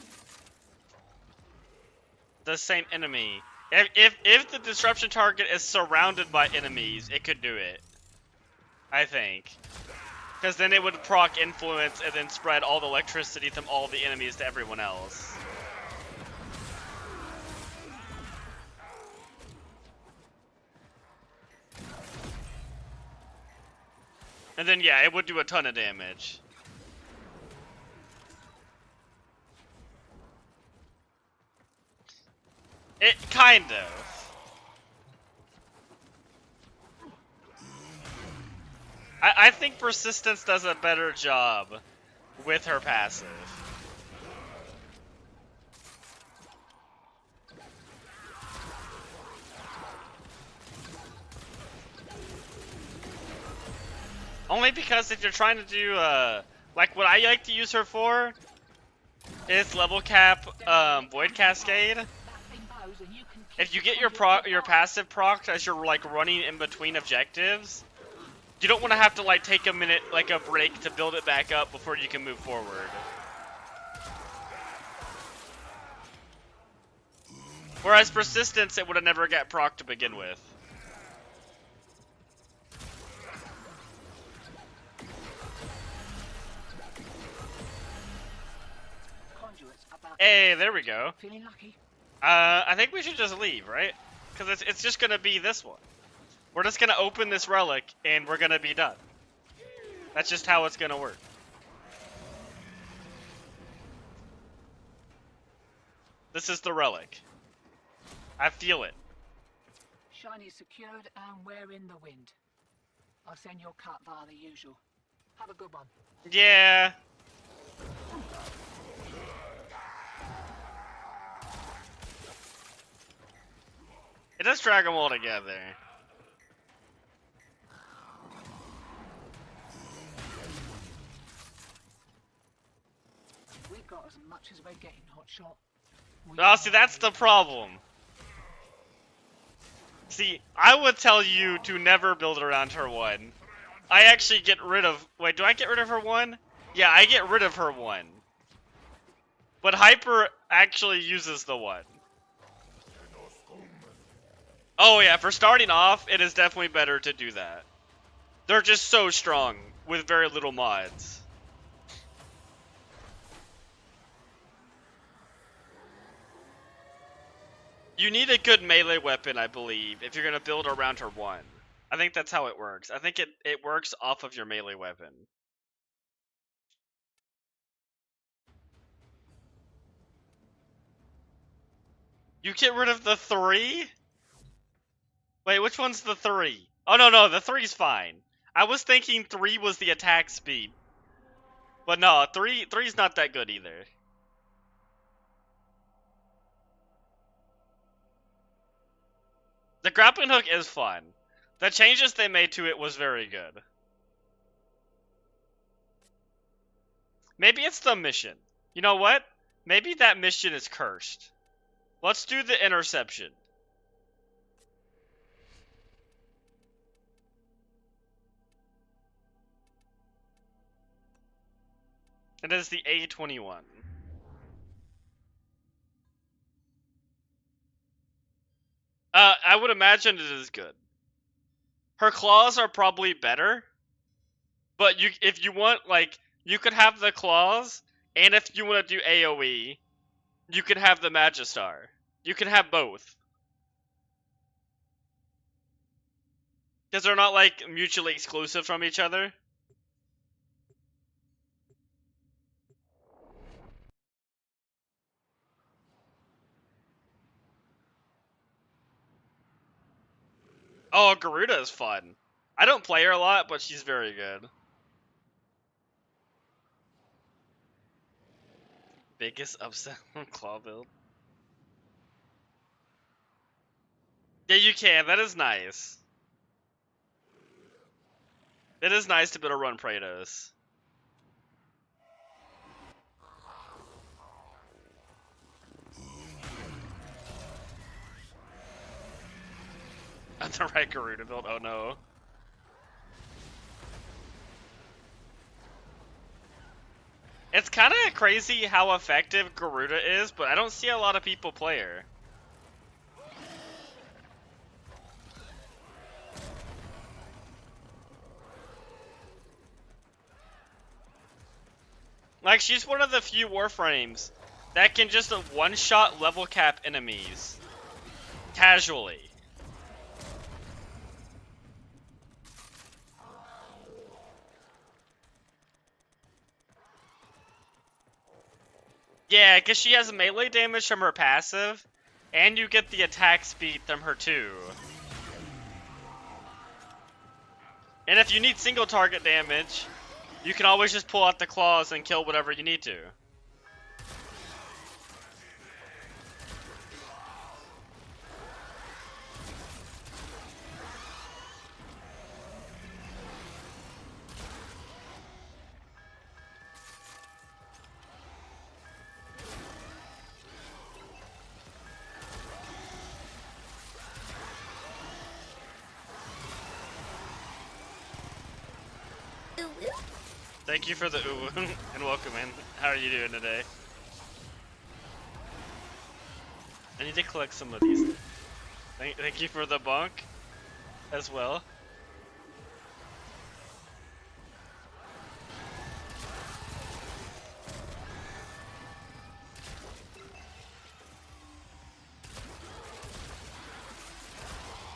the same enemy. If the disruption target is surrounded by enemies, it could do it. I think. Because then it would proc influence and then spread all the electricity from all the enemies to everyone else. And then yeah, it would do a ton of damage. It kind of. I think Persistence does a better job with her passive. Only because if you're trying to do like what I like to use her for is level cap Void Cascade. If you get your passive proc as you're like running in between objectives, you don't want to have to like take a minute, like a break to build it back up before you can move forward. Whereas Persistence, it would have never got proc to begin with. Hey, there we go. Feeling lucky? I think we should just leave, right? Because it's just gonna be this one. We're just gonna open this relic, and we're gonna be done. That's just how it's gonna work. This is the relic. I feel it. Shiny secured and we're in the wind. I'll send your cut via the usual. Have a good one. Yeah. It does drag them all together. We've got as much as we're getting, Hotshot. Oh, see, that's the problem. See, I would tell you to never build around her one. I actually get rid of... Wait, do I get rid of her one? Yeah, I get rid of her one. But Hyper actually uses the one. Oh yeah, for starting off, it is definitely better to do that. They're just so strong with very little mods. You need a good melee weapon, I believe, if you're going to build around her one. I think that's how it works. I think it works off of your melee weapon. You get rid of the 3? Wait, which one's the 3? Oh, no, the 3's fine. I was thinking 3 was the attack speed. But no, 3's not that good either. The grappling hook is fun. The changes they made to it was very good. Maybe it's the mission. You know what? Maybe that mission is cursed. Let's do the interception. It is the A21. I would imagine it is good. Her claws are probably better, but if you want, like, you could have the claws, and if you want to do AoE, you can have the Magistar. You can have both. Because they're not, like, mutually exclusive from each other. Oh, Garuda is fun. I don't play her a lot, but she's very good. Biggest upset on Claw build. Yeah, you can. That is nice. It is nice to be able to run Praetos. On the right Garuda build. Oh no. It's kind of crazy how effective Garuda is, but I don't see a lot of people play her. Like, she's one of the few Warframes that can just one-shot level cap enemies. Casually. Yeah, because she has melee damage from her passive, and you get the attack speed from her too. And if you need single target damage, you can always just pull out the claws and kill whatever you need to. Thank you for the ooh and welcome in. How are you doing today? I need to collect some of these. Thank you for the bunk as well.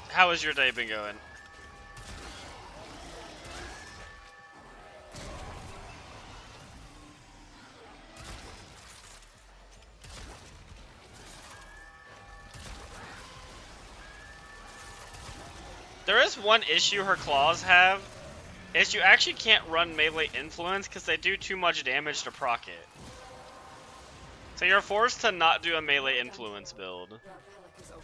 How has your day been going? There is one issue her claws have, is you actually can't run melee influence because they do too much damage to proc it. So you're forced to not do a melee influence build. That relic is open.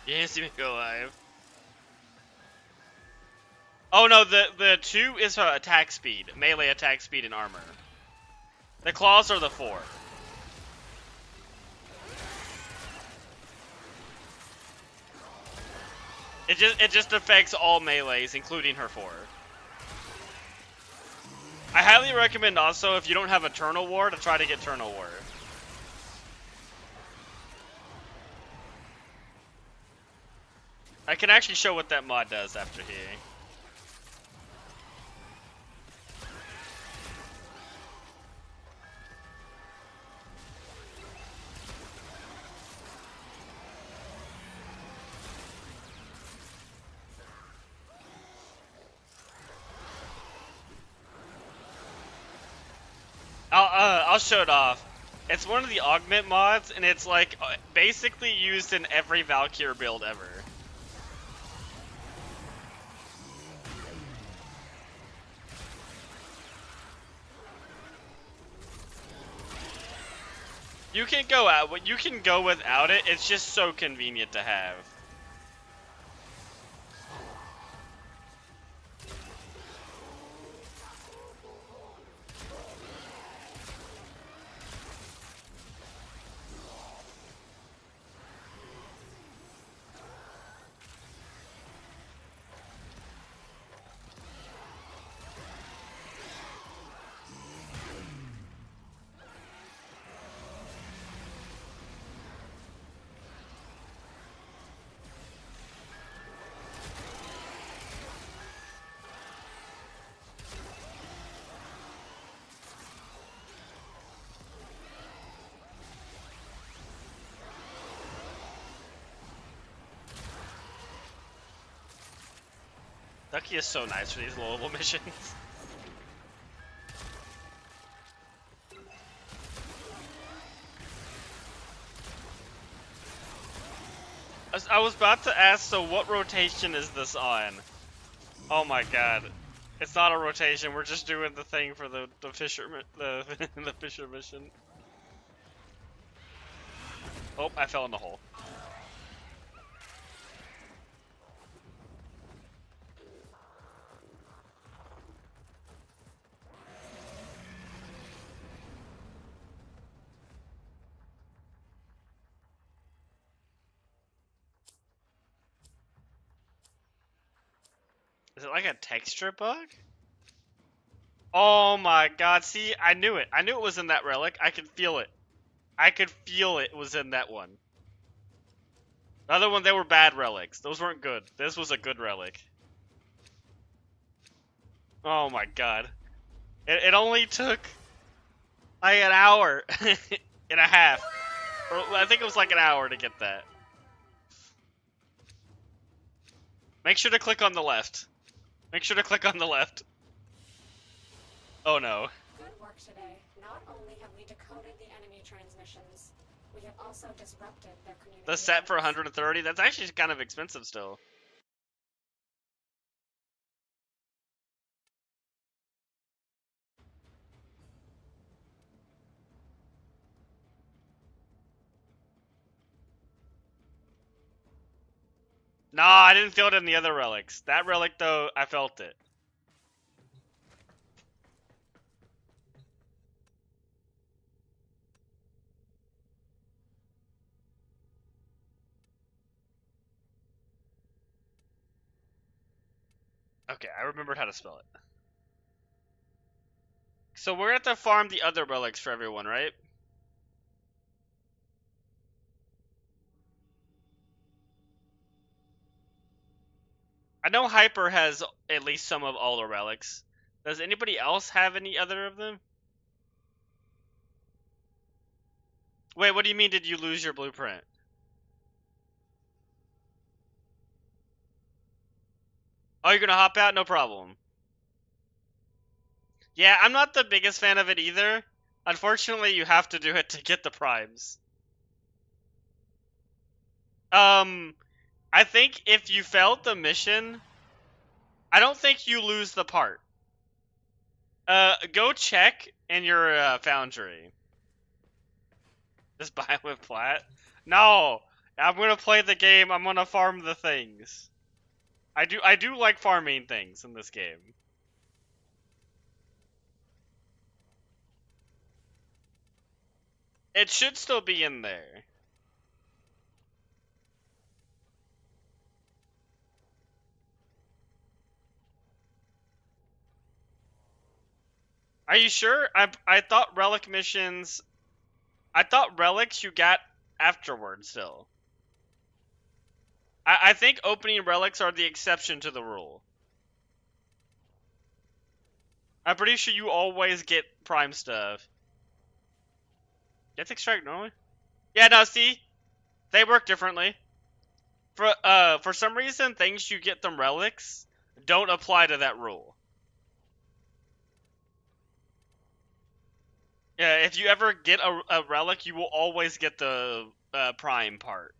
You didn't see me go live. Oh no, the 2 is attack speed, melee attack speed and armor. The claws are the 4. It just affects all melees, including her 4. I highly recommend also, if you don't have a Eternal War, to try to get Eternal War. I can actually show what that mod does after here. I'll show it off. It's one of the augment mods, and it's like basically used in every Valkyr build ever. You can go out, you can go without it. It's just so convenient to have. Maki is so nice for these low-level missions. I was about to ask, so what rotation is this on? Oh my god. It's not a rotation, we're just doing the thing for the fisher the fisher mission. Oh, I fell in the hole. Is it like a texture bug? Oh my god, see, I knew it. I knew it was in that relic. I could feel it. I could feel it was in that one. The other one, they were bad relics. Those weren't good. This was a good relic. Oh my god. It only took like an hour and a half. Or, I think it was like an hour to get that. Make sure to click on the left. Make sure to click on the left. Oh no. Good work today. Not only have we decoded the enemy transmissions, we have also disrupted their communication. The set for 130? That's actually kind of expensive still. No, I didn't feel it in the other relics. That relic, though, I felt it. Okay, I remembered how to spell it. So we're gonna have to farm the other relics for everyone, right? I know Hyper has at least some of all the relics. Does anybody else have any other of them? Wait, what do you mean did you lose your blueprint? Oh, you're gonna hop out? No problem. Yeah, I'm not the biggest fan of it either. Unfortunately, you have to do it to get the primes. I think if you failed the mission, I don't think you lose the part. Go check in your foundry. Just buy with plat? No! I'm gonna play the game, I'm gonna farm the things. I do like farming things in this game. It should still be in there. Are you sure? I thought relic missions... I thought relics you got afterwards still. I think opening relics are the exception to the rule. I'm pretty sure you always get prime stuff. Let's extract normally? Yeah, no, see? They work differently. For some reason, things you get them relics don't apply to that rule. Yeah, if you ever get a relic, you will always get the prime part.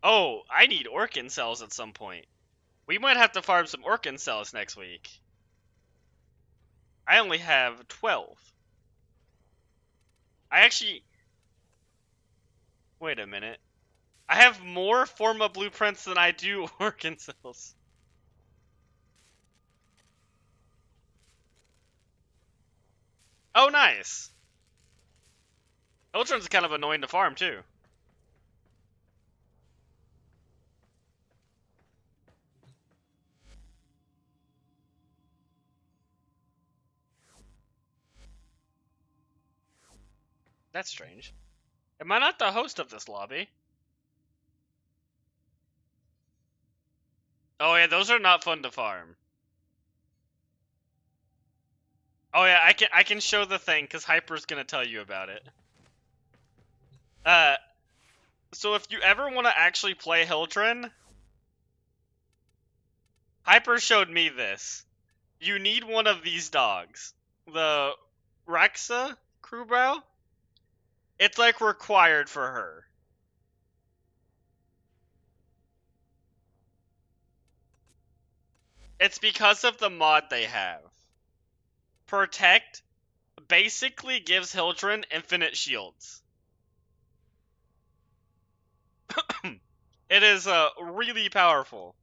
Oh, I need Orkin cells at some point. We might have to farm some Orkin cells next week. I only have 12. I actually... Wait a minute. I have more Forma blueprints than I do Orkin cells. Oh, nice. Ultron's kind of annoying to farm, too. That's strange. Am I not the host of this lobby? Oh yeah, those are not fun to farm. Oh yeah, I can show the thing because Hyper's gonna tell you about it. So if you ever want to actually play Hildren, Hyper showed me this. You need one of these dogs. The Rexa Crewbrow? It's like required for her. It's because of the mod they have. Protect basically gives Hildren infinite shields. It is really powerful.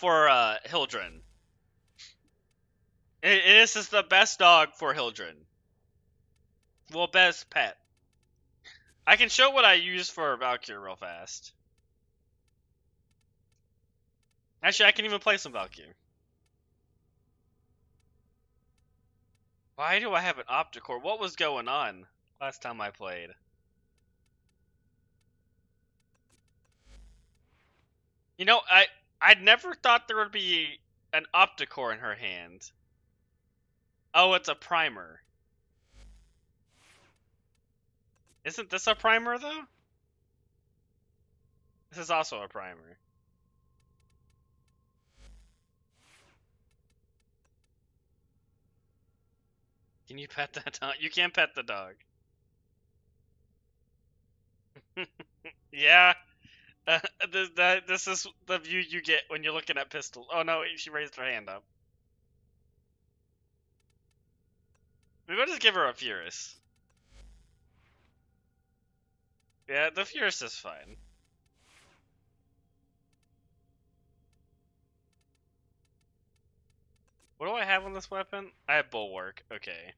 For Hildren. This is the best dog for Hildren. Well, best pet. I can show what I use for Valkyrie real fast. Actually, I can even play some Valkyrie. Why do I have an Opticore? What was going on last time I played? You know, I'd never thought there would be an Opticore in her hand. Oh, it's a primer. Isn't this a primer, though? This is also a primer. Can you pet that dog? You can't pet the dog. Yeah. This is the view you get when you're looking at Pistol. Oh no, she raised her hand up. Maybe I'll just give her a Furus. Yeah, the Furus is fine. What do I have on this weapon? I have Bulwark. Okay.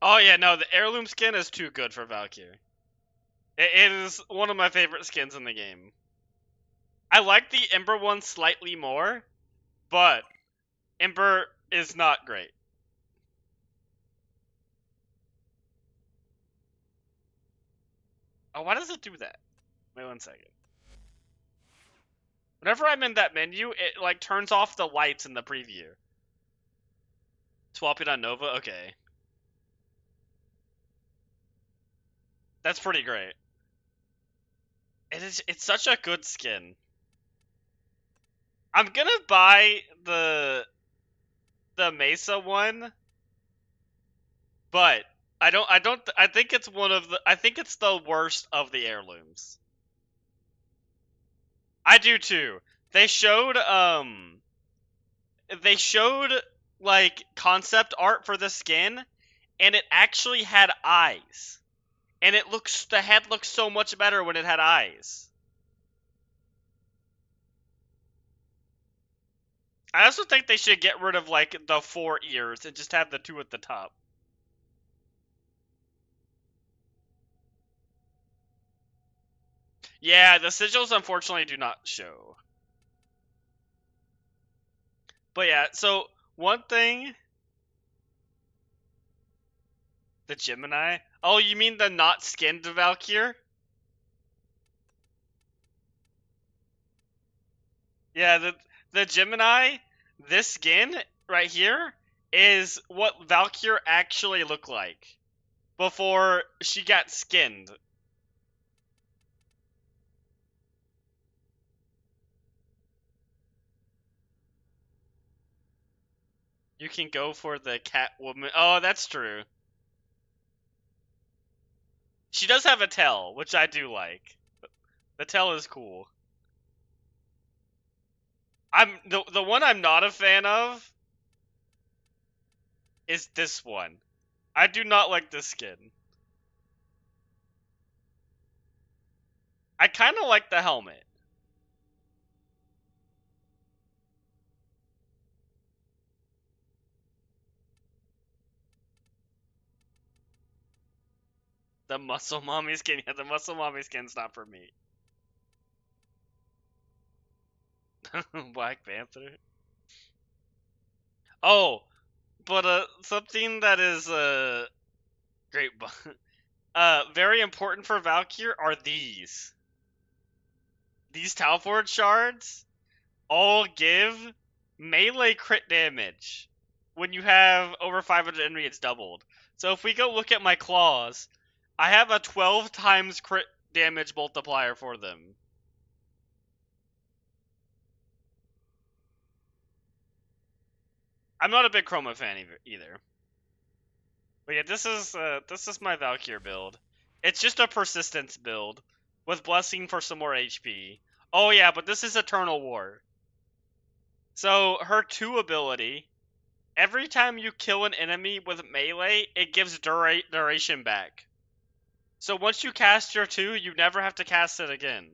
Oh yeah, no, the heirloom skin is too good for Valkyrie. It is one of my favorite skins in the game. I like the Ember one slightly more, but Ember is not great. Oh, why does it do that? Wait 1 second. Whenever I'm in that menu, it like turns off the lights in the preview. Swap it on Nova? Okay. That's pretty great. It's such a good skin. I'm gonna buy the Mesa one, but I think it's the worst of the heirlooms. I do too. They showed like concept art for the skin, and it actually had eyes. And the head looks so much better when it had eyes. I also think they should get rid of like the 4 ears and just have the 2 at the top. Yeah, the sigils unfortunately do not show. But yeah, so one thing. The Gemini? Oh, you mean the not skinned Valkyrie? Yeah, the Gemini, this skin right here, is what Valkyrie actually looked like before she got skinned. You can go for the Catwoman. Oh, that's true. She does have a tail, which I do like. The tail is cool. The one I'm not a fan of is this one. I do not like this skin. I kind of like the helmet. The muscle mommy skin. Yeah, the muscle mommy skin's not for me. Black Panther. Oh, but something that is Great. Very important for Valkyr are these. These Talforge shards all give melee crit damage. When you have over 500 enemy, it's doubled. So if we go look at my claws, I have a 12 times crit damage multiplier for them. I'm not a big Chroma fan either. But yeah, this is my Valkyr build. It's just a persistence build with Blessing for some more HP. Oh yeah, but this is Eternal War. So her 2 ability, every time you kill an enemy with melee, it gives duration back. So once you cast your 2, you never have to cast it again.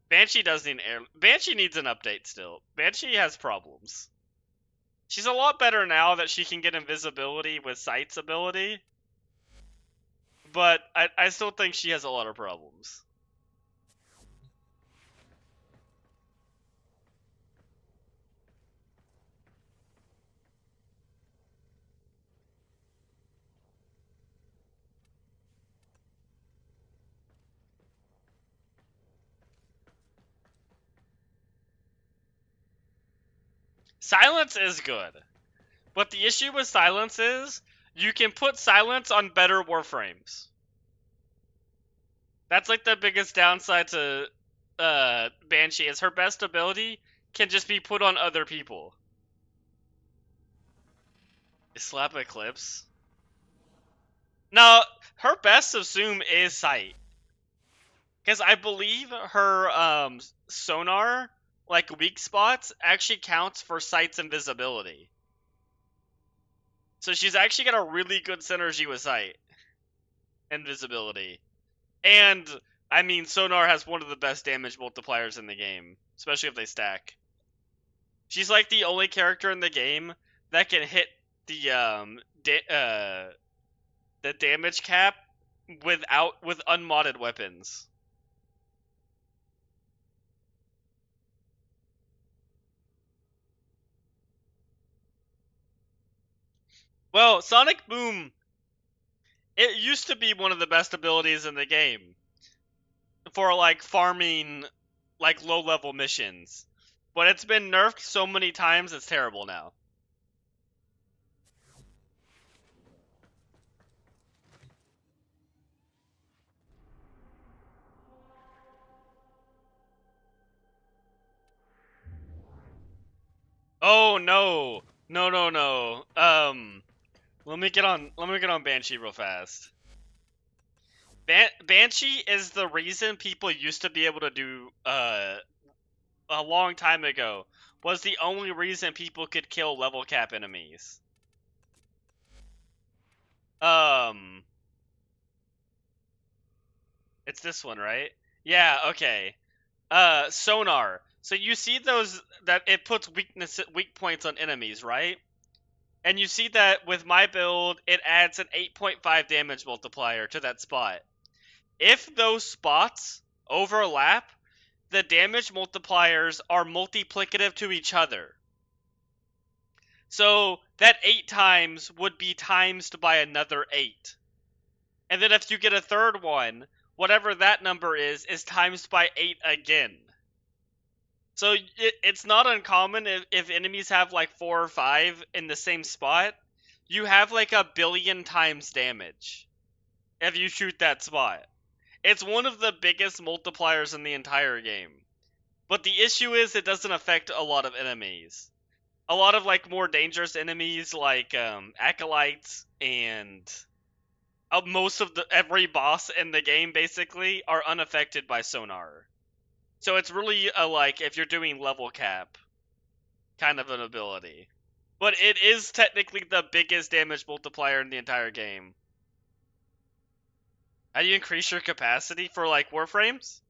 Banshee doesn't need Banshee needs an update still. Banshee has problems. She's a lot better now that she can get invisibility with Sight's ability. But I still think she has a lot of problems. Silence is good. But the issue with Silence is, you can put Silence on better Warframes. That's like the biggest downside to Banshee, is her best ability can just be put on other people. Slap Eclipse? No, her best assume is Sight. Because I believe her sonar, like weak spots, actually counts for Sight's invisibility. So she's actually got a really good synergy with Sight. Invisibility. And, I mean, sonar has one of the best damage multipliers in the game. Especially if they stack. She's like the only character in the game that can hit the damage cap with unmodded weapons. Well, Sonic Boom, it used to be one of the best abilities in the game for like farming like low-level missions. But it's been nerfed so many times it's terrible now. Oh no. No. Let me get on Banshee real fast. Banshee is the reason people used to be able to do a long time ago, was the only reason people could kill level cap enemies. It's this one, right? Yeah, okay. Sonar. So you see those, that it puts weak points on enemies, right? And you see that with my build, it adds an 8.5 damage multiplier to that spot. If those spots overlap, the damage multipliers are multiplicative to each other. So that 8 times would be timesed by another 8. And then if you get a third one, whatever that number is timesed by 8 again. So it's not uncommon if enemies have like 4 or 5 in the same spot, you have like 1 billion times damage if you shoot that spot. It's one of the biggest multipliers in the entire game. But the issue is it doesn't affect a lot of enemies. A lot of like more dangerous enemies like acolytes and most of every boss in the game basically are unaffected by sonar. So it's really like if you're doing level cap kind of an ability. But it is technically the biggest damage multiplier in the entire game. How do you increase your capacity for like Warframes?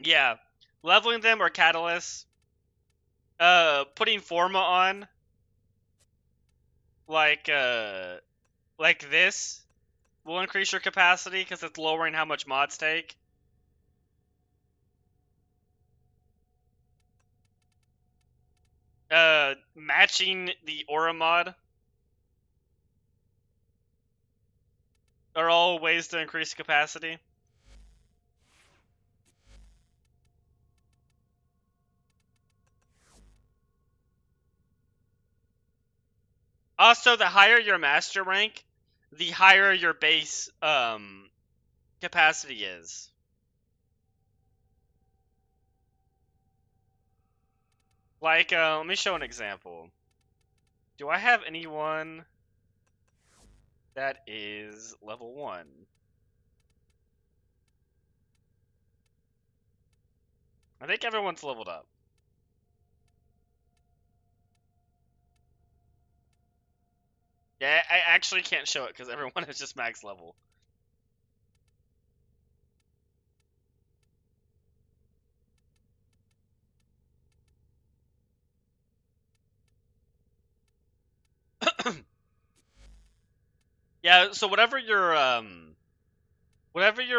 Yeah, leveling them or catalysts. putting Forma on, like this, will increase your capacity because it's lowering how much mods take. Matching the aura mod are all ways to increase capacity. Also, the higher your master rank, the higher your base capacity is. Like, let me show an example. Do I have anyone that is level 1? I think everyone's leveled up. Yeah, I actually can't show it because everyone is just max level. Yeah, so whatever your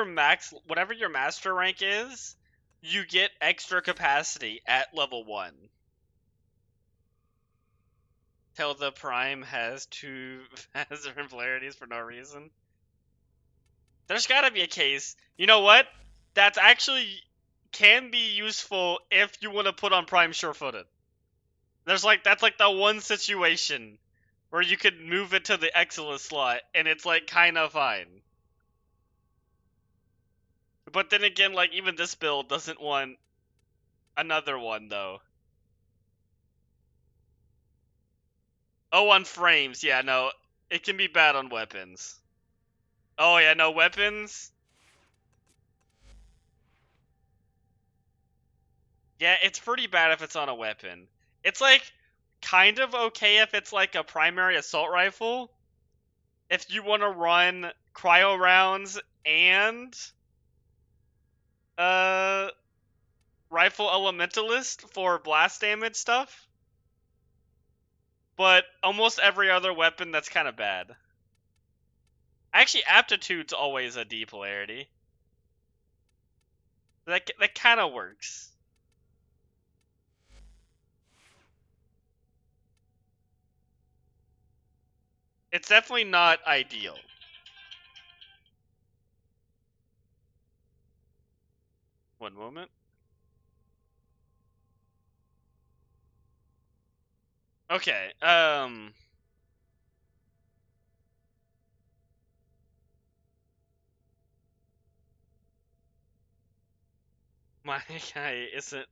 master rank is, you get extra capacity at level 1. Till the Prime has 2 different polarities for no reason. There's gotta be a case. You know what? That's actually can be useful if you want to put on Prime Sure-Footed. That's like the one situation where you could move it to the Exilus slot and it's like kind of fine. But then again, like even this build doesn't want another one though. Oh, on frames, yeah, no, it can be bad on weapons. Oh yeah, no, weapons. Yeah, it's pretty bad if it's on a weapon. It's like kind of okay if it's like a primary assault rifle. If you want to run cryo rounds and rifle elementalist for blast damage stuff. But almost every other weapon, that's kind of bad. Actually, aptitude's always a D polarity. That kind of works. It's definitely not ideal. One moment. Okay, my guy isn't.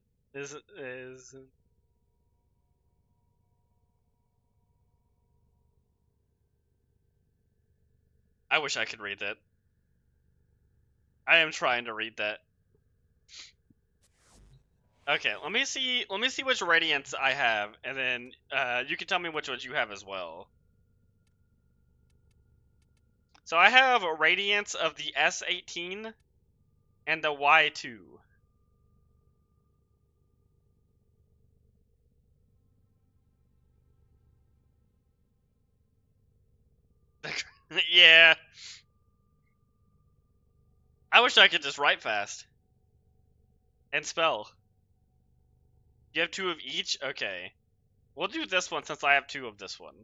I wish I could read that. I am trying to read that. Okay, let me see which radiants I have, and then you can tell me which ones you have as well. So I have a radiance of the S18 and the Y2. Yeah. I wish I could just write fast. And spell. You have 2 of each? Okay. We'll do this one since I have 2 of this one.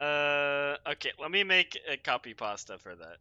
Okay, let me make a copy pasta for that.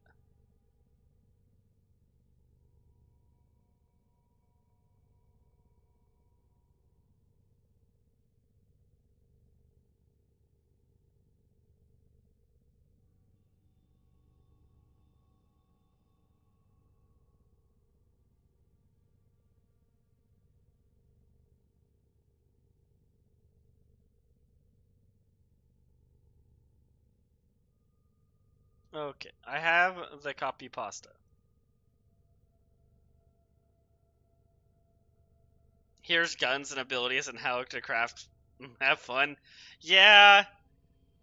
Okay, I have the copy pasta. Here's guns and abilities and how to craft. Have fun. Yeah,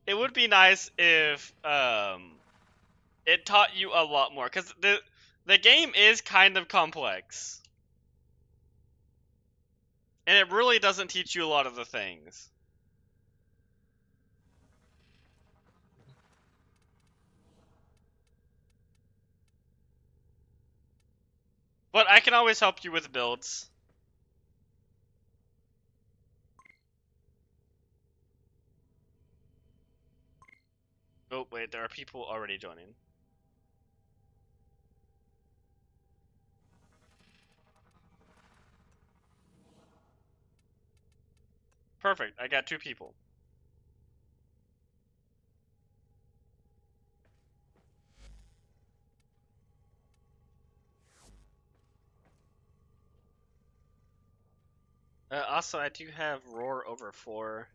it would be nice if it taught you a lot more, because the game is kind of complex. And it really doesn't teach you a lot of the things. But I can always help you with builds. Oh, wait, there are people already joining. Perfect, I got 2 people. Also, I do have Roar over 4.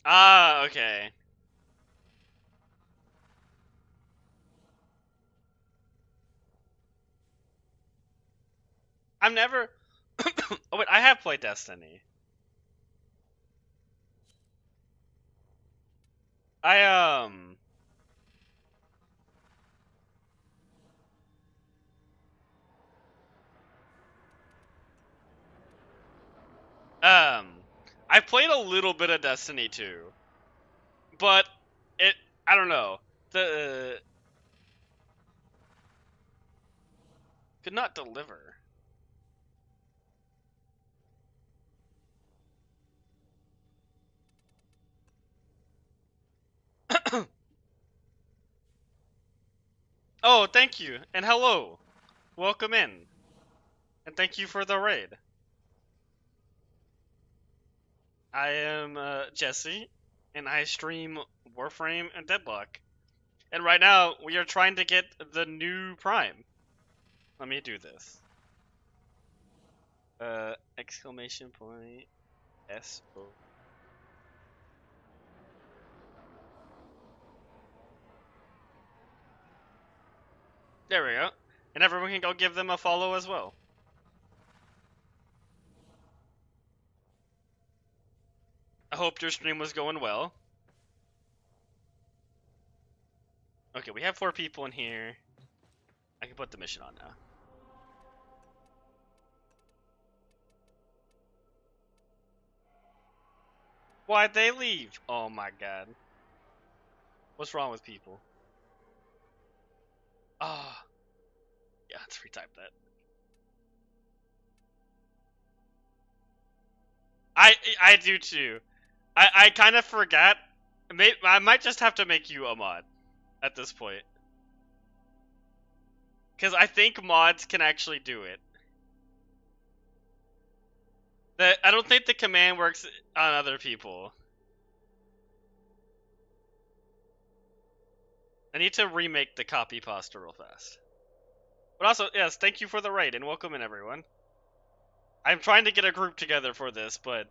Ah, okay. I'm never... Oh wait, I have played Destiny. I I played a little bit of Destiny 2. But I don't know. The could not deliver. Oh, thank you, and hello. Welcome in. And thank you for the raid. I am Jesse, and I stream Warframe and Deadlock. And right now, we are trying to get the new Prime. Let me do this. Exclamation point S-O. There we go. And everyone can go give them a follow as well. I hope your stream was going well. Okay, we have 4 people in here. I can put the mission on now. Why'd they leave? Oh my god. What's wrong with people? Ah. Yeah, let's retype that. I do too. I kind of forgot. I might just have to make you a mod at this point. Because I think mods can actually do it. I don't think the command works on other people. I need to remake the copy pasta real fast. But also, yes, thank you for the raid and welcome in everyone. I'm trying to get a group together for this, but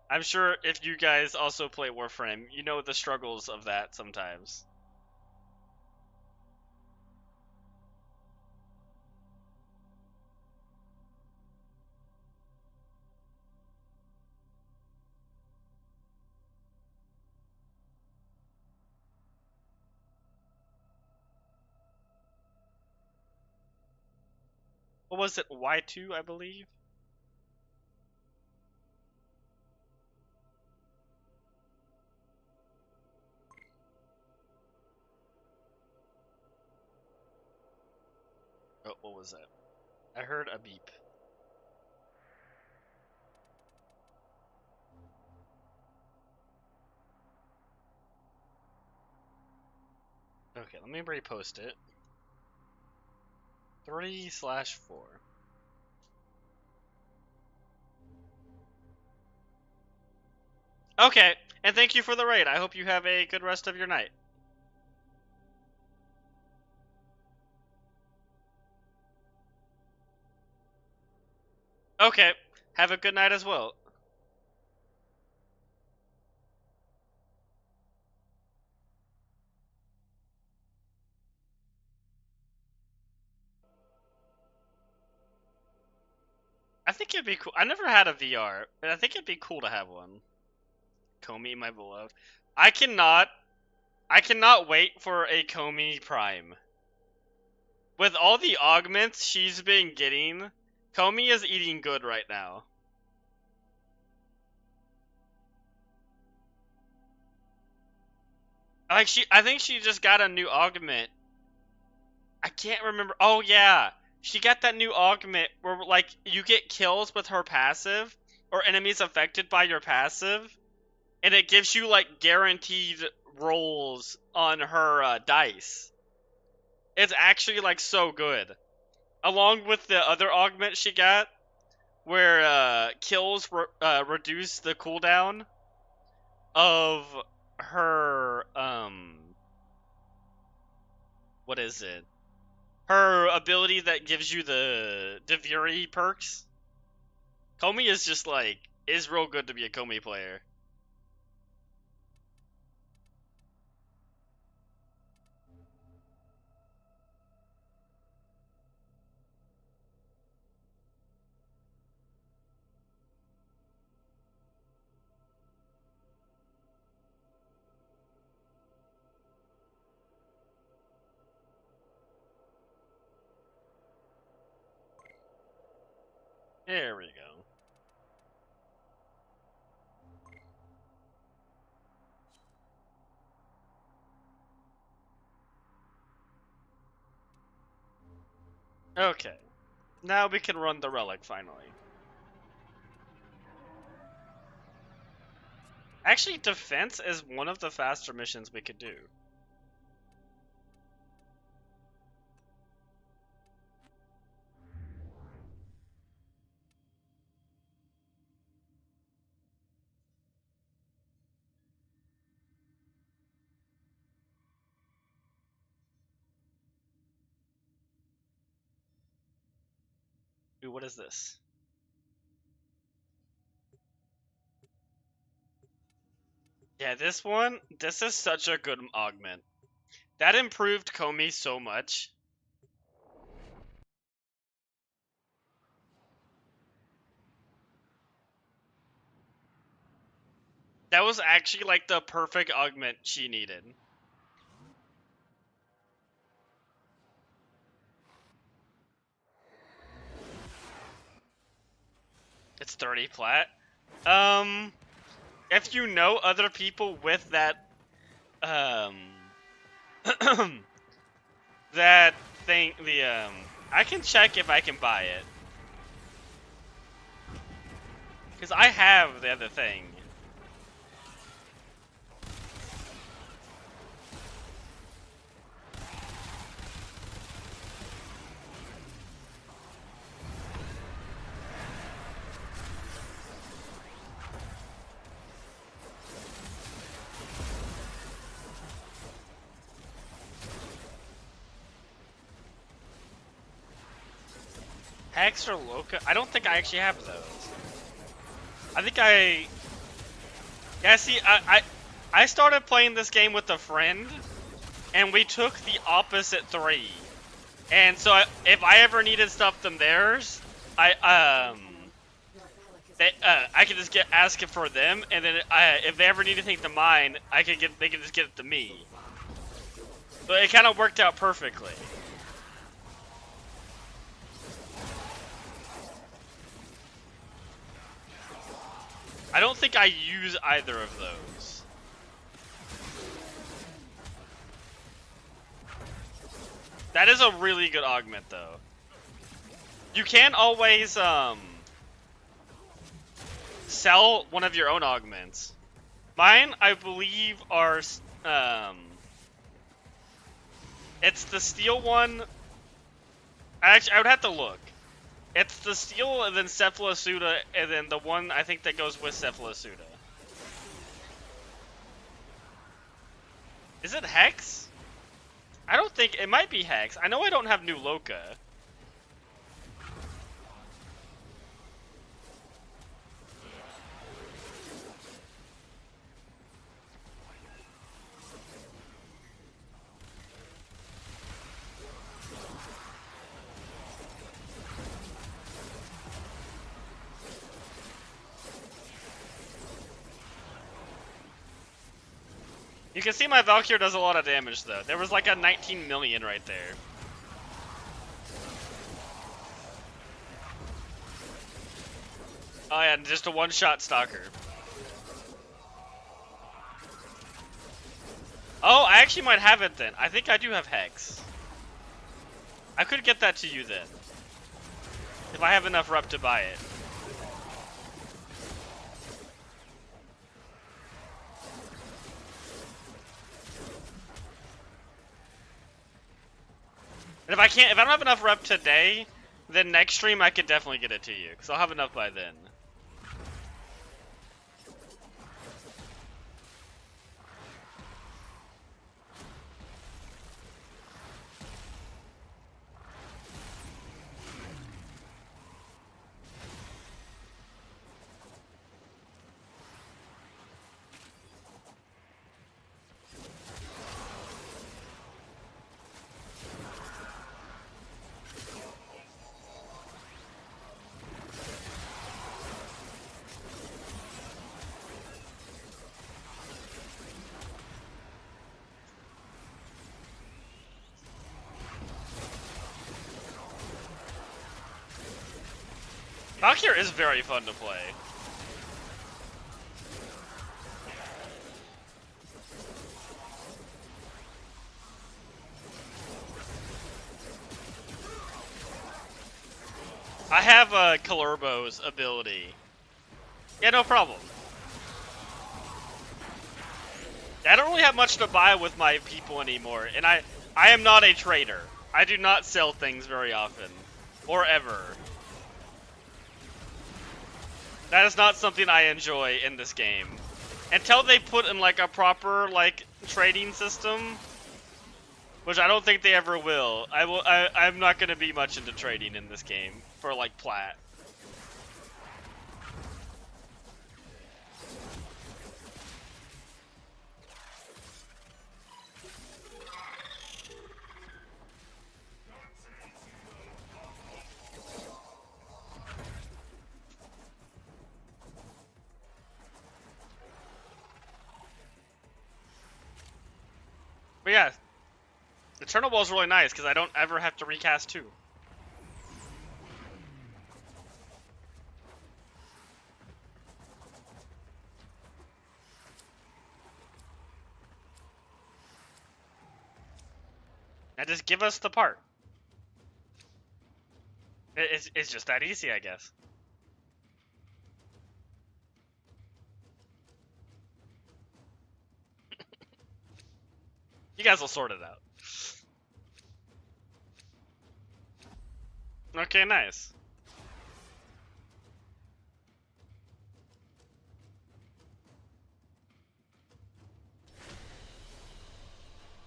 I'm sure if you guys also play Warframe, you know the struggles of that sometimes. What was it? Y2, I believe? Oh, what was that? I heard a beep. Okay, let me repost it. 3/4. Okay, and thank you for the raid. I hope you have a good rest of your night. Okay, have a good night as well. I think it'd be cool. I never had a VR, but I think it'd be cool to have one. Comey, my beloved. I cannot wait for a Comey Prime. with all the augments she's been getting, Komi is eating good right now. Like I think she just got a new augment. I can't remember. Oh yeah, she got that new augment where like you get kills with her passive or enemies affected by your passive, and it gives you like guaranteed rolls on her dice. It's actually like so good. Along with the other augment she got, where kills reduce the cooldown of her what is it? Her ability that gives you the Devuri perks. Komi is just like is real good to be a Komi player. There we go. Okay. Now we can run the relic finally. Actually, defense is one of the faster missions we could do. Ooh, what is this? Yeah, this is such a good augment. That improved Komi so much. That was actually like the perfect augment she needed. It's 30 plat. If you know other people with that, that thing, I can check if I can buy it. Because I have the other thing. Hex or Loka? I don't think I actually have those. I think yeah, see, I started playing this game with a friend, and we took the opposite 3. And so if I ever needed stuff from theirs, I could just ask it for them, and then if they ever need anything to mine, they could just get it to me. So it kind of worked out perfectly. I don't think I use either of those. That is a really good augment, though. You can always sell one of your own augments. Mine, I believe, are it's the steel one. Actually, I would have to look. It's the steel and then Cephalasuda, and then the one I think that goes with Cephalasuda. Is it Hex? I don't think it might be Hex. I know I don't have New Loka. You can see my Valkyrie does a lot of damage though. There was like a 19 million right there. Oh yeah, just a one-shot stalker. Oh, I actually might have it then. I think I do have Hex. I could get that to you then. If I have enough rep to buy it. And if I don't have enough rep today, then next stream I could definitely get it to you. Because I'll have enough by then. Valkyrie is very fun to play. I have Kalerbo's ability. Yeah, no problem. I don't really have much to buy with my people anymore, and I am not a trader. I do not sell things very often. Or ever. That is not something I enjoy in this game. Until they put in like a proper like trading system, which I don't think they ever will. I'm not gonna be much into trading in this game for like plat. But yeah, Eternal Ball is really nice because I don't ever have to recast 2. Now just give us the part. It's just that easy, I guess. You guys will sort it out. Okay, nice.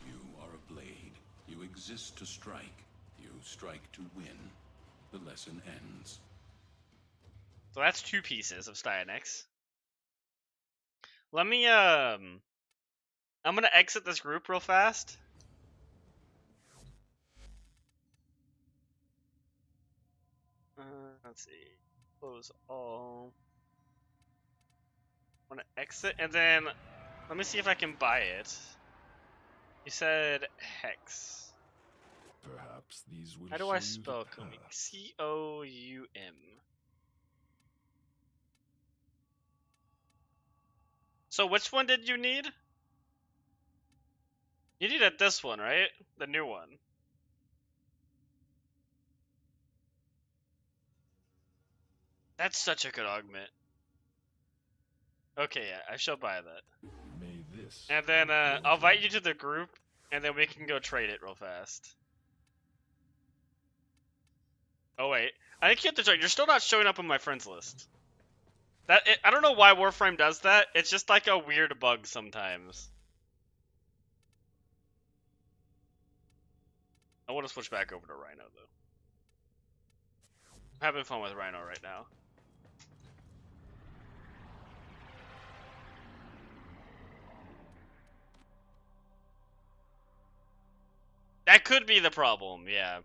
You are a blade. You exist to strike. You strike to win. The lesson ends. So that's 2 pieces of Styonix. Let me, I'm gonna exit this group real fast. Let's see. Close all. I'm gonna exit, and then let me see if I can buy it. You said Hex. Perhaps these will How do show I you the spell Koum? path. C-O-U-M. So which one did you need? You needed this one, right? The new one. That's such a good augment. Okay, yeah, I shall buy that. May this And then be I'll invite you to the group, and then we can go trade it real fast. Oh wait, I think you have to join. You're still not showing up on my friends list. I don't know why Warframe does that. It's just like a weird bug sometimes. I want to switch back over to Rhino though. I'm having fun with Rhino right now. That could be the problem, yeah.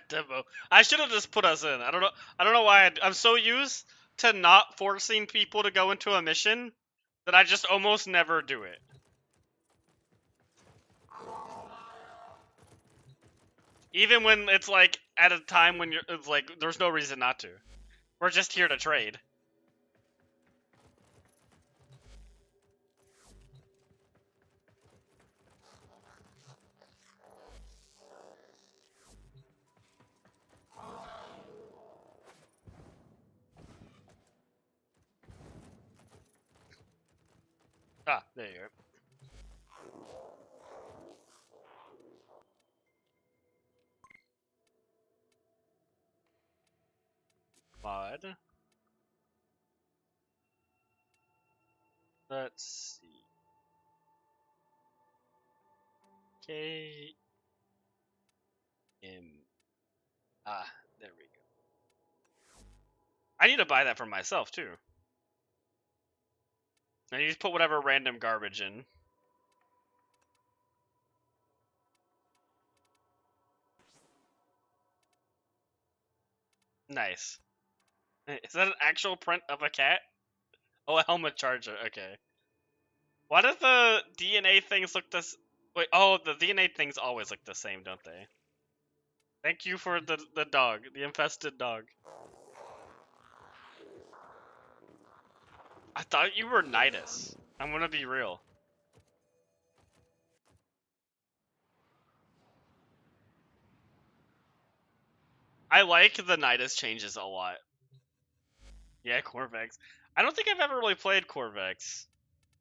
Demo. I should have just put us in. I don't know. I don't know why. I'm so used to not forcing people to go into a mission that I just almost never do it. Even when it's like at a time when it's like there's no reason not to. We're just here to trade. Ah, there you go. Mod. Let's see. K M. Ah, there we go. I need to buy that for myself too. And you just put whatever random garbage in. Nice. Is that an actual print of a cat? Oh, a helmet charger. Okay. Why do the DNA things look this? Wait. Oh, the DNA things always look the same, don't they? Thank you for the dog, the infested dog. I thought you were Nidus. I'm gonna be real. I like the Nidus changes a lot. Yeah, Corvex. I don't think I've ever really played Corvex.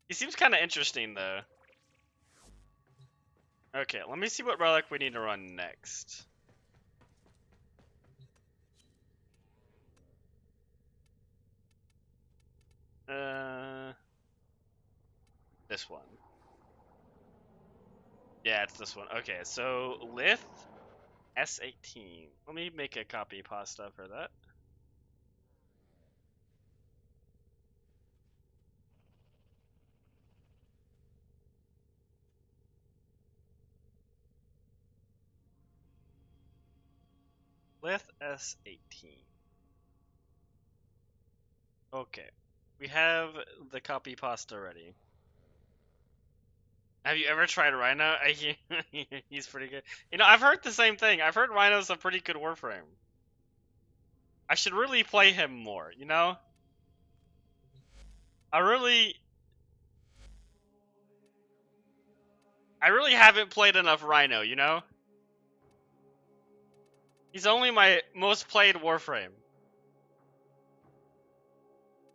He seems kind of interesting, though. Okay, let me see what relic we need to run next. This one. Yeah, it's this one. Okay, so Lith S18. Let me make a copy pasta for that. Lith S18. Okay. We have the copy pasta ready. Have you ever tried Rhino? He's pretty good. You know, I've heard the same thing. I've heard Rhino's a pretty good Warframe. I should really play him more, you know? I really haven't played enough Rhino, you know? He's only my most played Warframe.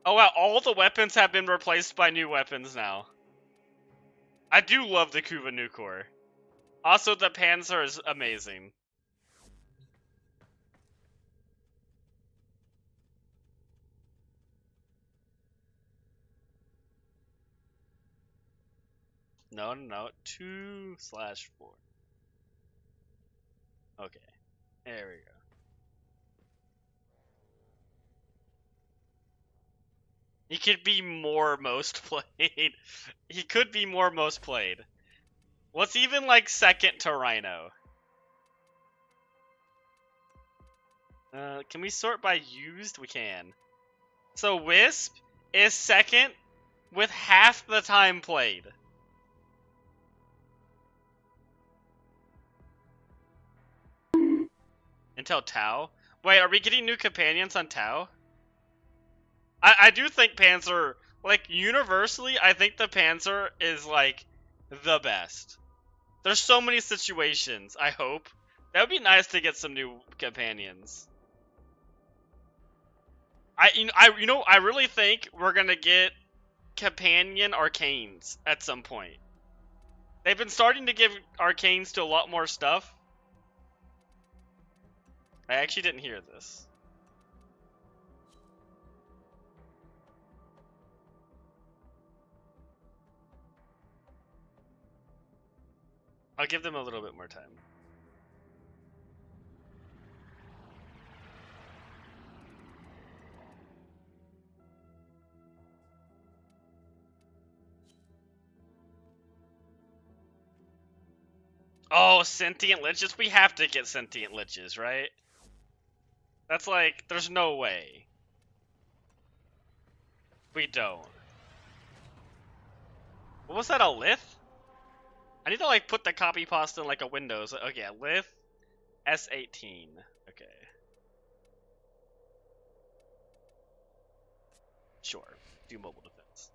Oh wow, all the weapons have been replaced by new weapons now. I do love the Kuva Nukor. Also, the Panzer is amazing. No. 2/4. Okay. There we go. He could be more most played. He could be more most played. What's even like second to Rhino? Can we sort by used? We can. So Wisp is second with half the time played. Until Tau? Wait, are we getting new companions on Tau? I do think Panzer, like, universally, I think the Panzer is, like, the best. There's so many situations, I hope. That would be nice to get some new companions. I really think we're gonna get companion arcanes at some point. They've been starting to give arcanes to a lot more stuff. I actually didn't hear this. I'll give them a little bit more time. Oh, sentient liches? We have to get sentient liches, right? That's like, there's no way. We don't. What was that, a lith? I need to like put the copy pasta in like a Windows. Okay, lith S18. Okay. Sure. Do mobile defense.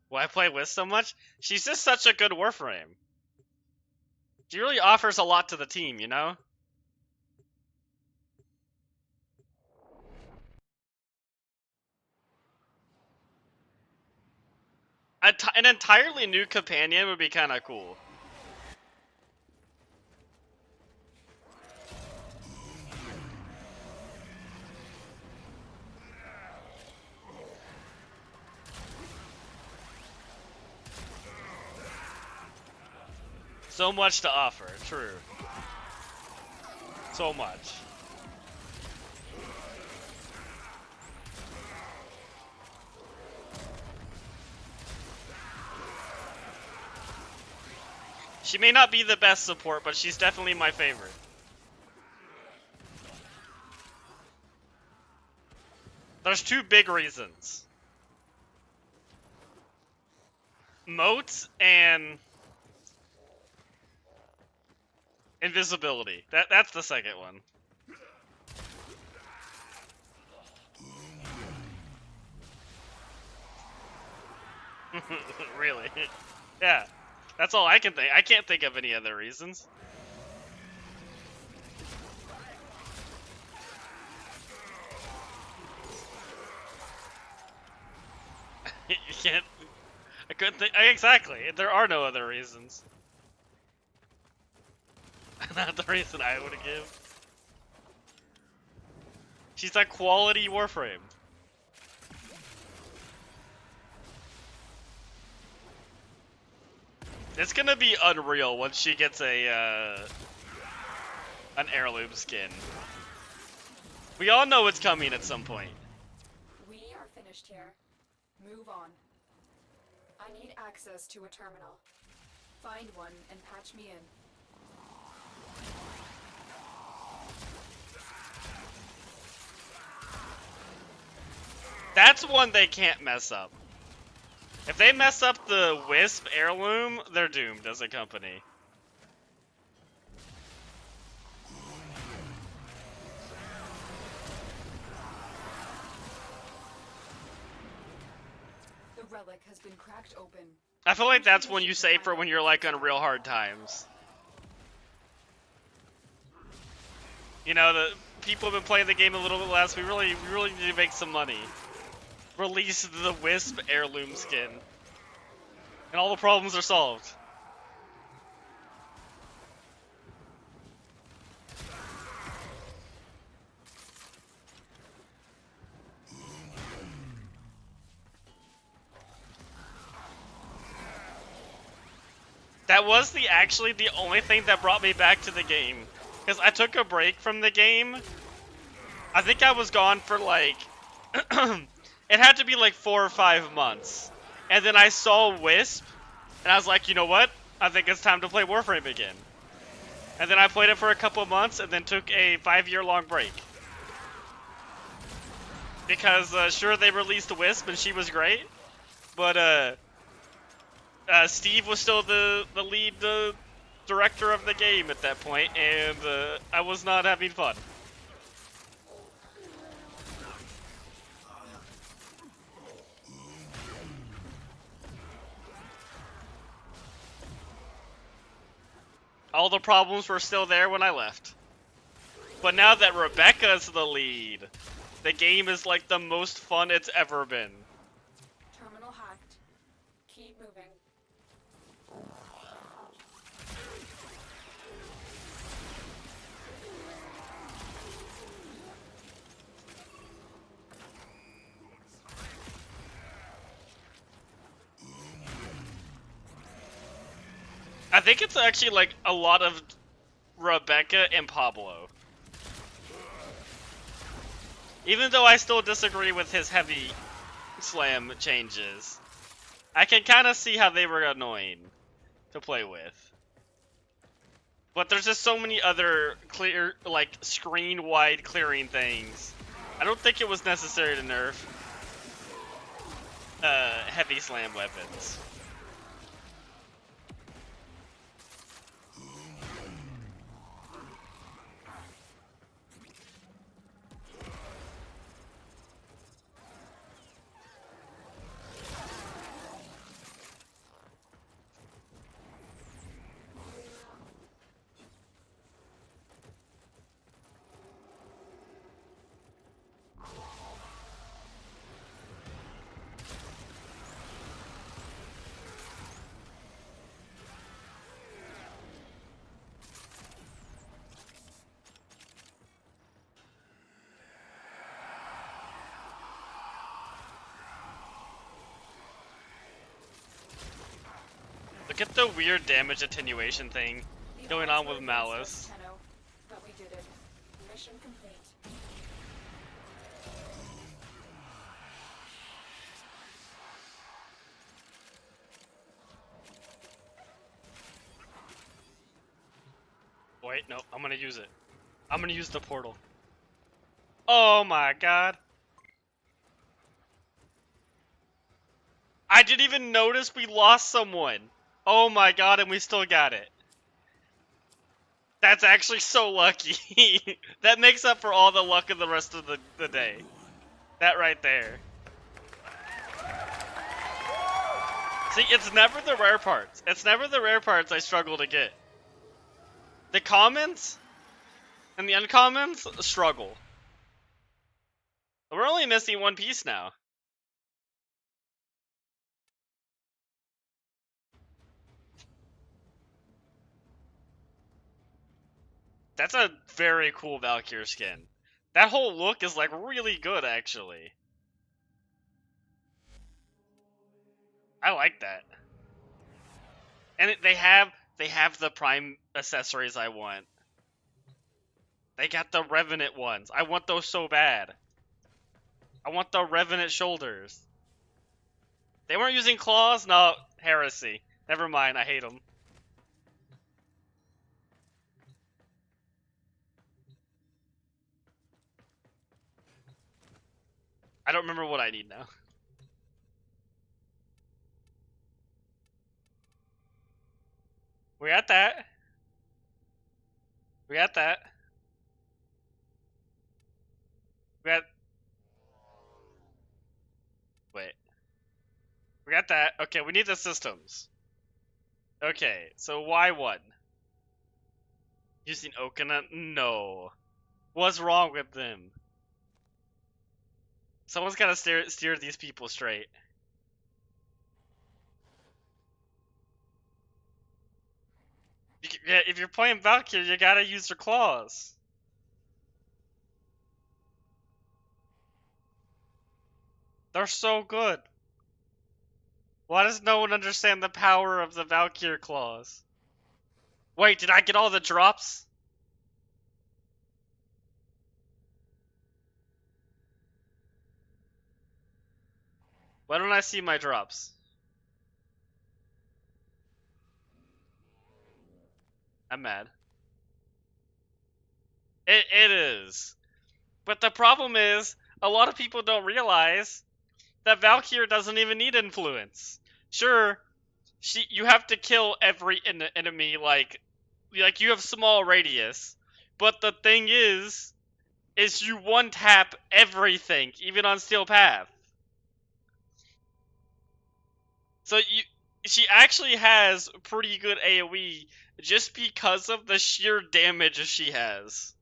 Why I play with so much? She's just such a good Warframe. She really offers a lot to the team, you know? An entirely new companion would be kind of cool. So much to offer, true. So much. She may not be the best support, but she's definitely my favorite. There's two big reasons. Moats and invisibility. That's the second one. Really? Yeah. That's all I can think. I can't think of any other reasons. You can't. I couldn't think. Exactly. There are no other reasons. Not the reason I would give. She's a quality Warframe. It's gonna be unreal once she gets a an heirloom skin. We all know it's coming at some point. We are finished here. Move on. I need access to a terminal. Find one and patch me in. That's one they can't mess up. If they mess up the Wisp heirloom, they're doomed as a company. The relic has been cracked open. I feel like that's when you save for when you're like on real hard times. You know, the people have been playing the game a little bit less. We really need to make some money. Release the Wisp heirloom skin. And all the problems are solved. That was actually the only thing that brought me back to the game. Because I took a break from the game. I think I was gone for like... it had to be like 4 or 5 months. And then I saw Wisp, and I was like, you know what? I think it's time to play Warframe again. And then I played it for a couple months, and then took a 5-year-long break. Because, sure, they released Wisp, and she was great. But, Steve was still the lead director of the game at that point, and I was not having fun. All the problems were still there when I left. But now that Rebecca's the lead, the game is like the most fun it's ever been. Terminal hacked. Keep moving. I think it's actually like a lot of Rebecca and Pablo. Even though I still disagree with his heavy slam changes, I can kind of see how they were annoying to play with. But there's just so many other clear, like, screen-wide clearing things. I don't think it was necessary to nerf heavy slam weapons. Look at the weird damage attenuation thing going on with Malice. But we did it. Mission complete. Wait, no, I'm gonna use it. I'm gonna use the portal. Oh my god. I didn't even notice we lost someone. Oh my god, and we still got it. That's actually so lucky. That makes up for all the luck of the rest of the day. That right there. See, it's never the rare parts. It's never the rare parts I struggle to get. The commons and the uncommons struggle. We're only missing one piece now. That's a very cool Valkyrie skin. That whole look is like really good, actually. I like that. And they have the prime accessories I want. They got the Revenant ones. I want those so bad. I want the Revenant shoulders. They weren't using claws? No, heresy. Never mind, I hate them. I don't remember what I need now. We got that. We got that. We got... Wait. We got that. Okay, we need the systems. Okay, so why one? Using Okina? No. What's wrong with them? Someone's gotta steer these people straight. Yeah, if you're playing Valkyrie, you gotta use your claws. They're so good. Why does no one understand the power of the Valkyrie claws? Wait, did I get all the drops? Why don't I see my drops? I'm mad. It is. But the problem is, a lot of people don't realize that Valkyrie doesn't even need influence. Sure, you have to kill every enemy, like you have small radius. But the thing is you one tap everything, even on Steel Path. So she actually has pretty good AoE just because of the sheer damage she has.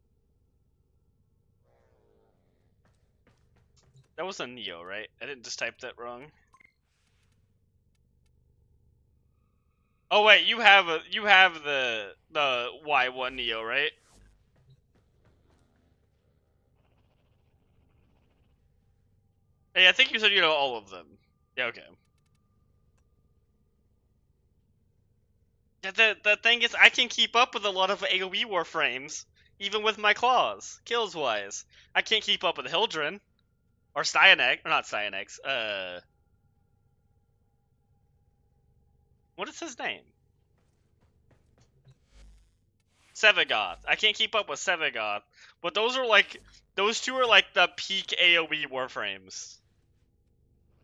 That was a Neo, right? I didn't just type that wrong. Oh wait, you have the Y1 Neo, right? Hey, I think you said you know all of them. Yeah, okay. The thing is, I can keep up with a lot of AoE Warframes, even with my claws, kills-wise. I can't keep up with Hildren. Or Styanax, or not Styanax, what is his name? Sevagoth. I can't keep up with Sevagoth. But those two are like the peak AoE Warframes.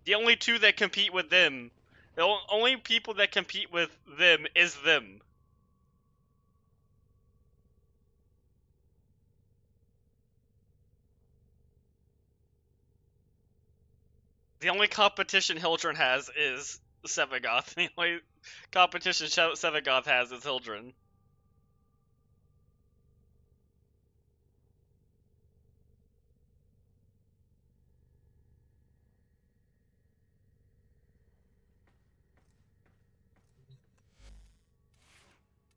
The only two that compete with them, the only people that compete with them is them. The only competition Hildren has is Sevagoth. The only competition Sevagoth has is Hildren.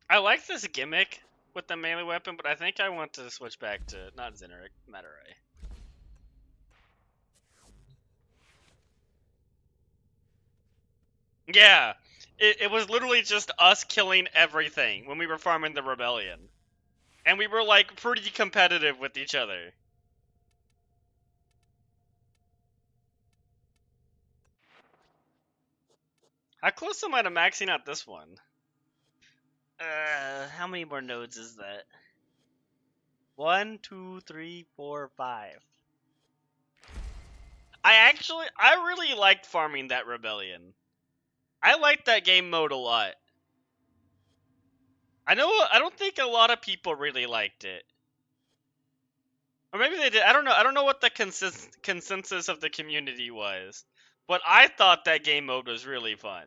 I like this gimmick with the melee weapon, but I think I want to switch back to not Zeneric, Mataray. Yeah, it was literally just us killing everything when we were farming the Rebellion. And we were like pretty competitive with each other. How close am I to maxing out this one? How many more nodes is that? 1, 2, 3, 4, 5. I really liked farming that Rebellion. I liked that game mode a lot. I don't think a lot of people really liked it. Or maybe they did. I don't know. I don't know what the consensus of the community was. But I thought that game mode was really fun.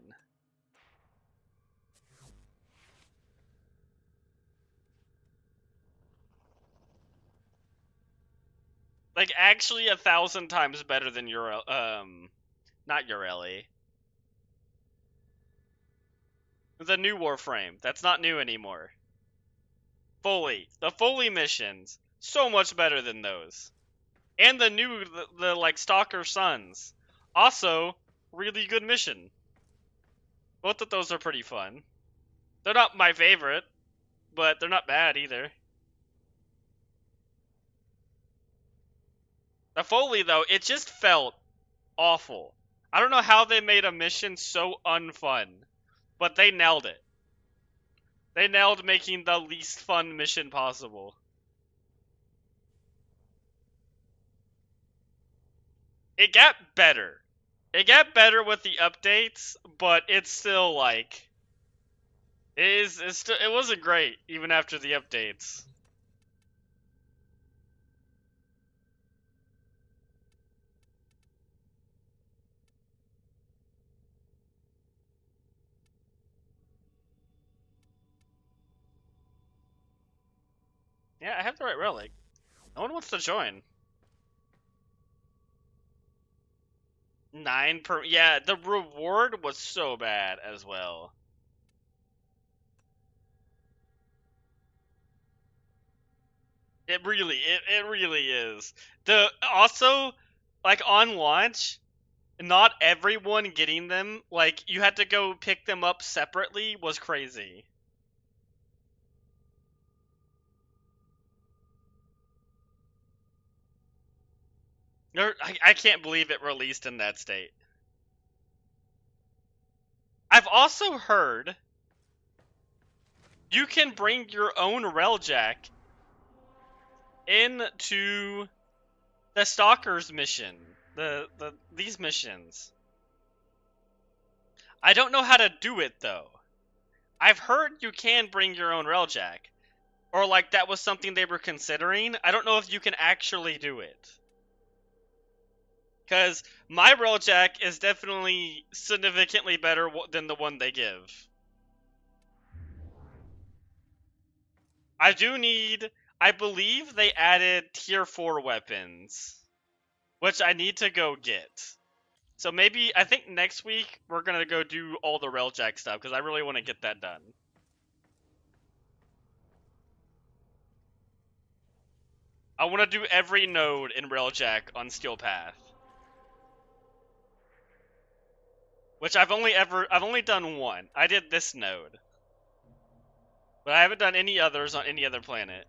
Like, actually 1,000 times better than not Ureli. The new Warframe. That's not new anymore. Foley. The Foley missions. So much better than those. And the new, the like, Stalker Sons. Also, really good mission. Both of those are pretty fun. They're not my favorite, but they're not bad either. The Foley, though, it just felt awful. I don't know how they made a mission so unfun, but they nailed it. They nailed making the least fun mission possible. It got better. It got better with the updates, but it's still like it wasn't great even after the updates. Yeah, I have the right relic. No one wants to join. 9 per. Yeah, the reward was so bad as well. It really is. Also, like, on launch, not everyone getting them, like, you had to go pick them up separately, was crazy. I can't believe it released in that state. I've also heard you can bring your own Railjack into the Stalker's mission. These missions. I don't know how to do it though. I've heard you can bring your own Railjack. Or like that was something they were considering. I don't know if you can actually do it. Because my Railjack is definitely significantly better than the one they give. I believe they added tier 4 weapons, which I need to go get. So maybe, I think next week, we're going to go do all the Railjack stuff, because I really want to get that done. I want to do every node in Railjack on Steel Path. Which I've only done one. I did this node. But I haven't done any others on any other planet.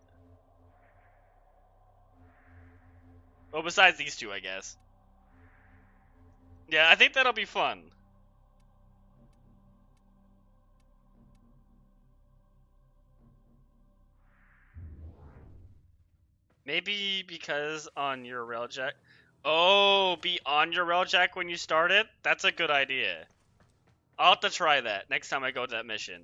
Well, besides these two, I guess. Yeah, I think that'll be fun. Maybe because on your railjack. Oh, be on your railjack when you start it? That's a good idea. I'll have to try that next time I go to that mission.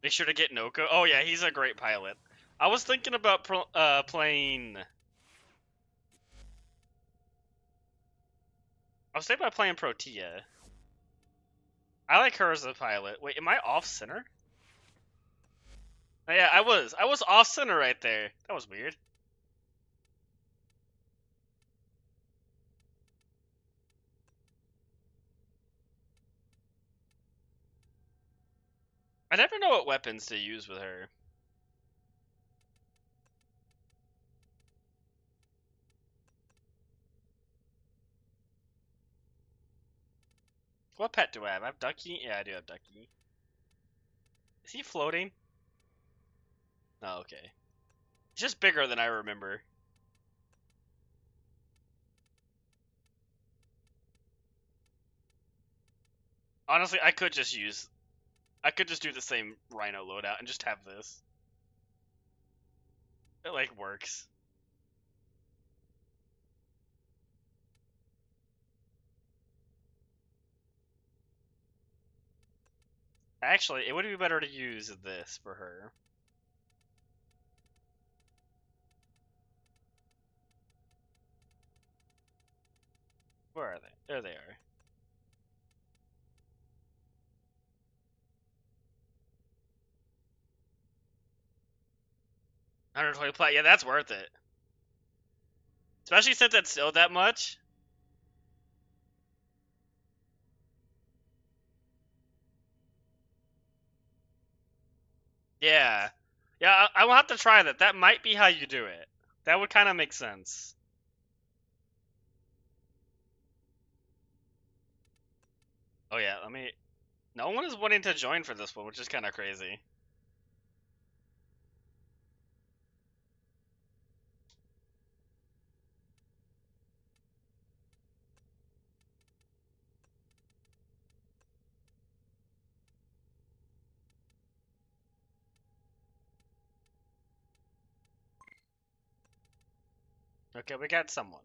Make sure to get Noko. Oh yeah, he's a great pilot. I was thinking about playing. I was thinking about playing Protea. I like her as a pilot. Wait, am I off center? Oh, yeah, I was. I was off center right there. That was weird. I never know what weapons to use with her. What pet do I have? I have Ducky? Yeah, I do have Ducky. Is he floating? Oh, okay. It's just bigger than I remember. Honestly, I could just do the same Rhino loadout and just have this. It, like, works. Actually, it would be better to use this for her. Where are they? There they are. $120 plat. Yeah, that's worth it. Especially since it's still that much. Yeah. Yeah, I will have to try that. That might be how you do it. That would kind of make sense. Oh yeah, let me... No one is wanting to join for this one, which is kind of crazy. Okay, we got someone.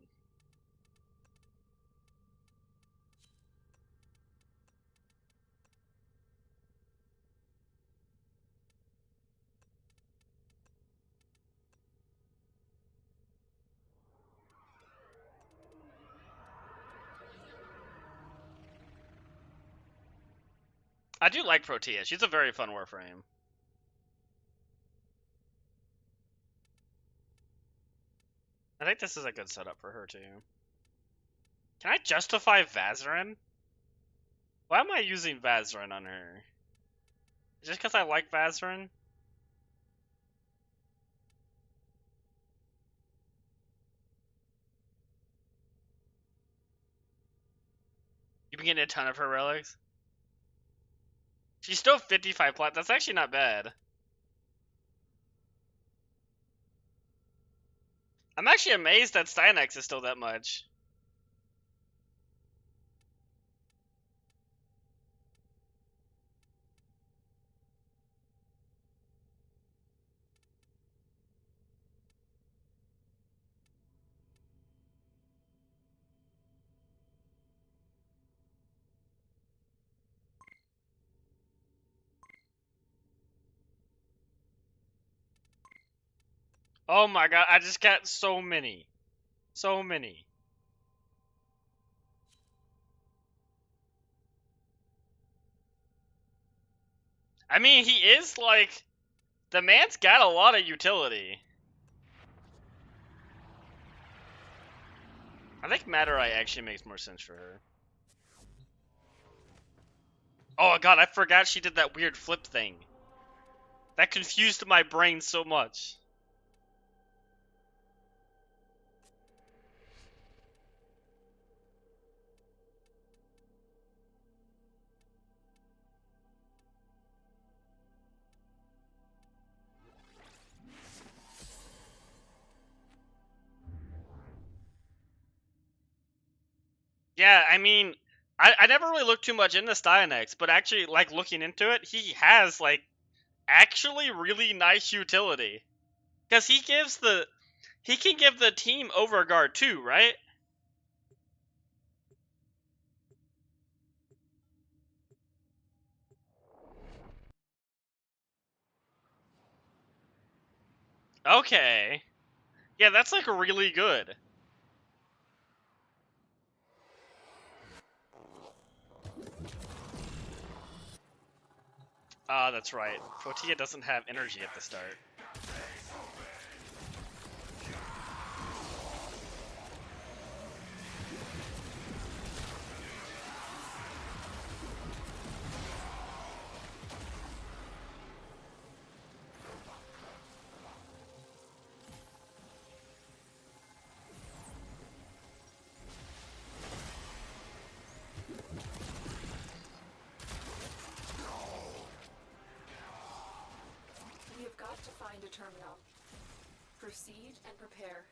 I do like Protea. She's a very fun Warframe. I think this is a good setup for her, too. Can I justify Vazarin? Why am I using Vazarin on her? Just because I like Vazarin? You've been getting a ton of her relics? She's still 55 plat. That's actually not bad. I'm actually amazed that Stynex is still that much. Oh my god, I just got so many. So many. I mean, he is like... The man's got a lot of utility. I think Madurai actually makes more sense for her. Oh god, I forgot she did that weird flip thing. That confused my brain so much. Yeah, I mean, I never really looked too much into Stynex, but actually, like, looking into it, he has, like, actually really nice utility. Because he can give the team overguard too, right? Okay. Yeah, that's, like, really good. Ah, that's right. Protea doesn't have energy at the start. We have got to find a terminal. Proceed and prepare.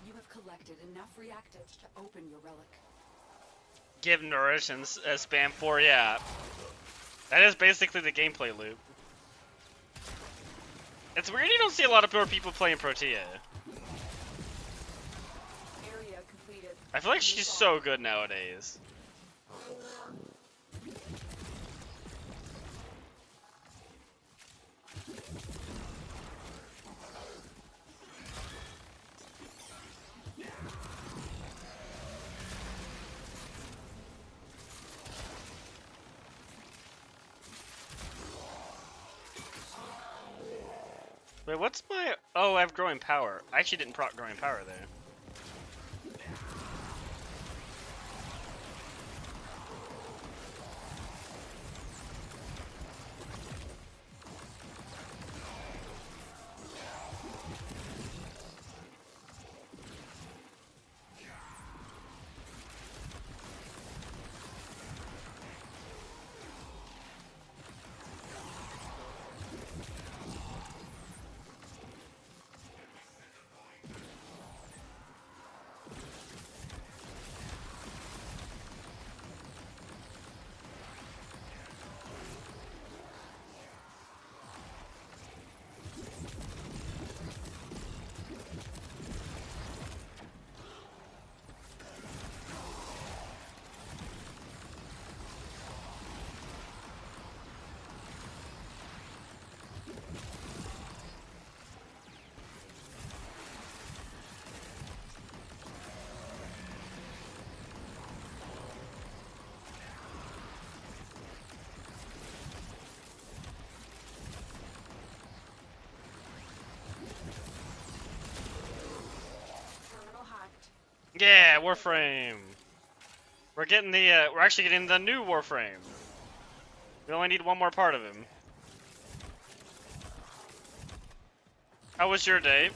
You have collected enough reactants to open your relic. Give nourish and spam 4, yeah. That is basically the gameplay loop. It's weird you don't see a lot of more people playing Protea. Area completed. I feel like she's so good nowadays. Wait, what's my... Oh, I have growing power. I actually didn't proc growing power there. Terminal hacked. Yeah, Warframe. We're getting the, we're actually getting the new Warframe. We only need one more part of him. How was your day?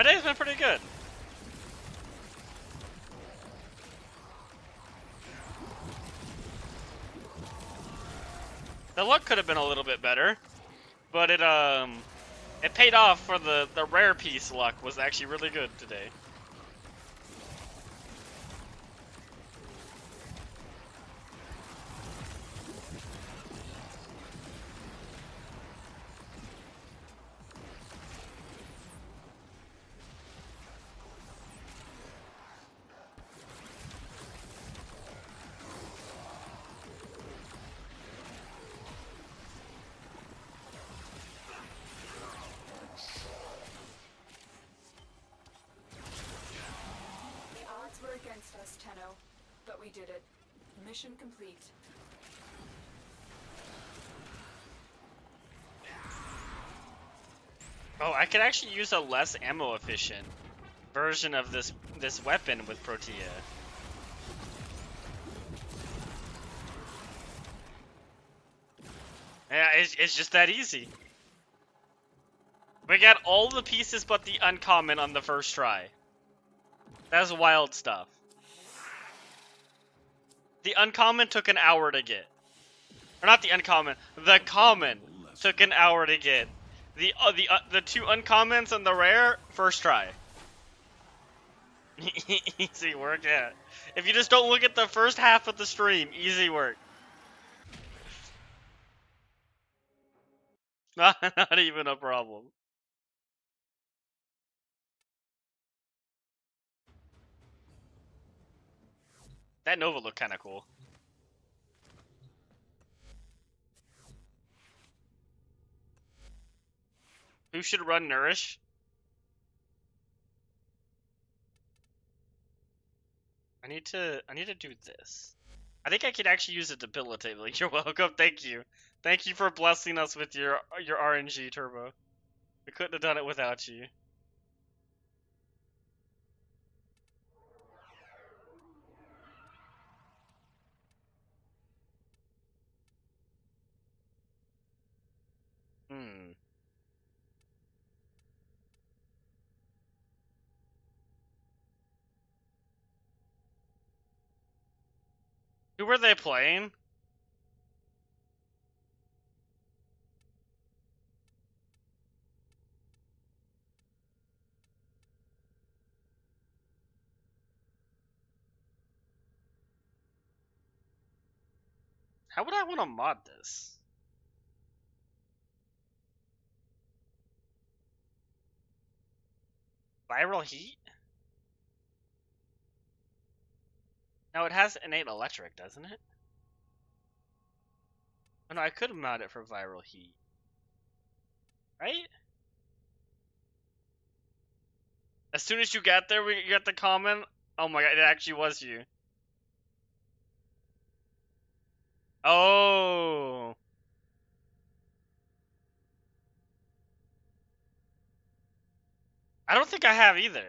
My day's been pretty good. The luck could have been a little bit better, but it paid off for the rare piece luck was actually really good today. The odds were against us, Tenno, but we did it. Mission complete. Oh, I could actually use a less ammo efficient version of this weapon with Protea. Yeah, it's just that easy. We got all the pieces but the uncommon on the first try. That's wild stuff. The uncommon took an hour to get. Or not the uncommon, the common took an hour to get. The two uncommons and the rare, first try. Easy work, yeah. If you just don't look at the first half of the stream, easy work. Not even a problem. That Nova looked kind of cool. Who should run Nourish? I need to do this. I think I could actually use it to debilitate. Like, you're welcome. Thank you. Thank you for blessing us with your RNG, Turbo. We couldn't have done it without you. Hmm. Who were they playing? How would I want to mod this? Viral heat? No, it has innate electric, doesn't it? Oh no, I could mod it for viral heat. Right? As soon as you got there, you got the comment. Oh my god, it actually was you. Oh. I don't think I have either.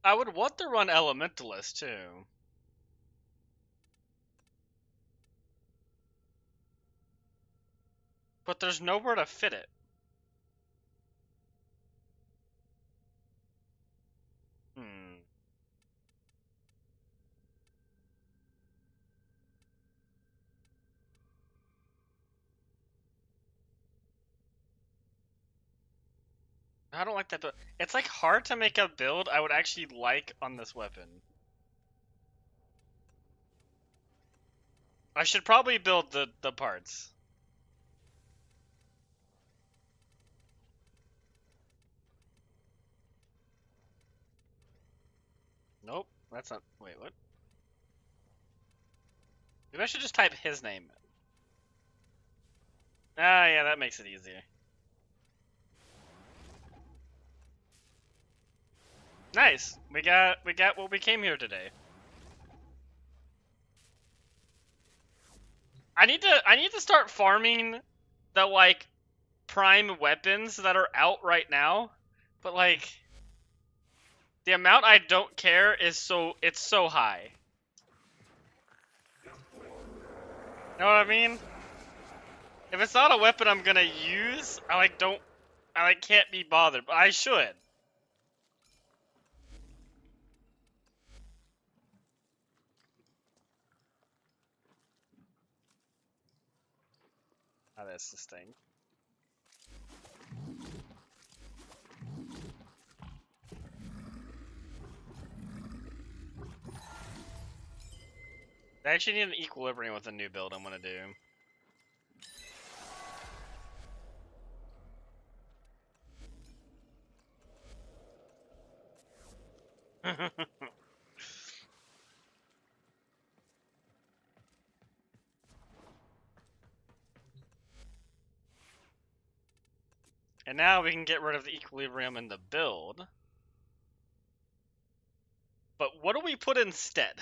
I would want to run Elementalist too. But there's nowhere to fit it. Hmm. I don't like that build. It's like hard to make a build I would actually like on this weapon. I should probably build the parts. Nope, that's not. Wait, what? Maybe I should just type his name. Ah, yeah, that makes it easier. Nice. We got what we came here today. I need to start farming the like prime weapons that are out right now, but like the amount I don't care is it's so high. Know what I mean? If it's not a weapon I'm gonna use, I can't be bothered, but I should. Oh, that's this thing. I actually need an equilibrium with a new build I'm gonna do. And now we can get rid of the equilibrium in the build. But what do we put instead?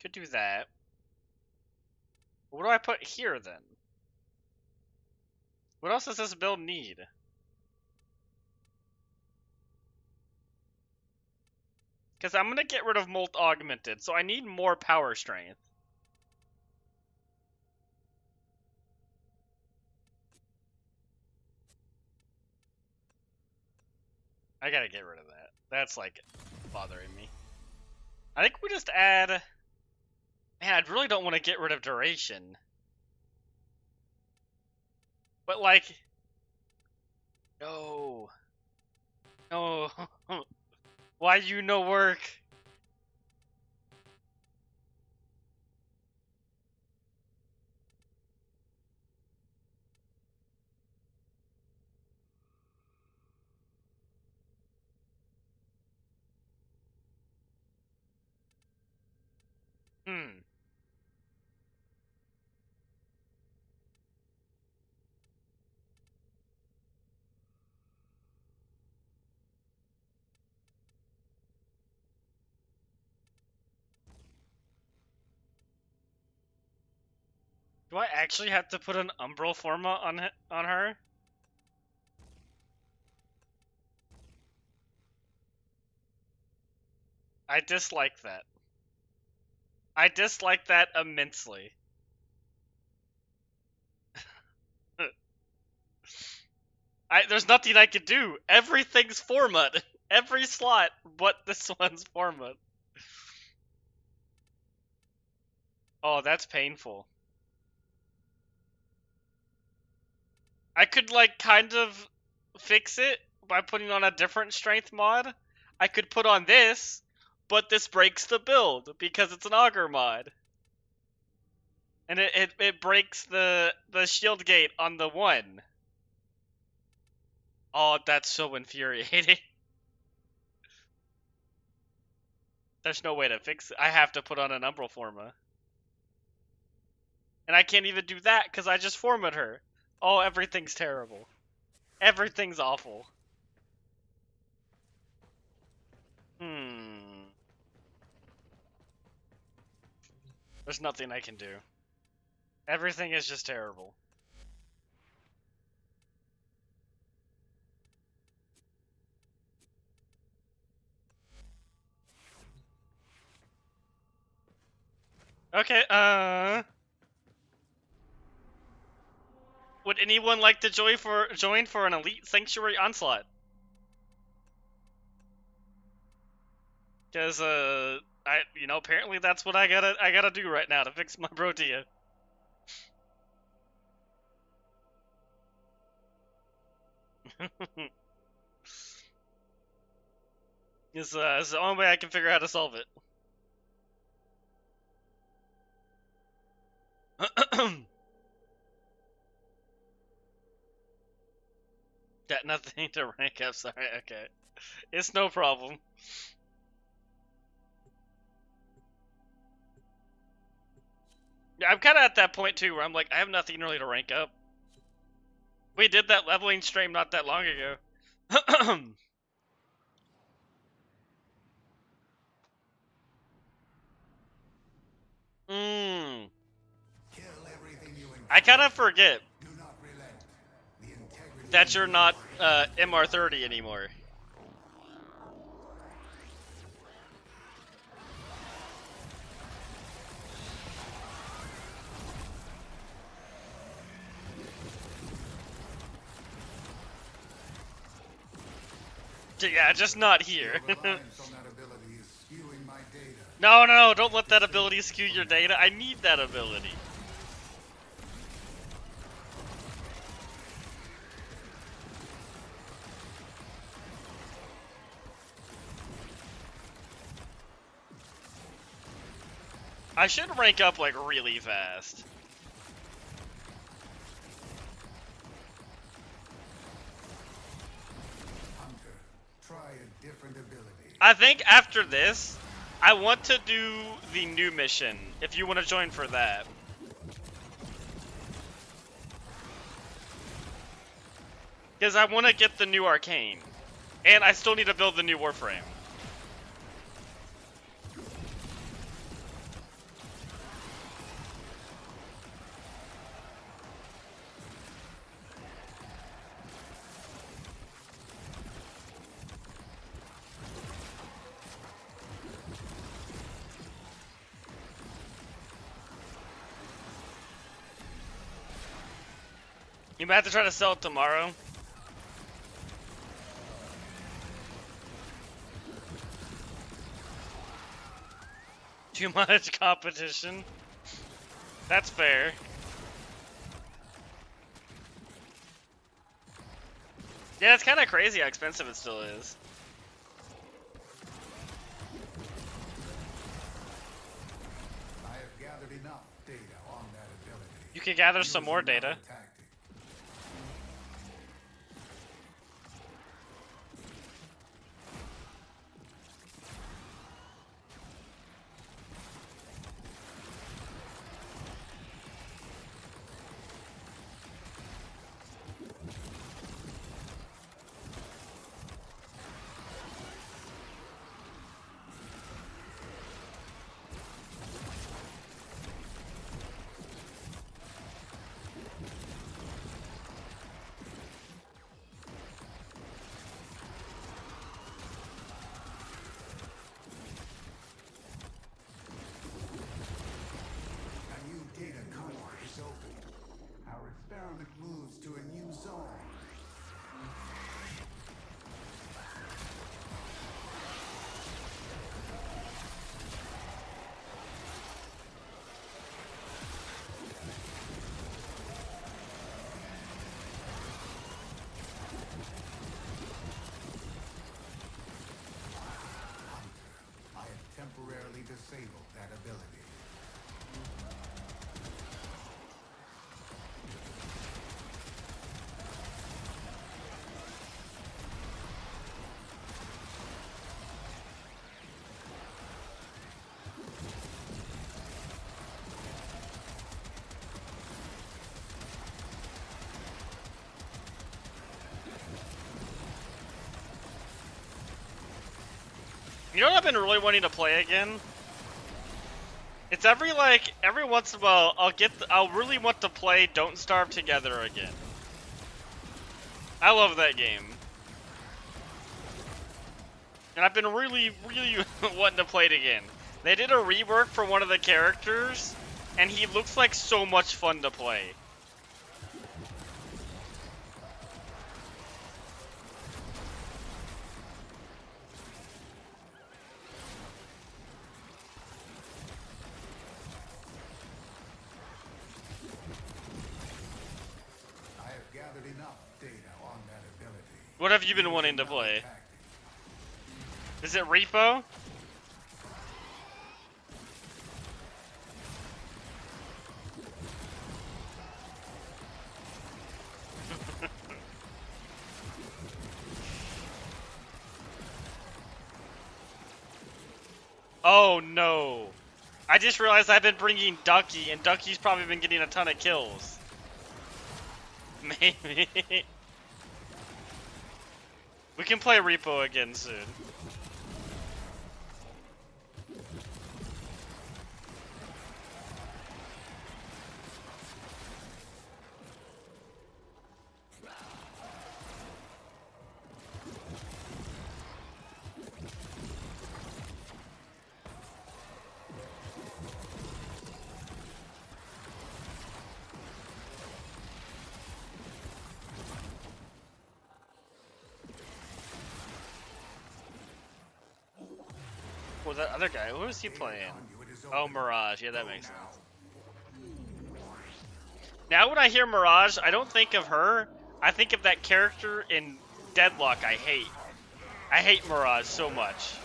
Could do that. What do I put here then? What else does this build need? Because I'm gonna get rid of Molt Augmented, so I need more power strength. I gotta get rid of that. That's like bothering me. I think we just add. Man, I really don't want to get rid of duration. But like, no, no. Why you no work? Do I actually have to put an Umbral Forma on her? I dislike that. I dislike that immensely. There's nothing I can do. Everything's format. Every slot but this one's format. Oh, that's painful. I could like kind of fix it by putting on a different strength mod. I could put on this, but this breaks the build because it's an auger mod. And it breaks the shield gate on the one. Oh, that's so infuriating. There's no way to fix it. I have to put on an Umbral Forma. And I can't even do that because I just format her. Oh, everything's terrible. Everything's awful. There's nothing I can do. Everything is just terrible. Okay, would anyone like to join for an Elite Sanctuary Onslaught? Cause apparently that's what I gotta do right now to fix my Protea. It's the only way I can figure out how to solve it. Got nothing to rank up, sorry, okay. It's no problem. Yeah, I'm kinda at that point too where I'm like, I have nothing really to rank up. We did that leveling stream not that long ago. Mmm. I kinda forget that you're not MR30 anymore. Yeah, just not here. No, don't let that ability skew your data. I need that ability. I should rank up like really fast. Hunter, try a different ability. I think after this, I want to do the new mission, if you want to join for that. Because I want to get the new Arcane. And I still need to build the new Warframe. You might have to try to sell it tomorrow. Too much competition. That's fair. Yeah, it's kind of crazy how expensive it still is. I have gathered enough data on that ability. You can gather some more data. Experiment moves to a new zone. I have temporarily disabled that ability. You know what I've been really wanting to play again? It's every once in a while I'll really want to play Don't Starve Together again. I love that game. And I've been really wanting to play it again. They did a rework for one of the characters, and he looks like so much fun to play. What have you been wanting to play? Is it Repo? Oh no. I just realized I've been bringing Ducky, and Ducky's probably been getting a ton of kills. Maybe. We can play Repo again soon. Well, that other guy, who is he playing? Oh, Mirage. Yeah, that makes sense. Now when I hear Mirage, I don't think of her. I think of that character in Deadlock I hate. I hate Mirage so much.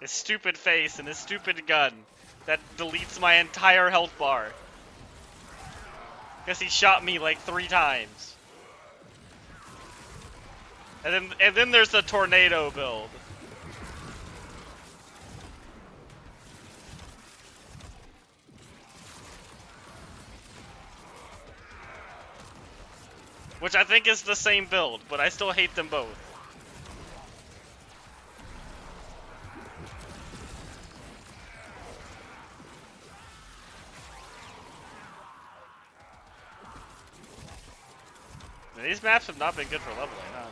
His stupid face and his stupid gun that deletes my entire health bar. Guess he shot me like 3 times. And then there's the tornado build. Which I think is the same build, but I still hate them both. These maps have not been good for leveling, huh?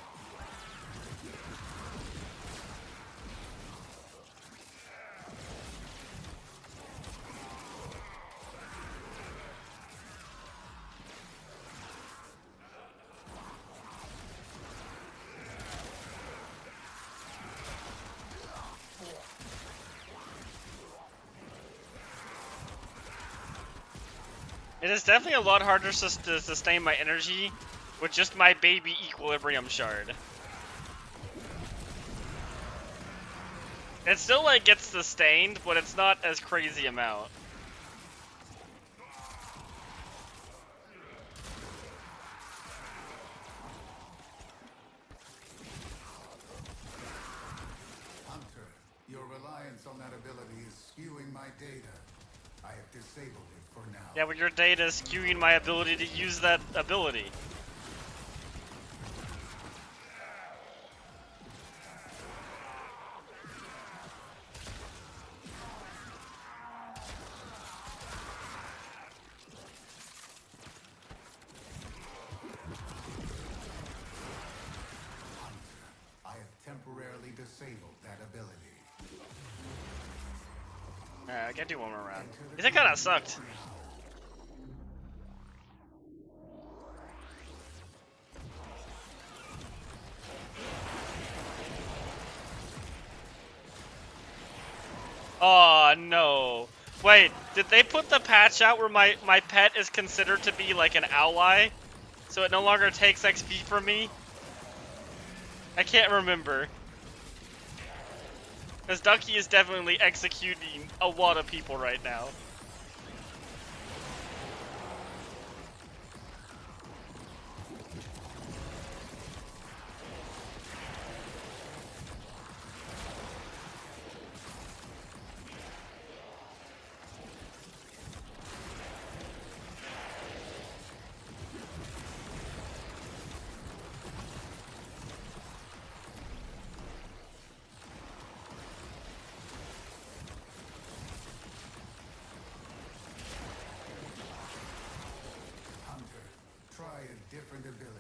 It is definitely a lot harder to sustain my energy with just my baby Equilibrium Shard. It still like gets sustained, but it's not as crazy amount. Hunter, your reliance on that ability is skewing my data. I have disabled it for now. Yeah, but your data is skewing my ability to use that ability. I have temporarily disabled that ability. I can't do one more round. That kinda sucked. Oh no. Wait, did they put the patch out where my pet is considered to be like an ally? So it no longer takes XP from me? I can't remember. Because Ducky is definitely executing a lot of people right now. Hunter, try a different ability.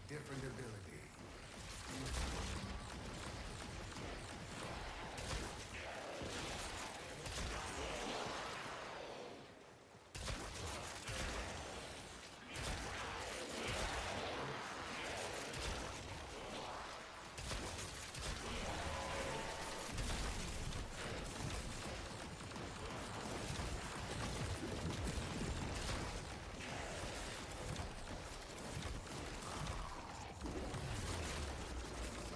different ability.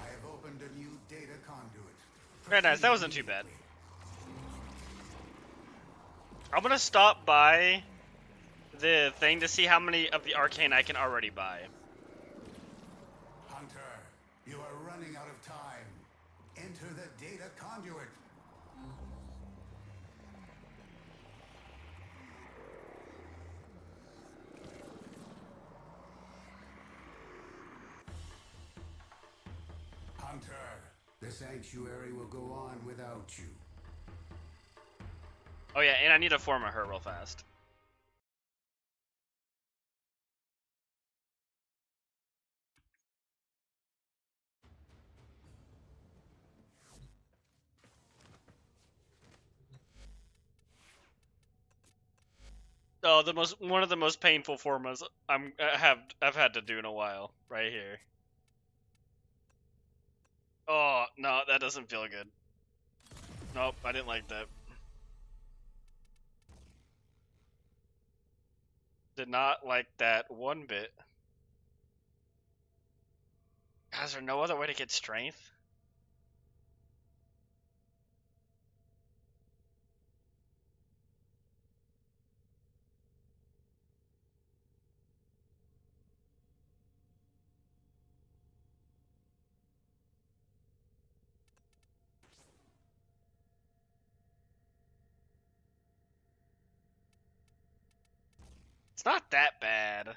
I have opened a new data conduit. Very nice. That wasn't too bad. I'm gonna stop by the thing to see how many of the arcane I can already buy. Hunter, you are running out of time. Enter the data conduit. Hunter, the sanctuary will go on without you. Oh yeah, and I need to form a her real fast. Oh, one of the most painful formas I've had to do in a while, right here. Oh no, that doesn't feel good. Nope, I didn't like that. Did not like that one bit. Is there no other way to get strength? It's not that bad.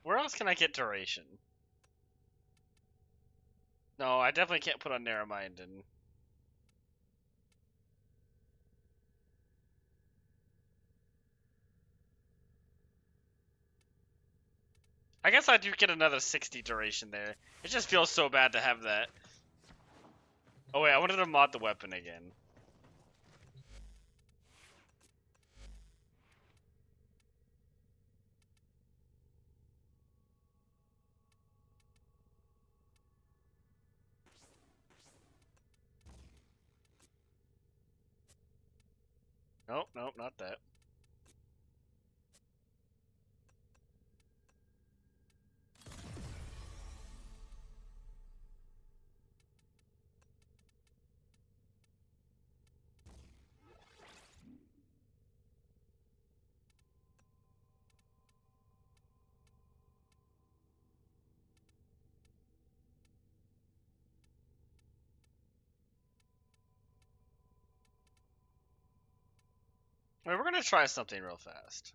Where else can I get duration? No, I definitely can't put on narrow-minded. I guess I do get another 60 duration there. It just feels so bad to have that. Oh wait, I wanted to mod the weapon again. Nope, nope, not that. Wait, we're gonna try something real fast.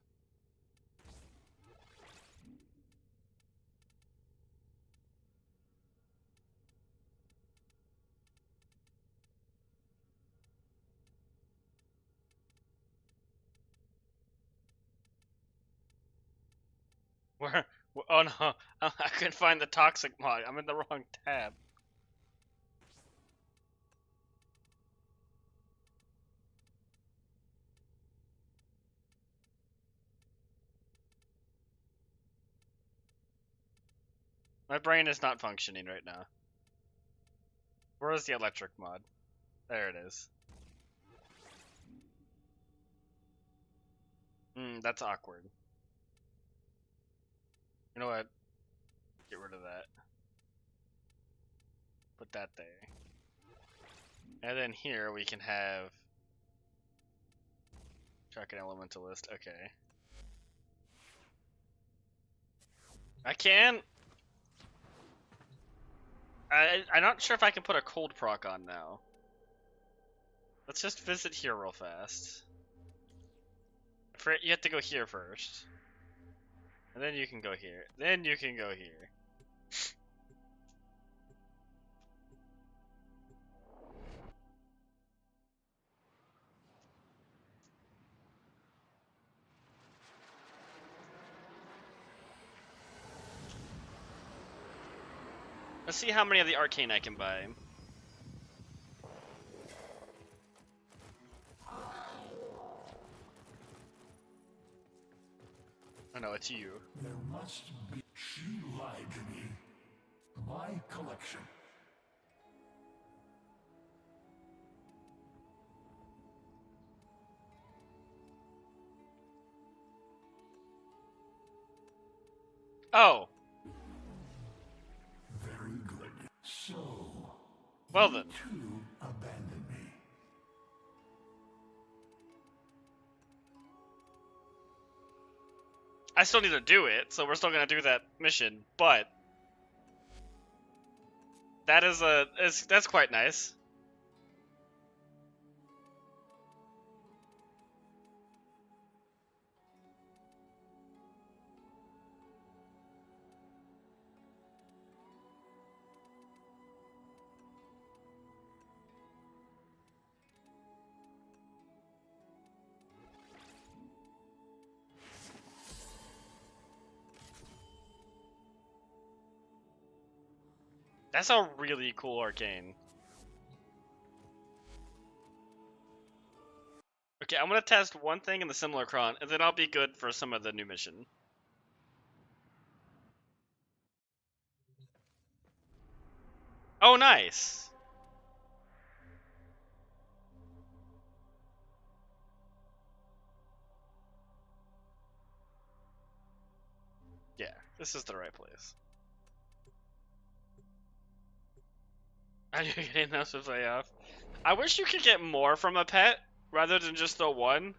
Where? Oh no, I couldn't find the toxic mod. I'm in the wrong tab. My brain is not functioning right now. Where is the electric mod? There it is. That's awkward. You know what? Get rid of that. Put that there. And then here we can have Chuck an elementalist. Okay. I can. I'm not sure if I can put a cold proc on now. Let's just visit here real fast. You have to go here first. And then you can go here. Then you can go here. Let's see how many of the arcane I can buy. Oh no, it's you. There must be. She lied to me. My collection. Oh, Very good. So, well then. you abandoned me. I still need to do it, so we're still gonna do that mission, but that is that's quite nice. That's a really cool arcane. Okay, I'm gonna test one thing in the Simulacron, and then I'll be good for some of the new mission. Oh, nice! Yeah, this is the right place. Are you getting enough to pay off? I wish you could get more from a pet, rather than just the one.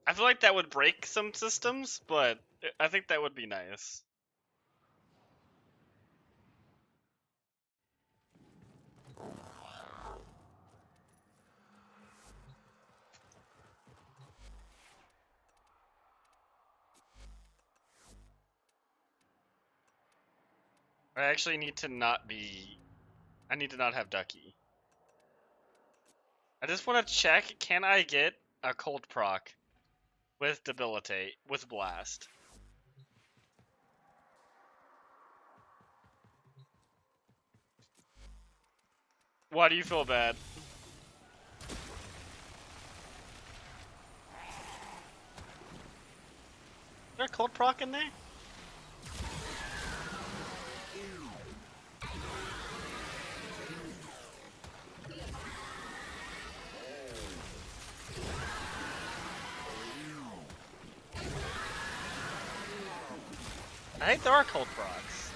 I feel like that would break some systems, but I think that would be nice. I actually need to not be... I need to not have Ducky. I just want to check, can I get a cold proc with Debilitate, with Blast? Why do you feel bad? Is there a cold proc in there? I think there are cold procs.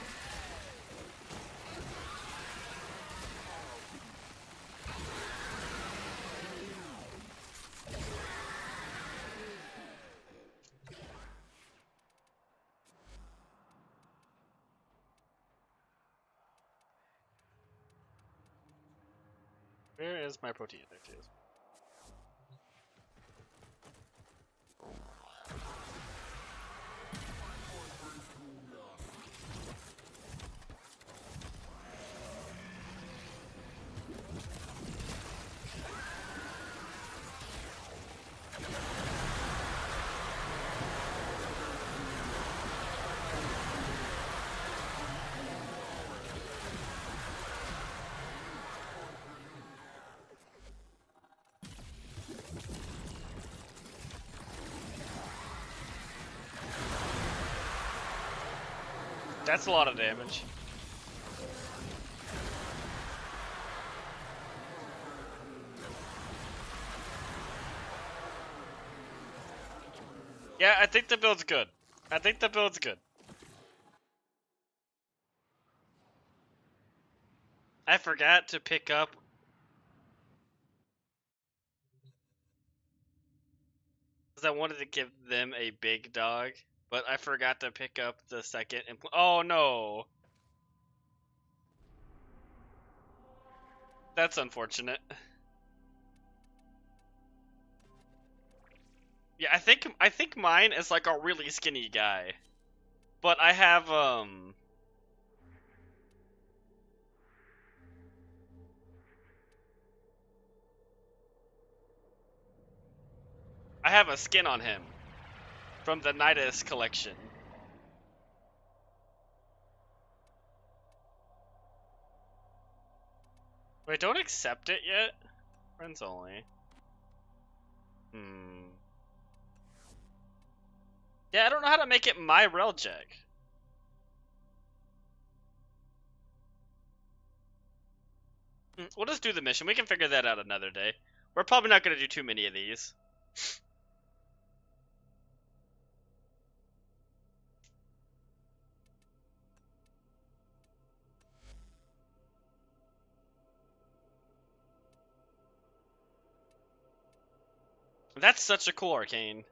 Where is my protein? There it is. That's a lot of damage. Yeah, I think the build's good. I think the build's good. I forgot to pick up... because I wanted to give them a big dog, but I forgot to pick up the second oh no! That's unfortunate. Yeah, I think mine is like a really skinny guy. But I have I have a skin on him from the Nidus collection. Wait, don't accept it yet? Friends only. Yeah, I don't know how to make it my Reljek. We'll just do the mission. We can figure that out another day. We're probably not going to do too many of these. That's such a cool arcane.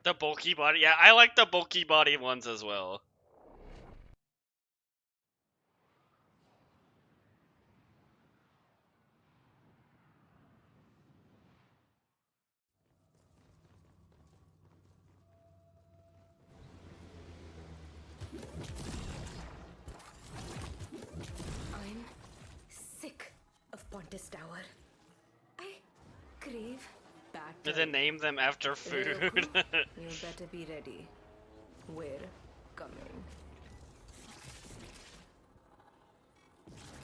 The bulky body. Yeah, I like the bulky body ones as well. I'm sick of Pontus Tower. I crave battle. Then name them after food. You better be ready. We're coming.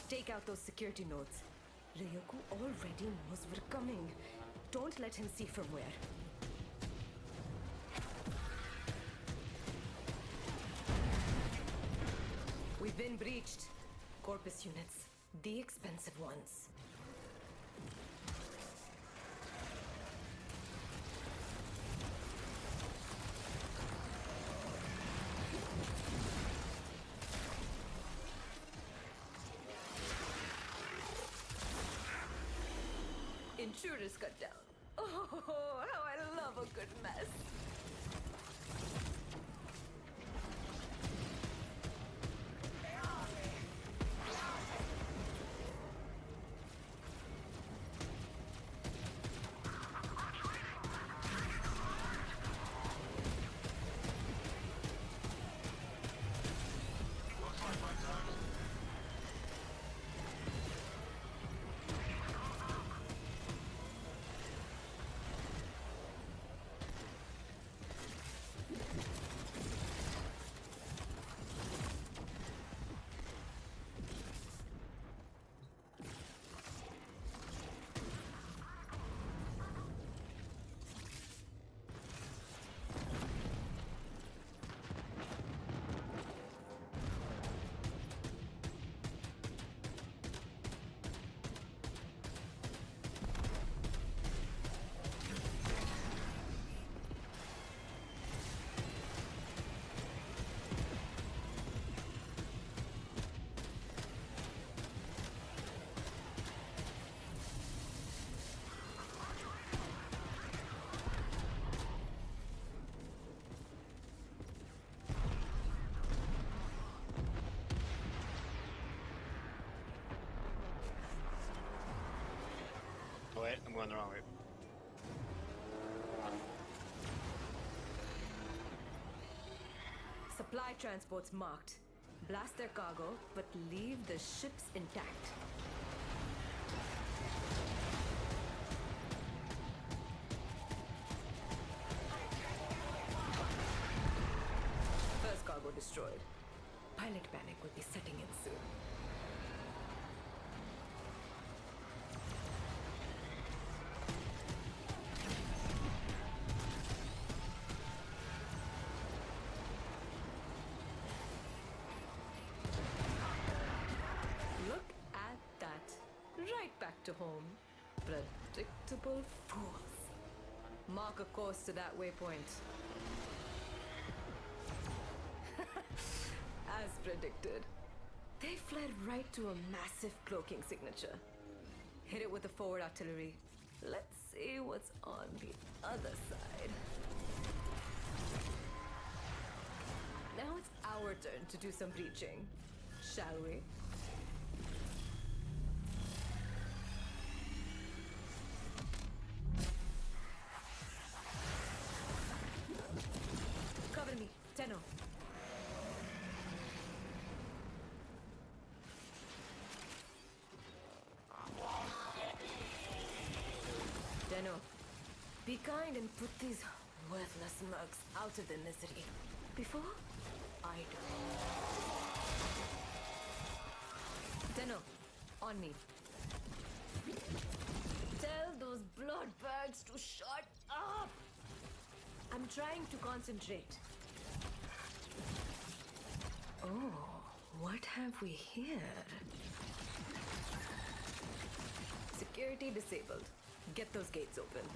Take out those security nodes. Ryoku already knows we're coming. Don't let him see from where. We've been breached. Corpus units. The expensive ones. Intruders cut down. Oh, how I love a good mess. Wait, I'm going the wrong way. Supply transports marked. Blast their cargo, but leave the ships intact. First cargo destroyed. Pilot panic will be setting in soon. Look at that. Right back to home. Predictable fools. Mark a course to that waypoint. As predicted. They fled right to a massive cloaking signature. Hit it with the forward artillery. Let's see what's on the other side. Now it's our turn to do some breaching, shall we? Be kind and put these worthless mercs out of their misery. Before I do. Tenno, on me. Tell those bloodbags to shut up! I'm trying to concentrate. Oh, what have we here? Security disabled. Get those gates open.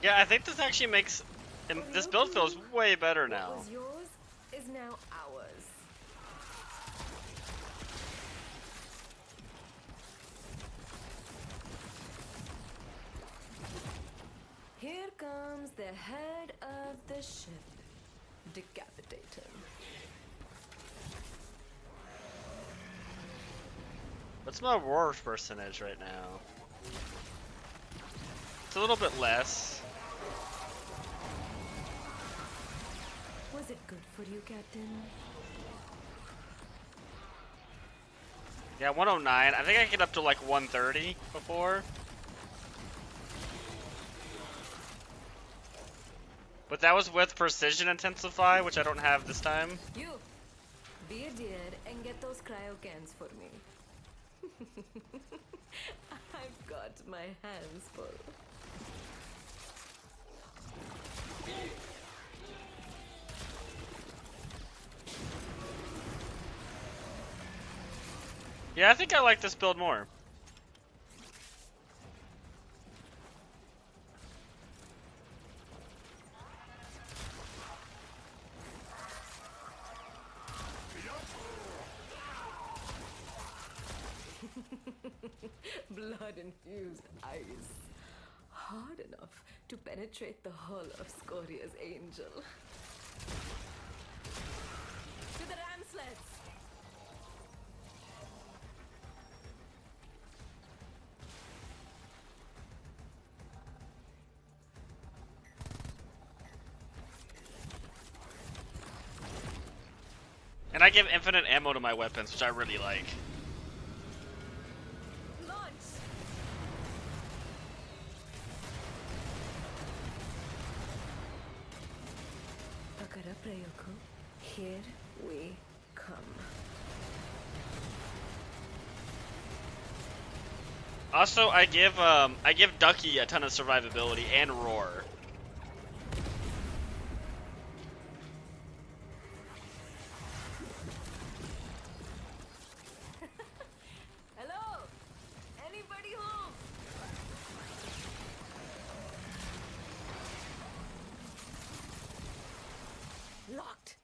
Yeah, I think this actually makes this build feels way better now. What was yours is now ours. Here comes the head of the ship. Decapitate him. What's my roar percentage right now? It's a little bit less. Was it good for you, Captain? Yeah, 109. I think I get up to like 130 before. But that was with precision intensify, which I don't have this time. You, be a dear and get those cryo cans for me. I've got my hands full. Yeah, I think I like this build more. Blood-infused ice. Hard enough to penetrate the hull of Scoria's angel. To the ram sleds! And I give infinite ammo to my weapons, which I really like. Launch! Pakara Prayoko, here we come. Also, I give Ducky a ton of survivability and roar. Hello? Anybody home? Locked.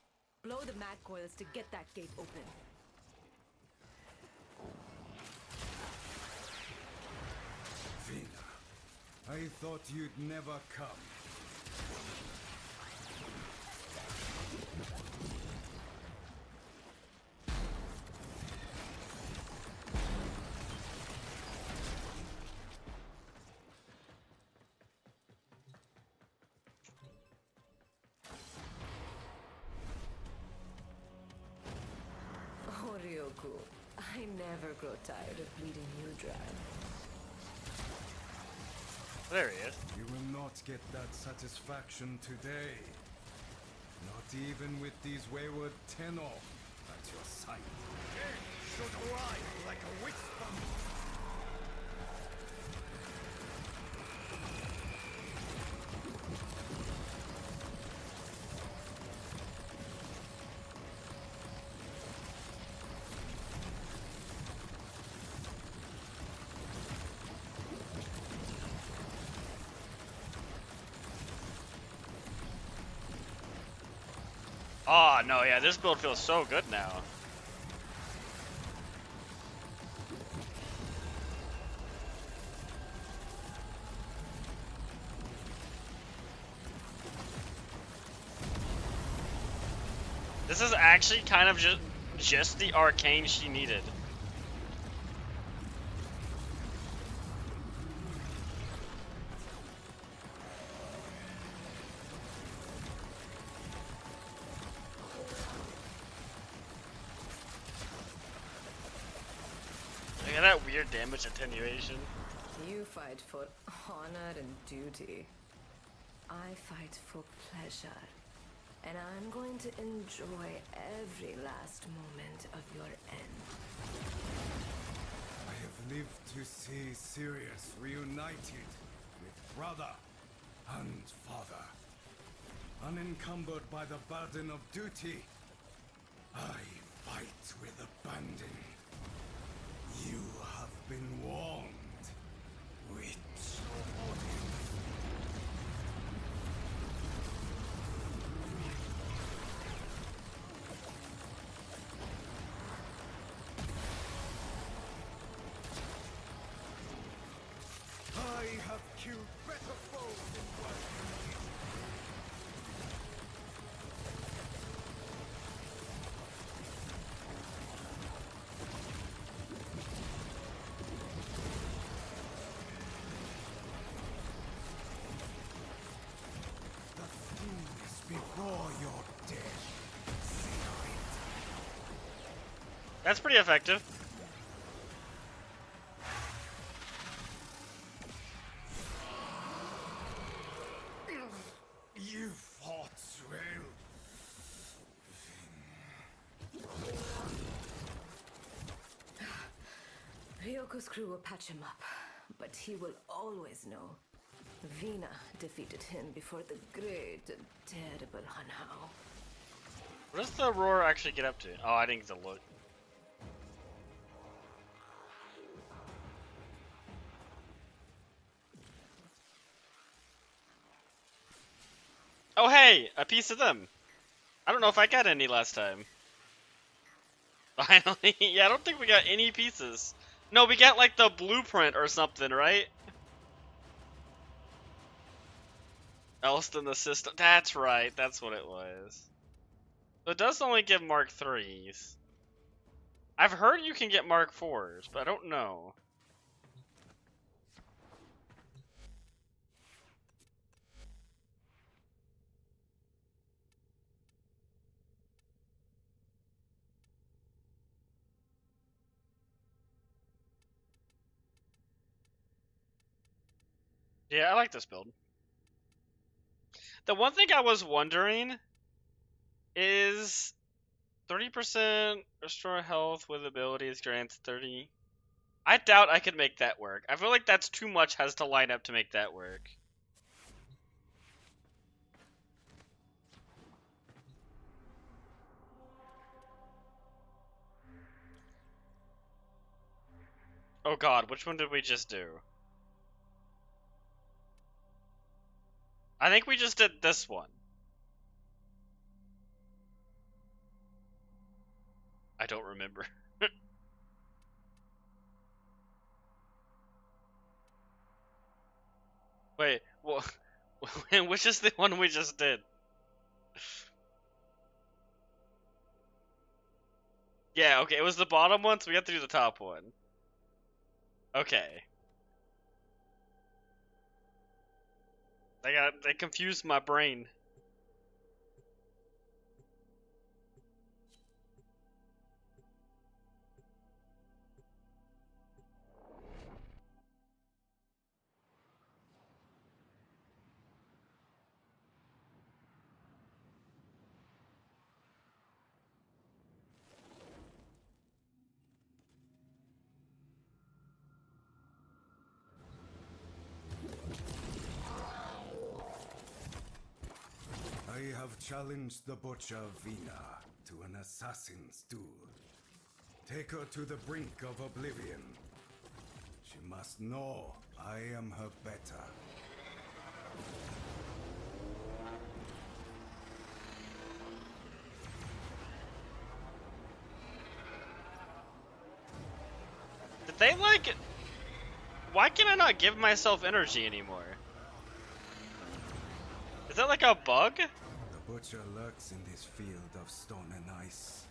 Blow the mag coils to get that gate open. Vina, I thought you'd never come. Oh, Ryoku, I never grow tired of bleeding you dry. There he is. You will not get that satisfaction today. Not even with these wayward Tenno at your side. Should ride like a witch thunder. Oh no, yeah, this build feels so good now. This is actually kind of just the arcane she needed. Yeah, that weird damage attenuation. You fight for honor and duty. I fight for pleasure. And I'm going to enjoy every last moment of your end. I have lived to see Sirius reunited with brother and father. Unencumbered by the burden of duty, I fight with abandon. You have been warned, witch. I have killed better foes in worse conditions. The things before your death, secret. That's pretty effective. You fought well. Ryoko's crew will patch him up, but he will always know. Vina defeated him before the great and terrible Hanao. What does the roar actually get up to? Oh, I didn't get to look. Oh hey, a piece of them. I don't know if I got any last time. Finally, yeah, I don't think we got any pieces. No, we got like the blueprint or something, right? Else than the system. That's right, that's what it was. So it does only give Mark 3s. I've heard you can get Mark 4s, but I don't know. Yeah, I like this build. The one thing I was wondering is 30% restore health with abilities grants 30. I doubt I could make that work. I feel like that's too much has to line up to make that work. Oh god, which one did we just do? I think we just did this one. I don't remember. Wait, well, which is the one we just did? Yeah, okay, it was the bottom one, so we have to do the top one. Okay. They confused my brain. I have challenged the butcher Vina to an assassin's duel. Take her to the brink of oblivion. She must know I am her better. Did they like... Why can I not give myself energy anymore? Is that like a bug? The butcher lurks in this field of stone and ice,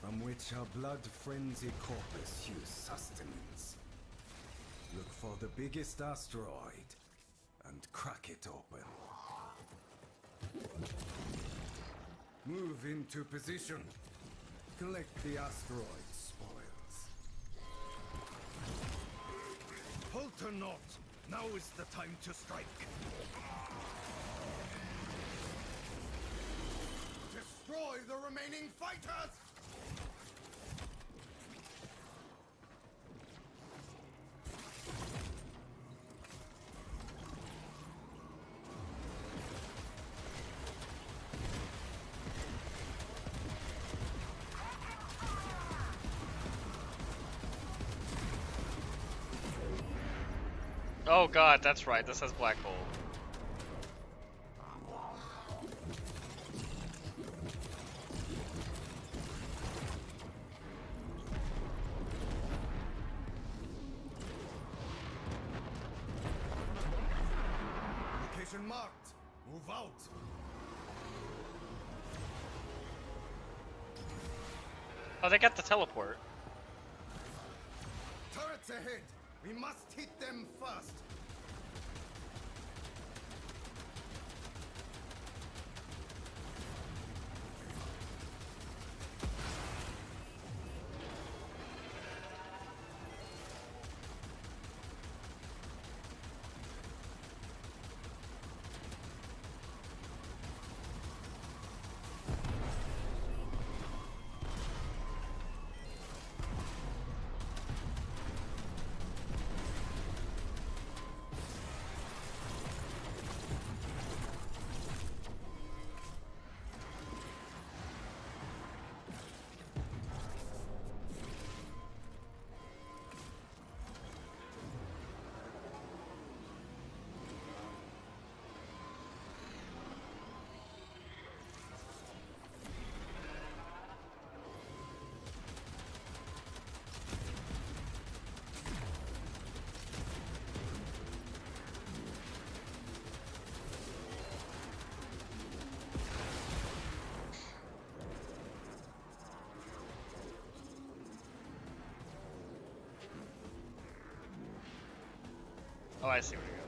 from which her blood-frenzied corpus hews sustenance. Look for the biggest asteroid and crack it open. Move into position. Collect the asteroid spoils. Falter not. Now is the time to strike. Destroy the remaining fighters! Oh god, that's right. This has black hole. Location marked. Move out. Oh, they got the teleport. Turrets ahead. We must hit them first. Oh, I see where you go.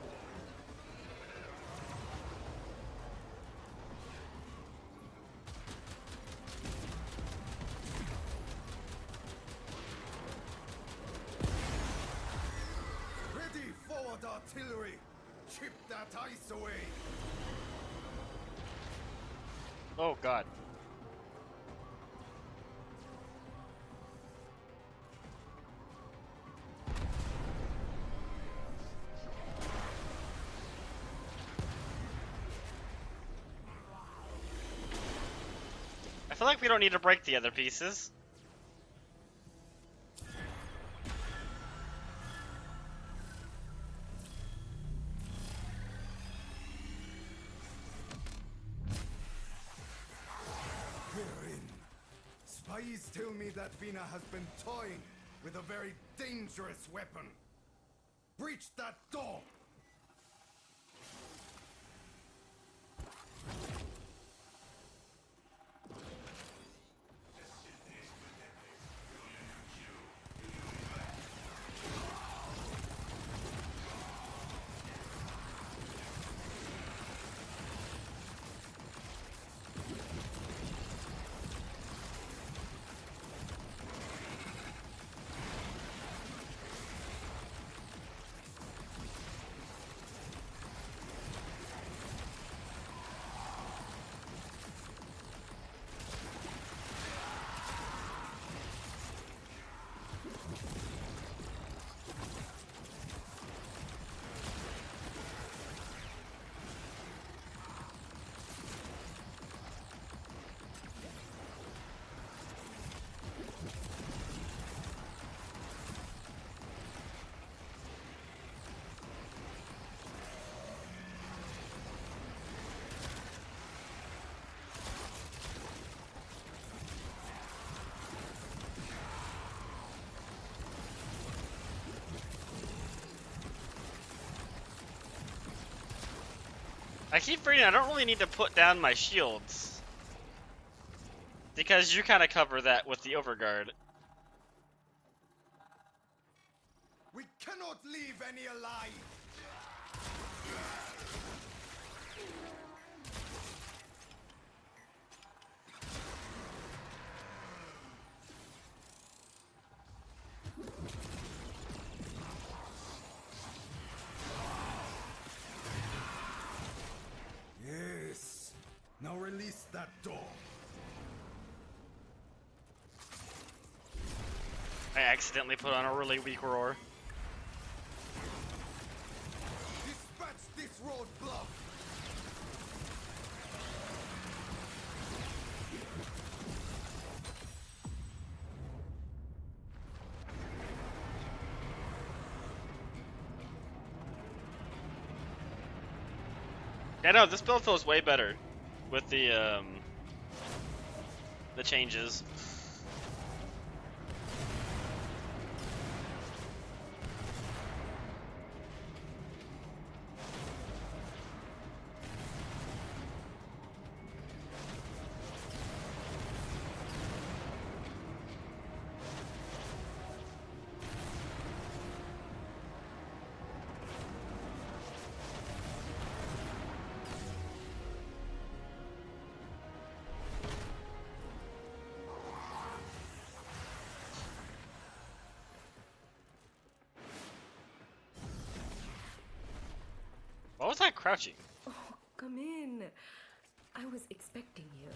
Ready, forward artillery! Chip that ice away! Oh god. I feel like we don't need to break the other pieces. We're in. Spies tell me that Vina has been toying with a very dangerous weapon. Breach that door! I keep forgetting I don't really need to put down my shields. Because you kind of cover that with the overguard. We cannot leave any alive! release that door. I accidentally put on a really weak roar. Dispatch this roadblock. Yeah, no, this build feels way better with the changes. What was I crouching? Oh, come in. I was expecting you.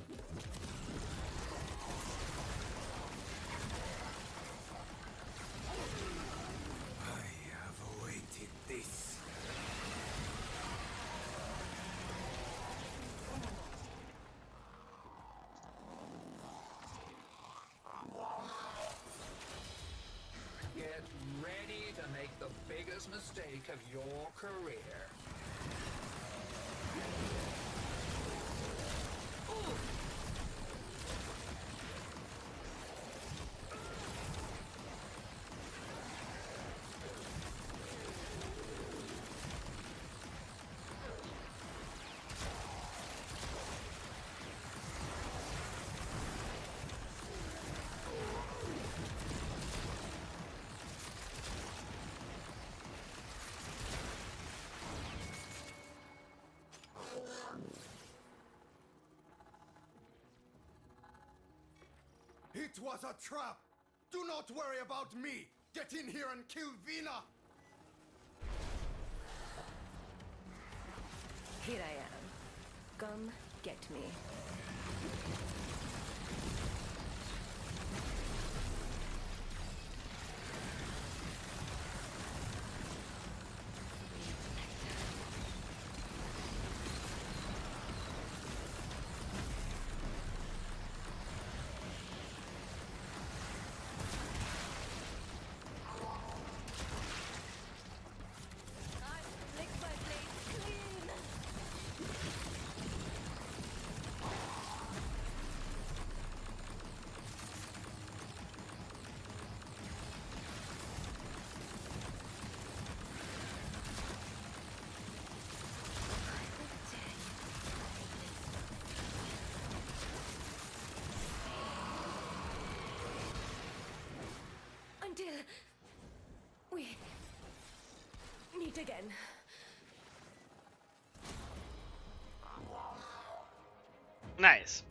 I have awaited this. Get ready to make the biggest mistake of your career. It was a trap! Do not worry about me! Get in here and kill Vina! Here I am. Come get me. Until we meet again. Nice.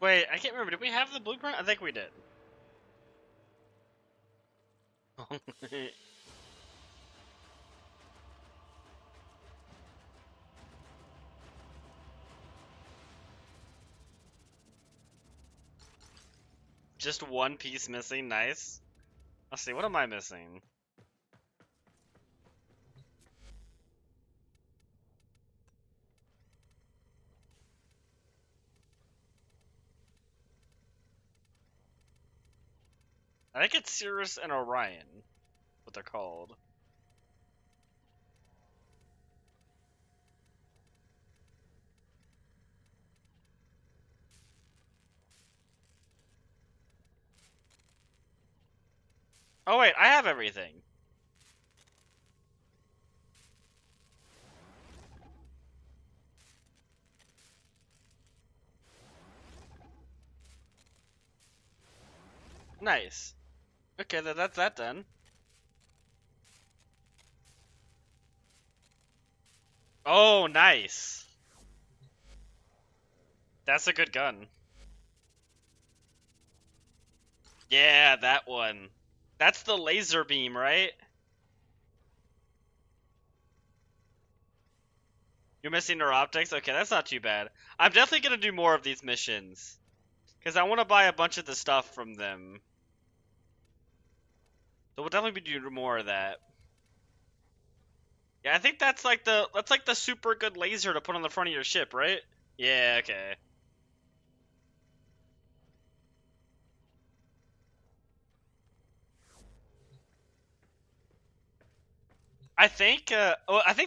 Wait, I can't remember. Did we have the blueprint? I think we did. Just one piece missing. Nice. Let's see. What am I missing? I think it's Cirrus and Orion. What they're called. Oh wait, I have everything. Nice. Okay, that's that done. Oh, nice. That's a good gun. Yeah, that one. That's the laser beam, right? You're missing neuroptics? Okay, that's not too bad. I'm definitely gonna do more of these missions. Because I want to buy a bunch of the stuff from them. So we'll definitely be doing more of that. Yeah, I think that's like the super good laser to put on the front of your ship, right? Yeah, okay. I think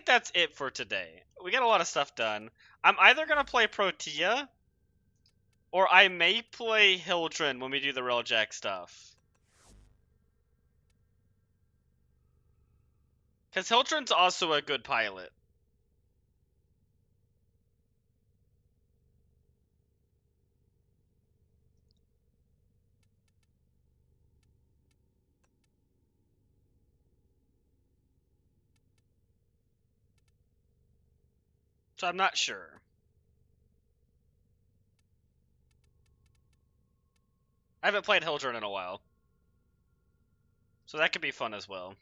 that's it for today. We got a lot of stuff done. I'm either gonna play Protea, or I may play Hildren when we do the Railjack stuff. Because Hildren's also a good pilot. So I'm not sure. I haven't played Hildren in a while. So that could be fun as well.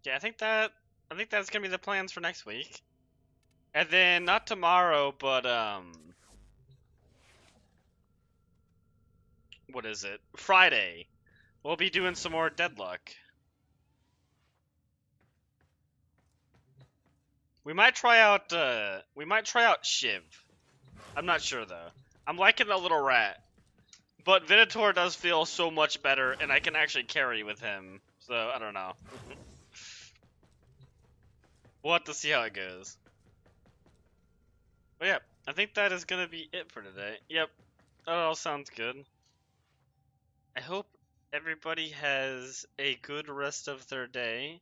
Yeah, I think that's gonna be the plans for next week. And then not tomorrow, but what is it? Friday. We'll be doing some more Deadlock. We might try out Shiv. I'm not sure though. I'm liking the little rat. But Venator does feel so much better and I can actually carry with him. So I don't know. We'll have to see how it goes. But yeah, I think that is gonna be it for today. Yep. That all sounds good. I hope everybody has a good rest of their day.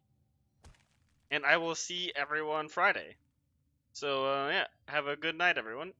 And I will see everyone Friday. So, yeah, have a good night, everyone.